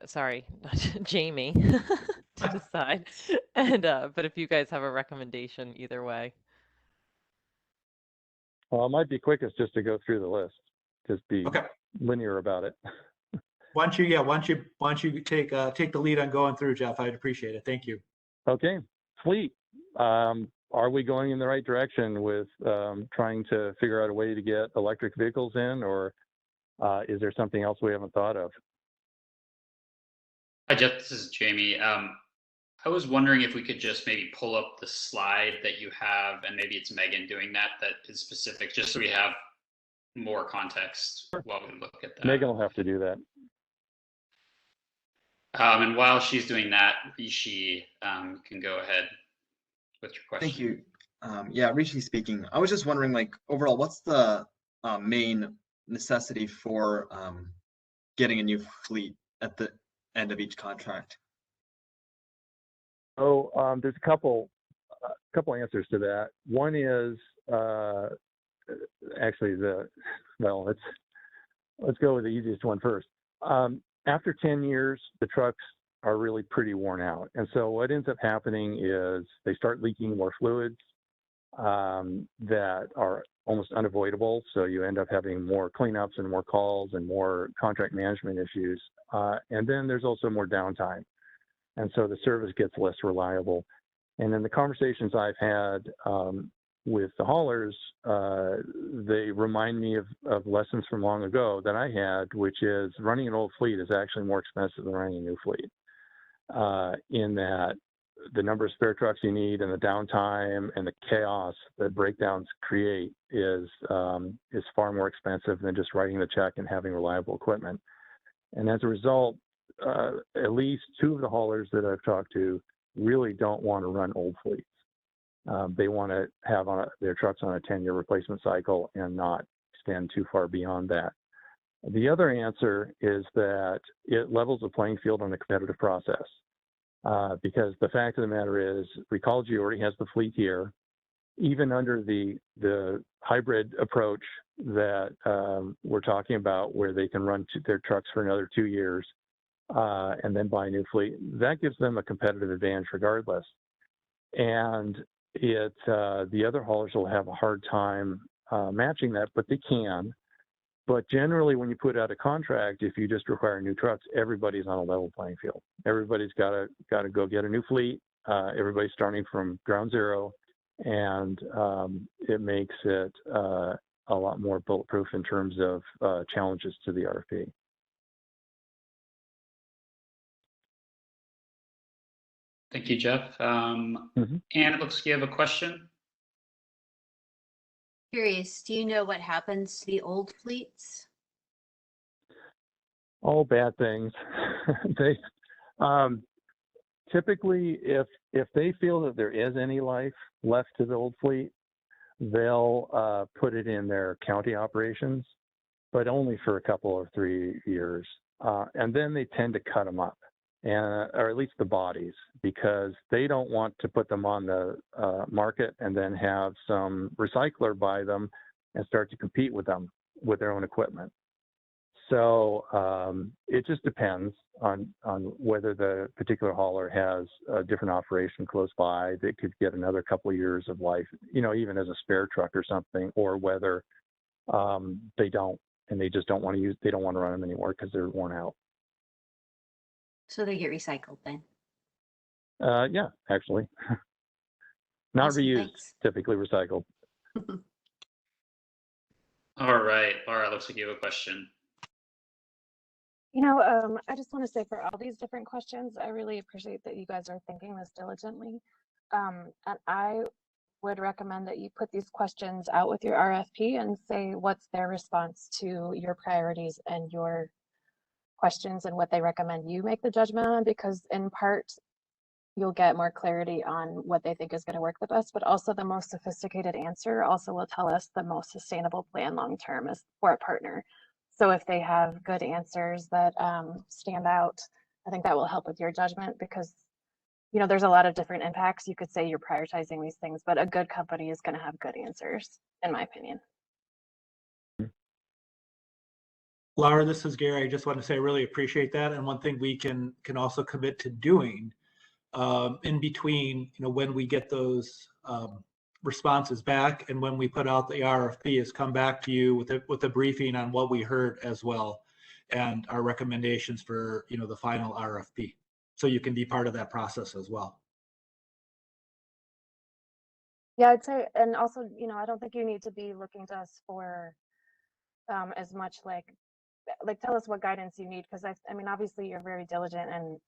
Speaker 1: sorry, not Jamie, to decide. And but if you guys have a recommendation, either way.
Speaker 14: Well, it might be quickest just to go through the list. Just be linear about it.
Speaker 13: Why don't you take the lead on going through, Jeff? I'd appreciate it. Thank you.
Speaker 14: Okay, fleet. Are we going in the right direction with trying to figure out a way to get electric vehicles in, or is there something else we haven't thought of?
Speaker 2: Hi, Jeff. This is Jamie. I was wondering if we could just maybe pull up the slide that you have, and maybe it's Megan doing that is specific, just so we have more context while we look at that.
Speaker 14: Megan will have to do that.
Speaker 2: And while she's doing that, Rishi can go ahead with your question.
Speaker 5: Thank you. Yeah, Rishi speaking. I was just wondering, like, overall, what's the main necessity for getting a new fleet at the end of each contract?
Speaker 14: Oh, there's a couple answers to that. One is actually let's go with the easiest one first. After 10 years, the trucks are really pretty worn out. And so what ends up happening is they start leaking more fluids that are almost unavoidable. So you end up having more cleanups and more calls and more contract management issues. And then there's also more downtime. And so the service gets less reliable. And in the conversations I've had with the haulers, they remind me of lessons from long ago that I had, which is running an old fleet is actually more expensive than running a new fleet. In that the number of spare trucks you need and the downtime and the chaos that breakdowns create is far more expensive than just writing the check and having reliable equipment. And as a result, at least 2 of the haulers that I've talked to really don't want to run old fleets. They want to have their trucks on a 10-year replacement cycle and not extend too far beyond that. The other answer is that it levels the playing field on the competitive process. Because the fact of the matter is, Recology already has the fleet here. Even under the hybrid approach that we're talking about, where they can run their trucks for another 2 years and then buy a new fleet, that gives them a competitive advantage regardless. And the other haulers will have a hard time matching that, but they can. But generally, when you put out a contract, if you just require new trucks, everybody's on a level playing field. Everybody's got to go get a new fleet. Everybody's starting from ground zero, and it makes it a lot more bulletproof in terms of challenges to the RFP.
Speaker 2: Thank you, Jeff. Anne, it looks like you have a question.
Speaker 3: Curious, do you know what happens to the old fleets?
Speaker 14: All bad things. They typically, if they feel that there is any life left to the old fleet, they'll put it in their county operations, but only for a couple or 3 years. And then they tend to cut them up, or at least the bodies, because they don't want to put them on the market and then have some recycler buy them and start to compete with them with their own equipment. So it just depends on whether the particular hauler has a different operation close by that could get another couple of years of life, even as a spare truck or something, or whether they don't, and they just don't want to run them anymore because they're worn out.
Speaker 3: So they get recycled then?
Speaker 14: Yeah, actually. Not
Speaker 3: Awesome,
Speaker 14: reused,
Speaker 3: thanks.
Speaker 14: typically recycled.
Speaker 2: All right, Laura, looks like you have a question.
Speaker 12: I just want to say, for all these different questions, I really appreciate that you guys are thinking this diligently. And I would recommend that you put these questions out with your RFP and say what's their response to your priorities and your questions and what they recommend you make the judgment on, because in part you'll get more clarity on what they think is going to work the best, but also the most sophisticated answer also will tell us the most sustainable plan long term is for a partner. So if they have good answers that stand out, I think that will help with your judgment, because you know there's a lot of different impacts. You could say you're prioritizing these things, but a good company is going to have good answers, in my opinion.
Speaker 13: Laura, this is Gary. I just want to say I really appreciate that. And one thing we can also commit to doing in between, you know, when we get those responses back and when we put out the RFP, is come back to you with a briefing on what we heard as well, and our recommendations for, you know, the final RFP, so you can be part of that process as well.
Speaker 12: Yeah, I'd say, and also, you know, I don't think you need to be looking to us for as much like tell us what guidance you need, because I mean, obviously you're very diligent and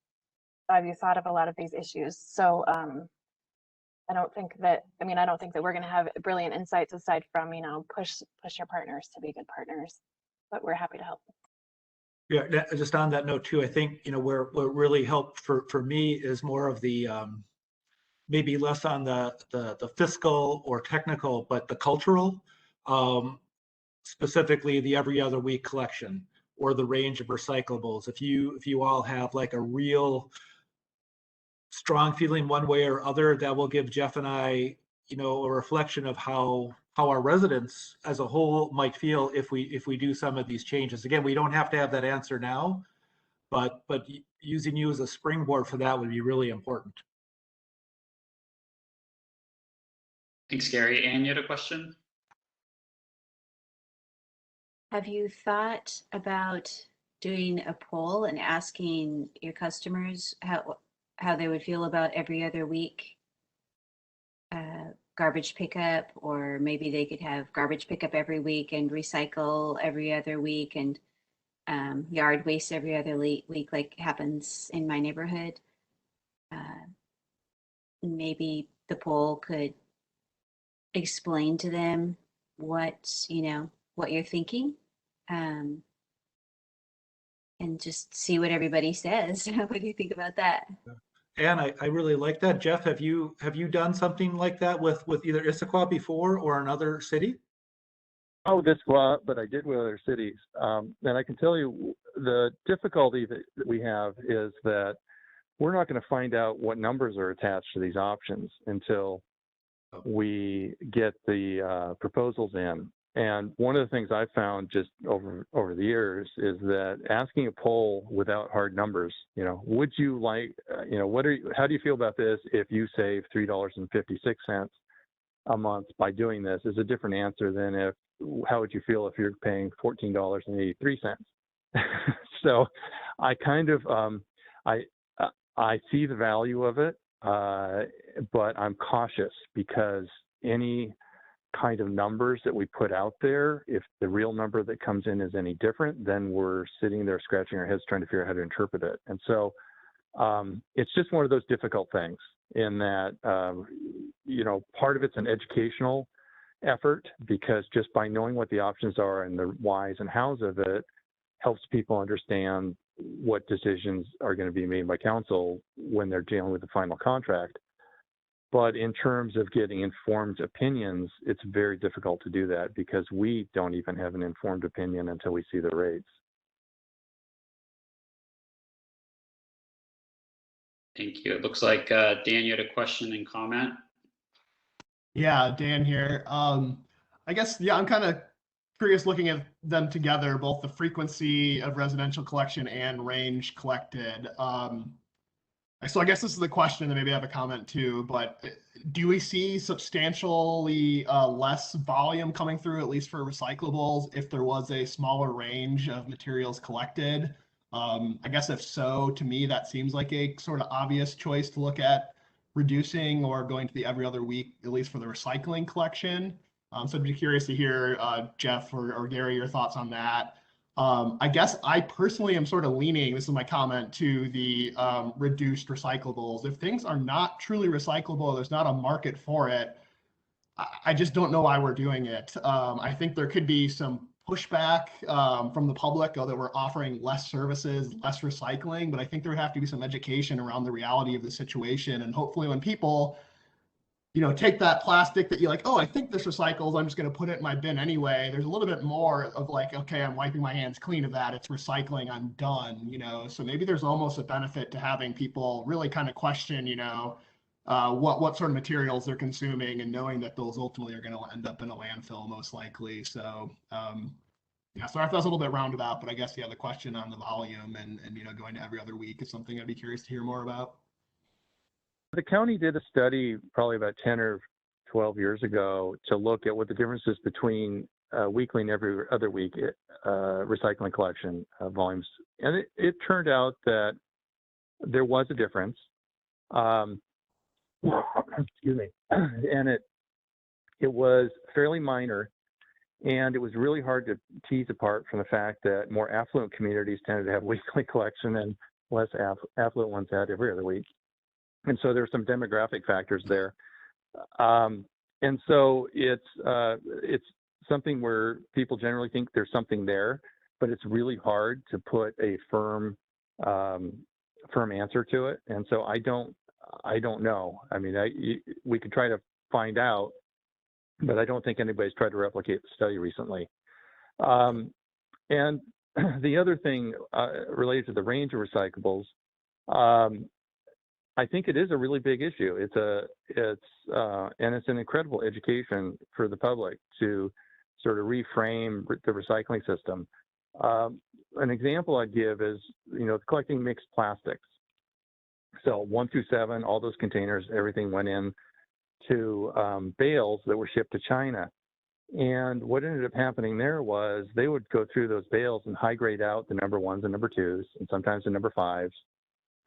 Speaker 12: you thought of a lot of these issues. So I don't think that we're going to have brilliant insights aside from, you know, push your partners to be good partners, but we're happy to help.
Speaker 13: Yeah, just on that note too, I think, you know, where really helped for me is more of the maybe less on the fiscal or technical, but the cultural, specifically the every other week collection or the range of recyclables. If you all have like a real strong feeling one way or other, that will give Jeff and I, you know, a reflection of how our residents as a whole might feel if we do some of these changes. Again, we don't have to have that answer now, but using you as a springboard for that would be really important.
Speaker 2: Thanks, Gary. Anne, you had a question?
Speaker 3: Have you thought about doing a poll and asking your customers how they would feel about every other week garbage pickup, or maybe they could have garbage pickup every week and recycle every other week, and yard waste every other week, like happens in my neighborhood? Maybe the poll could explain to them what you're thinking, and just see what everybody says. What do you think about that?
Speaker 13: And I really like that. Jeff, have you done something like that with either Issaquah before or another city?
Speaker 14: Oh, Issaquah, but I did with other cities. And I can tell you the difficulty that we have is that we're not going to find out what numbers are attached to these options until we get the proposals in. And one of the things I've found just over the years is that asking a poll without hard numbers, you know, would you like, you know, how do you feel about this if you save $3.56 a month by doing this, is a different answer than how would you feel if you're paying $14.83? So I kind of, I see the value of it, but I'm cautious because any kind of numbers that we put out there, if the real number that comes in is any different, then we're sitting there scratching our heads trying to figure out how to interpret it. And so it's just one of those difficult things in that, you know, part of it's an educational effort, because just by knowing what the options are and the whys and hows of it helps people understand what decisions are going to be made by council when they're dealing with the final contract. But in terms of getting informed opinions, it's very difficult to do that because we don't even have an informed opinion until we see the rates.
Speaker 2: Thank you. It looks like Dan, you had a question and comment.
Speaker 9: Yeah, Dan here. I guess, yeah, I'm kind of curious looking at them together, both the frequency of residential collection and range collected. So I guess this is the question that maybe I have a comment too, but do we see substantially less volume coming through, at least for recyclables, if there was a smaller range of materials collected? I guess if so, to me, that seems like a sort of obvious choice to look at reducing or going to the every other week, at least for the recycling collection. So I'd be curious to hear, Jeff or Gary, your thoughts on that. I guess I personally am sort of leaning, this is my comment, to the reduced recyclables. If things are not truly recyclable, there's not a market for it, I just don't know why we're doing it. I think there could be some pushback from the public, that we're offering less services, less recycling, but I think there would have to be some education around the reality of the situation. And hopefully when people, take that plastic that you're like, oh, I think this recycles, I'm just going to put it in my bin anyway. There's a little bit more of like, okay, I'm wiping my hands clean of that. It's recycling, I'm done, So maybe there's almost a benefit to having people really kind of question, what sort of materials they're consuming, and knowing that those ultimately are going to end up in a landfill most likely. So yeah, sorry if that's a little bit roundabout, but I guess, the question on the volume and going to every other week is something I'd be curious to hear more about.
Speaker 14: The county did a study probably about 10 or 12 years ago to look at what the difference is between weekly and every other week recycling collection volumes. And it turned out that there was a difference. Excuse me. And it was fairly minor, and it was really hard to tease apart from the fact that more affluent communities tended to have weekly collection and less affluent ones had every other week. And so there's some demographic factors there. And so it's something where people generally think there's something there, but it's really hard to put a firm answer to it. And so I don't know. I mean, we could try to find out, but I don't think anybody's tried to replicate the study recently. And the other thing related to the range of recyclables, I think it is a really big issue. It's an incredible education for the public to sort of reframe the recycling system. An example I'd give is, collecting mixed plastics. So 1 through 7, all those containers, everything went in to bales that were shipped to China. And what ended up happening there was they would go through those bales and high grade out the number 1s and number 2s, and sometimes the number 5s.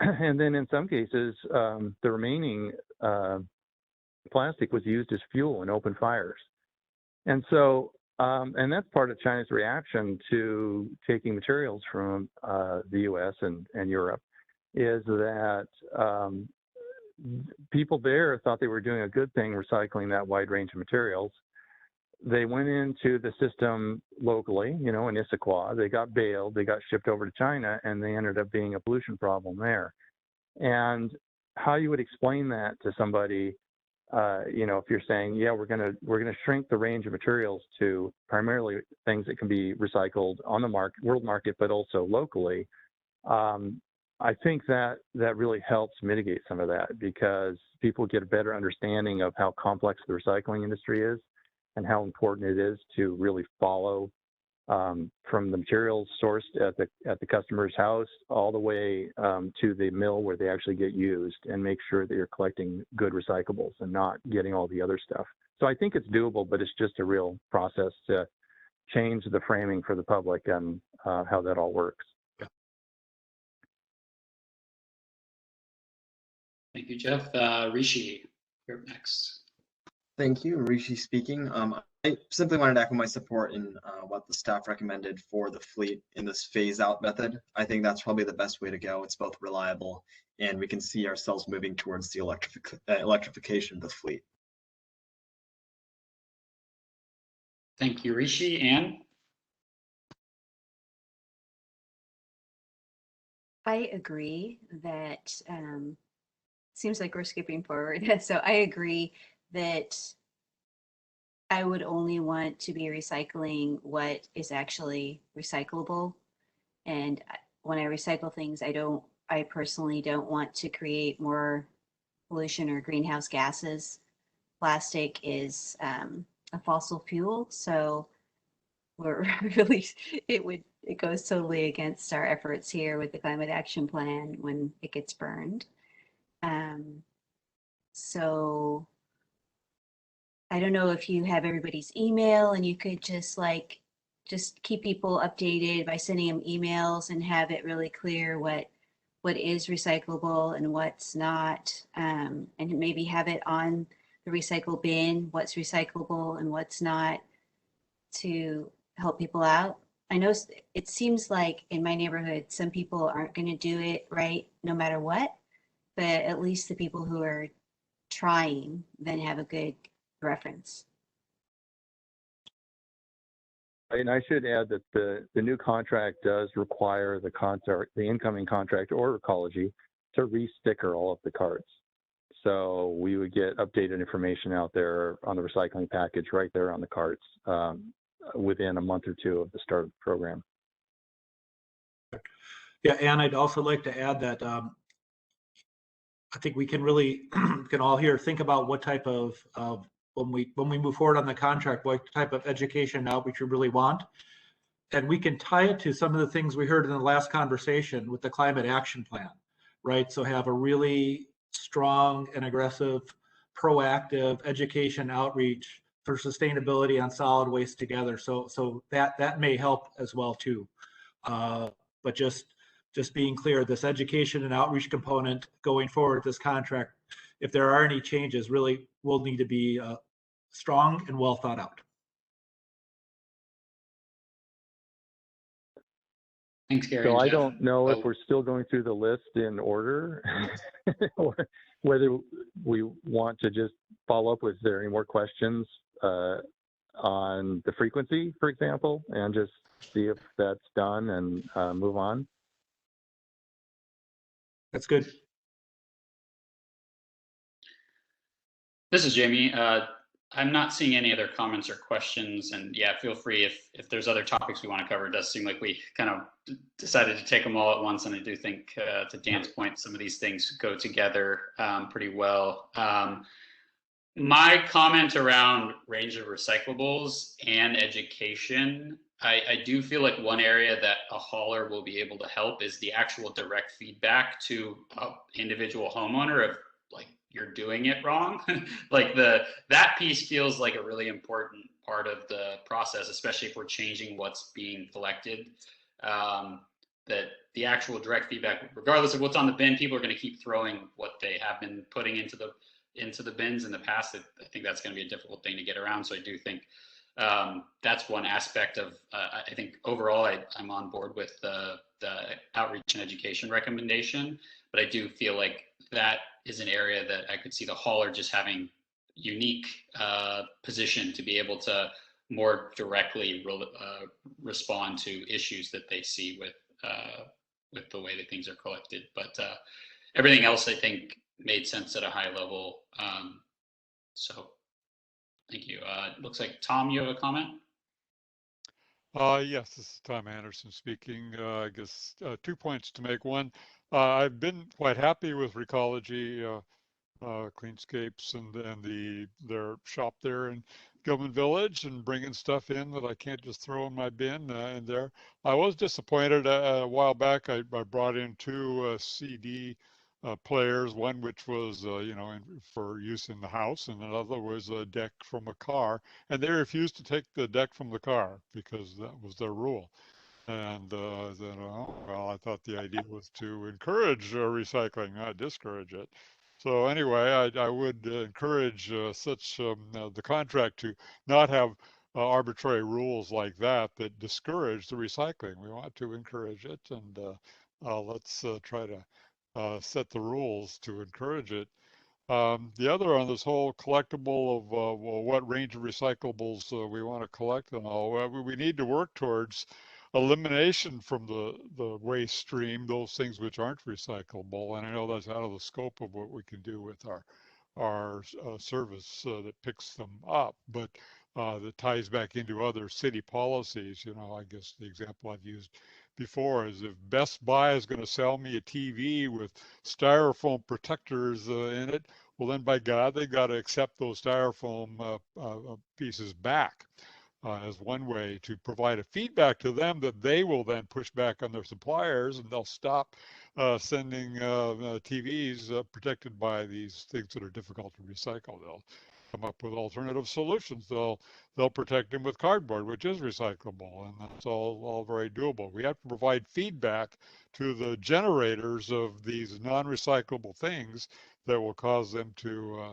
Speaker 14: And then in some cases, the remaining plastic was used as fuel in open fires. And so, and that's part of China's reaction to taking materials from the US and Europe, is that people there thought they were doing a good thing recycling that wide range of materials. They went into the system locally, in Issaquah. They got baled, they got shipped over to China, and they ended up being a pollution problem there. And how you would explain that to somebody, if you're saying, yeah, we're gonna shrink the range of materials to primarily things that can be recycled on the world market, but also locally. I think that really helps mitigate some of that, because people get a better understanding of how complex the recycling industry is and how important it is to really follow from the materials sourced at the customer's house all the way to the mill where they actually get used, and make sure that you're collecting good recyclables and not getting all the other stuff. So I think it's doable, but it's just a real process to change the framing for the public and how that all works.
Speaker 2: Thank you, Jeff. Rishi, you're up next.
Speaker 5: Thank you, Rishi speaking. I simply wanted to echo my support in what the staff recommended for the fleet in this phase-out method. I think that's probably the best way to go. It's both reliable, and we can see ourselves moving towards the electrification of the fleet.
Speaker 2: Thank you, Rishi. Anne?
Speaker 3: I agree that seems like we're skipping forward. So I agree that I would only want to be recycling what is actually recyclable. And when I recycle things, I personally don't want to create more pollution or greenhouse gases. Plastic is a fossil fuel, so we're really, it goes totally against our efforts here with the climate action plan when it gets burned. So I don't know if you have everybody's email and you could just keep people updated by sending them emails and have it really clear what is recyclable and what's not, and maybe have it on the recycle bin, what's recyclable and what's not, to help people out. I know it seems like in my neighborhood, some people aren't going to do it right no matter what, but at least the people who are trying then have a good reference.
Speaker 14: And I should add that the new contract does require the incoming contract or Recology to re-sticker all of the cards. So we would get updated information out there on the recycling package right there on the cards within a month or two of the start of the program.
Speaker 13: Yeah, and I'd also like to add that I think we can really can all here think about what type of when we move forward on the contract, what type of education and outreach we really want. And we can tie it to some of the things we heard in the last conversation with the climate action plan, right? So have a really strong and aggressive, proactive education outreach for sustainability on solid waste together. So that may help as well too. But just being clear, this education and outreach component going forward, this contract, if there are any changes, really will need to be strong and well thought out.
Speaker 2: Thanks, Gary.
Speaker 14: So
Speaker 2: and
Speaker 14: I
Speaker 2: Jeff.
Speaker 14: don't know if we're still going through the list in order, or whether we want to just follow up with, is there any more questions on the frequency, for example, and just see if that's done and move on?
Speaker 13: That's good.
Speaker 2: This is Jamie. I'm not seeing any other comments or questions, and yeah, feel free if there's other topics we want to cover. It does seem like we kind of decided to take them all at once, and I do think, to Dan's point, some of these things go together pretty well. My comment around range of recyclables and education, I do feel like one area that a hauler will be able to help is the actual direct feedback to an individual homeowner of, like, you're doing it wrong. Like that piece feels like a really important part of the process, especially if we're changing what's being collected. That the actual direct feedback, regardless of what's on the bin, people are going to keep throwing what they have been putting into the bins in the past. I think that's going to be a difficult thing to get around. So I do think that's one aspect of, I think overall I'm on board with the outreach and education recommendation, but I do feel like that is an area that I could see the hauler just having unique position to be able to more directly respond to issues that they see with the way that things are collected. But everything else I think made sense at a high level. So thank you. It looks like Tom, you have a comment?
Speaker 10: Yes, this is Tom Anderson speaking. I guess 2 points to make. One, I've been quite happy with Recology, Cleanscapes, and their shop there in Gilman Village, and bringing stuff in that I can't just throw in my bin in there. I was disappointed a while back. I brought in 2 CD players, one which was for use in the house, and another was a deck from a car, and they refused to take the deck from the car because that was their rule. And I said, oh, well, I thought the idea was to encourage recycling, not discourage it. So anyway, I would encourage the contract to not have arbitrary rules like that discourage the recycling. We want to encourage it, and let's try to set the rules to encourage it. The other on this whole collectible of well, what range of recyclables we want to collect and all, we need to work towards elimination from the waste stream, those things which aren't recyclable. And I know that's out of the scope of what we can do with our service that picks them up, but that ties back into other city policies. I guess the example I've used before is, if Best Buy is going to sell me a TV with styrofoam protectors in it, well, then by God, they got to accept those styrofoam pieces back as one way to provide a feedback to them that they will then push back on their suppliers, and they'll stop sending TVs protected by these things that are difficult to recycle. They'll come up with alternative solutions. They'll protect them with cardboard, which is recyclable, and that's all very doable. We have to provide feedback to the generators of these non-recyclable things that will cause them to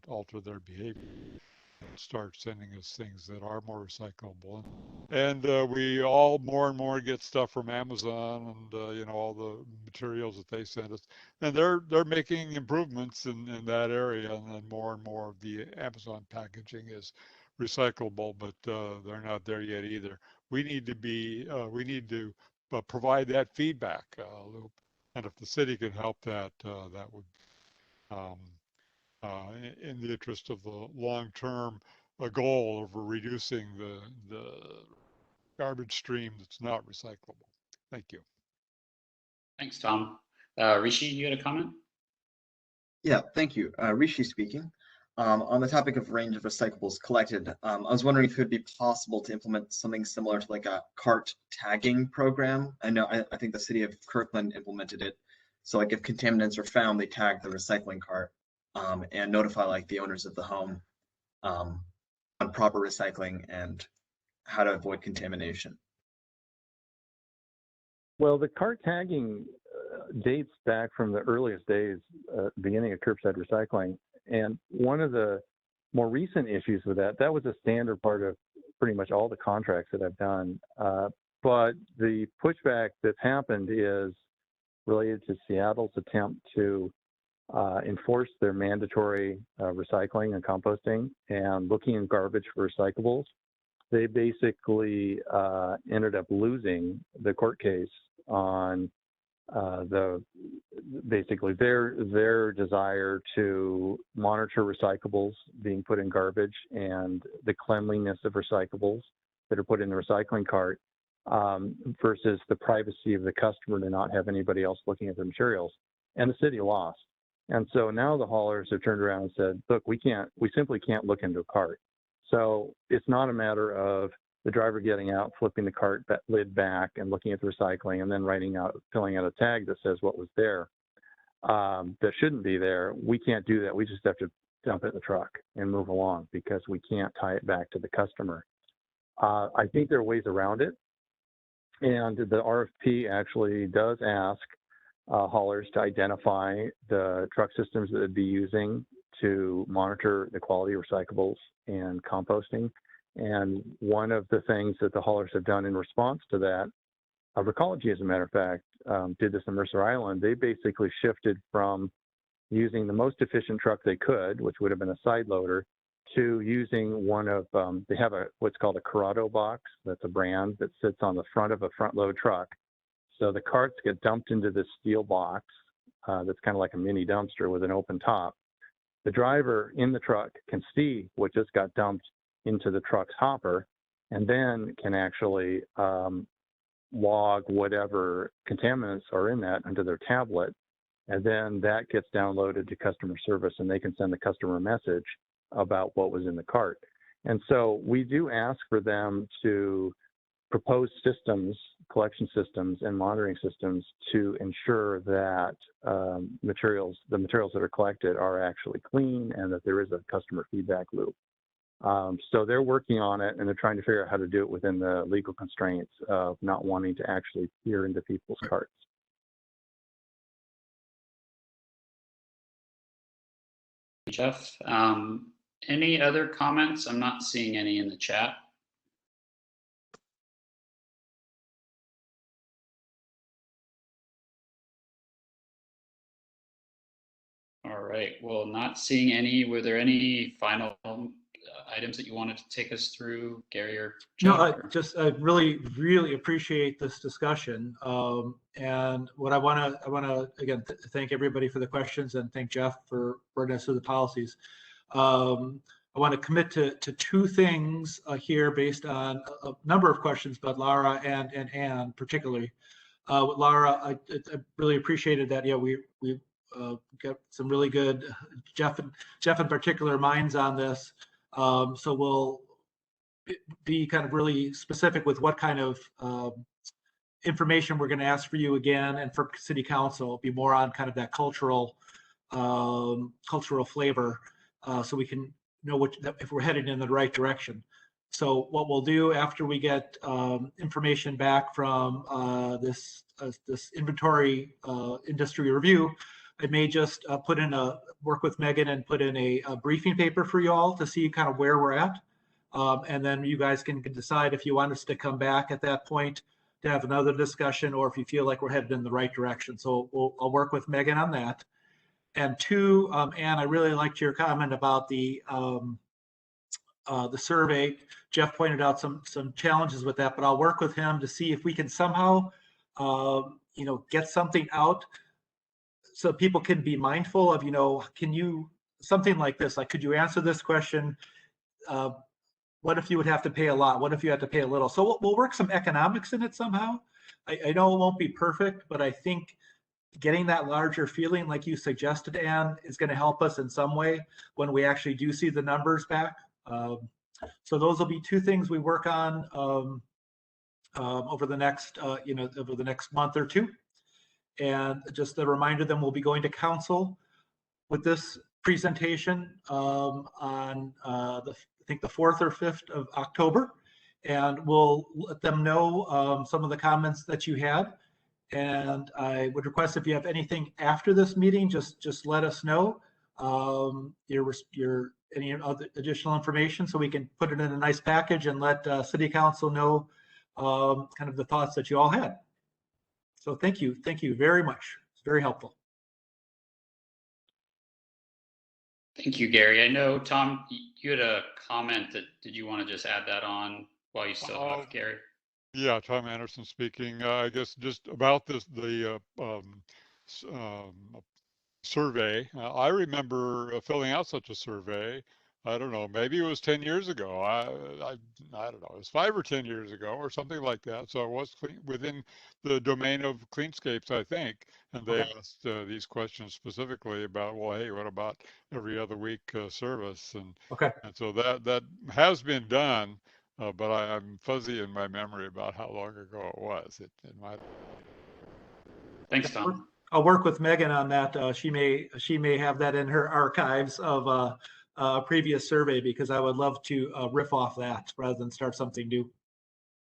Speaker 10: alter their behavior and start sending us things that are more recyclable. And we all more and more get stuff from Amazon, and all the materials that they send us, and they're making improvements in that area, and then more and more of the Amazon packaging is recyclable, but they're not there yet either. We need to provide that feedback loop, and if the city could help that, that would, in the interest of the long-term goal of reducing the garbage stream that's not recyclable. Thank you.
Speaker 2: Thanks, Tom. Rishi, you had a comment?
Speaker 5: Yeah, thank you. Rishi speaking. On the topic of range of recyclables collected, I was wondering if it would be possible to implement something similar to like a cart tagging program. I think the city of Kirkland implemented it. So like if contaminants are found, they tag the recycling cart and notify like the owners of the home on proper recycling and how to avoid contamination.
Speaker 14: Well, the cart tagging dates back from the earliest days, beginning of curbside recycling. And one of the more recent issues with that was a standard part of pretty much all the contracts that I've done. But the pushback that's happened is related to Seattle's attempt to enforce their mandatory recycling and composting and looking in garbage for recyclables. They basically ended up losing the court case on basically their desire to monitor recyclables being put in garbage and the cleanliness of recyclables that are put in the recycling cart versus the privacy of the customer to not have anybody else looking at the materials. And the city lost. And so now the haulers have turned around and said, look, we simply can't look into a cart. So it's not a matter of the driver getting out, flipping the cart lid back and looking at the recycling and then filling out a tag that says what was there that shouldn't be there. We can't do that. We just have to dump it in the truck and move along because we can't tie it back to the customer. I think there are ways around it. And the RFP actually does ask haulers to identify the truck systems that they'd be using to monitor the quality of recyclables and composting. And one of the things that the haulers have done in response to that, Recology, as a matter of fact, did this in Mercer Island. They basically shifted from using the most efficient truck they could, which would have been a side loader, to using one of, they have what's called a Corrado box. That's a brand that sits on the front of a front load truck. So the carts get dumped into this steel box that's kind of like a mini dumpster with an open top. The driver in the truck can see what just got dumped into the truck's hopper and then can actually log whatever contaminants are in that onto their tablet. And then that gets downloaded to customer service and they can send the customer a message about what was in the cart. And so we do ask for them to propose systems, collection systems and monitoring systems to ensure that the materials that are collected are actually clean and that there is a customer feedback loop. So they're working on it and they're trying to figure out how to do it within the legal constraints of not wanting to actually peer into people's carts.
Speaker 2: Jeff, any other comments? I'm not seeing any in the chat. All right, well, not seeing any. Were there any final items that you wanted to take us through, Gary or Jeff?
Speaker 13: No, I really, really appreciate this discussion. And what I want to again thank everybody for the questions and thank Jeff for bringing us through the policies. I want to commit to two things here based on a number of questions, but Laura and Ann particularly. With Laura, I really appreciated that. Yeah, we got some really good Jeff in particular minds on this. So we'll be kind of really specific with what kind of information we're going to ask for you again, and for City Council, be more on kind of that cultural flavor, so we can know if we're headed in the right direction. So what we'll do after we get information back from this inventory industry review, I may just work with Megan and put in a briefing paper for you all to see kind of where we're at. And then you guys can decide if you want us to come back at that point to have another discussion, or if you feel like we're headed in the right direction. So I'll work with Megan on that. And two, Ann, I really liked your comment about the the survey. Jeff pointed out some challenges with that, but I'll work with him to see if we can somehow, get something out so people can be mindful of, can you, something like this, like, could you answer this question? What if you would have to pay a lot? What if you had to pay a little? So we'll work some economics in it somehow. I know it won't be perfect, but I think getting that larger feeling, like you suggested, Anne, is going to help us in some way when we actually do see the numbers back. So those will be two things we work on over the next, over the next month or two. And just a reminder, then we'll be going to council with this presentation on I think the 4th or 5th of October, and we'll let them know some of the comments that you had. And I would request, if you have anything after this meeting, just let us know your any other additional information, so we can put it in a nice package and let City Council know kind of the thoughts that you all had. So thank you very much. It's very helpful.
Speaker 2: Thank you, Gary. I know, Tom, you had a comment did you want to just add that on while you still have Gary?
Speaker 10: Yeah, Tom Anderson speaking. I guess just about the survey. I remember filling out such a survey. I don't know, maybe it was 10 years ago. I don't know, it was 5 or 10 years ago or something like that. So it was within the domain of Cleanscapes, I think. And they asked these questions specifically about, well, hey, what about every other week service? And so that has been done, but I'm fuzzy in my memory about how long ago it was.
Speaker 2: Thanks, Tom.
Speaker 13: I'll work with Megan on that. She may have that in her archives of a previous survey, because I would love to riff off that rather than start something new.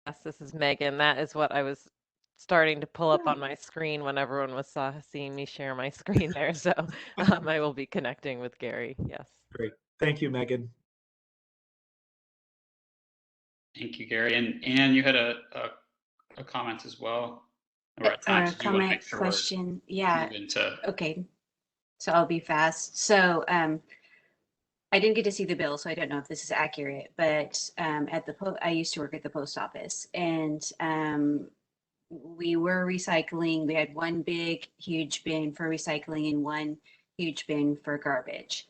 Speaker 1: Yes, this is Megan. That is what I was starting to pull up on my screen when everyone was seeing me share my screen there. So I will be connecting with Gary. Yes.
Speaker 13: Great. Thank you, Megan.
Speaker 2: Thank you, Gary. And Anne, you had a comment as well.
Speaker 3: Or a comment, question. Yeah. Okay. So I'll be fast. So I didn't get to see the bill, so I don't know if this is accurate, but I used to work at the post office, and we were recycling. We had one big, huge bin for recycling and one huge bin for garbage.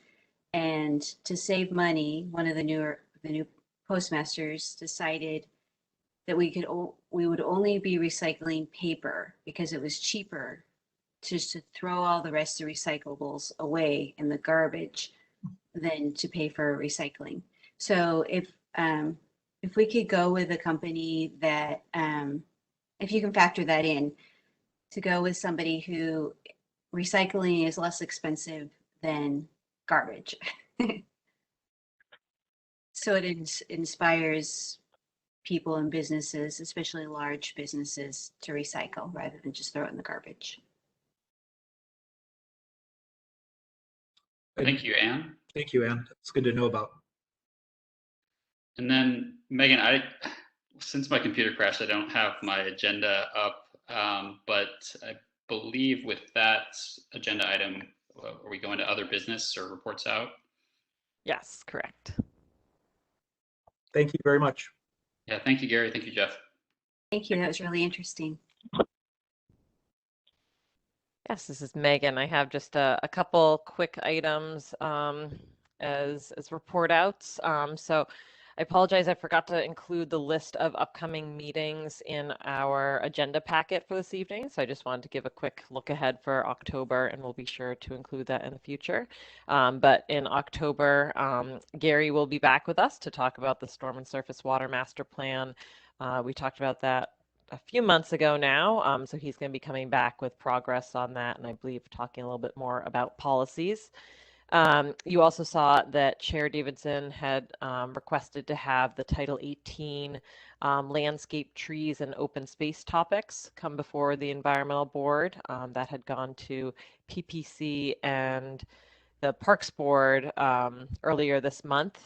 Speaker 3: And to save money, one of the new postmasters decided that we would only be recycling paper, because it was cheaper just to throw all the rest of the recyclables away in the garbage than to pay for recycling. So if we could go with a company that, if you can factor that in, to go with somebody who recycling is less expensive than garbage. So it inspires people and businesses, especially large businesses, to recycle rather than just throw it in the garbage.
Speaker 2: Thank you, Anne.
Speaker 13: Thank you, Anne. It's good to know about.
Speaker 2: And then, Megan, since my computer crashed, I don't have my agenda up, but I believe with that agenda item, are we going to other business or reports out?
Speaker 1: Yes, correct.
Speaker 13: Thank you very much.
Speaker 2: Yeah, thank you, Gary. Thank you, Jeff.
Speaker 3: Thank you. That was really interesting.
Speaker 1: Yes, this is Megan. I have just a couple quick items as report outs. So I apologize, I forgot to include the list of upcoming meetings in our agenda packet for this evening. So I just wanted to give a quick look ahead for October, and we'll be sure to include that in the future. But in October, Gary will be back with us to talk about the Storm and Surface Water Master Plan. We talked about that a few months ago now. So he's going to be coming back with progress on that, and I believe talking a little bit more about policies. You also saw that Chair Davidson had requested to have the Title 18 landscape, trees, and open space topics come before the Environmental Board. That had gone to PPC and the Parks Board earlier this month.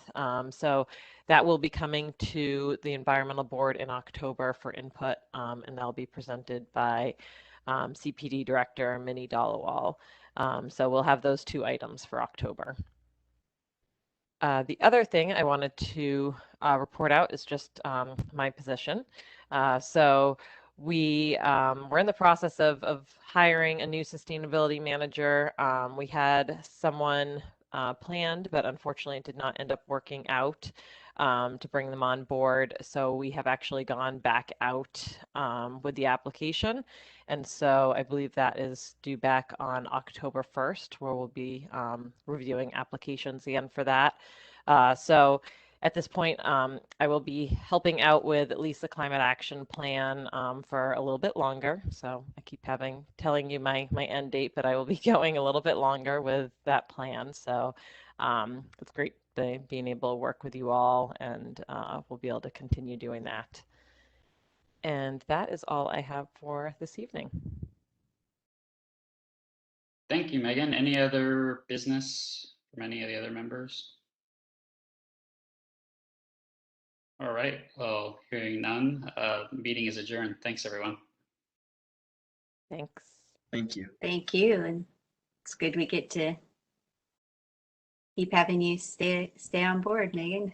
Speaker 1: So that will be coming to the Environmental Board in October for input, and that'll be presented by CPD Director Minnie Dallowall. So we'll have those two items for October. The other thing I wanted to report out is just my position. So we're in the process of hiring a new sustainability manager. We had someone planned, but unfortunately it did not end up working out to bring them on board. So we have actually gone back out with the application. And so I believe that is due back on October 1st, where we'll be reviewing applications again for that. So at this point, I will be helping out with at least the climate action plan for a little bit longer. So I keep telling you my end date, but I will be going a little bit longer with that plan. So it's great being able to work with you all, and we'll be able to continue doing that. And that is all I have for this evening.
Speaker 2: Thank you, Megan. Any other business from any of the other members? All right, well, hearing none, meeting is adjourned. Thanks, everyone.
Speaker 1: Thanks.
Speaker 5: Thank you.
Speaker 3: Thank you. And it's good we get to keep having you stay on board, Megan.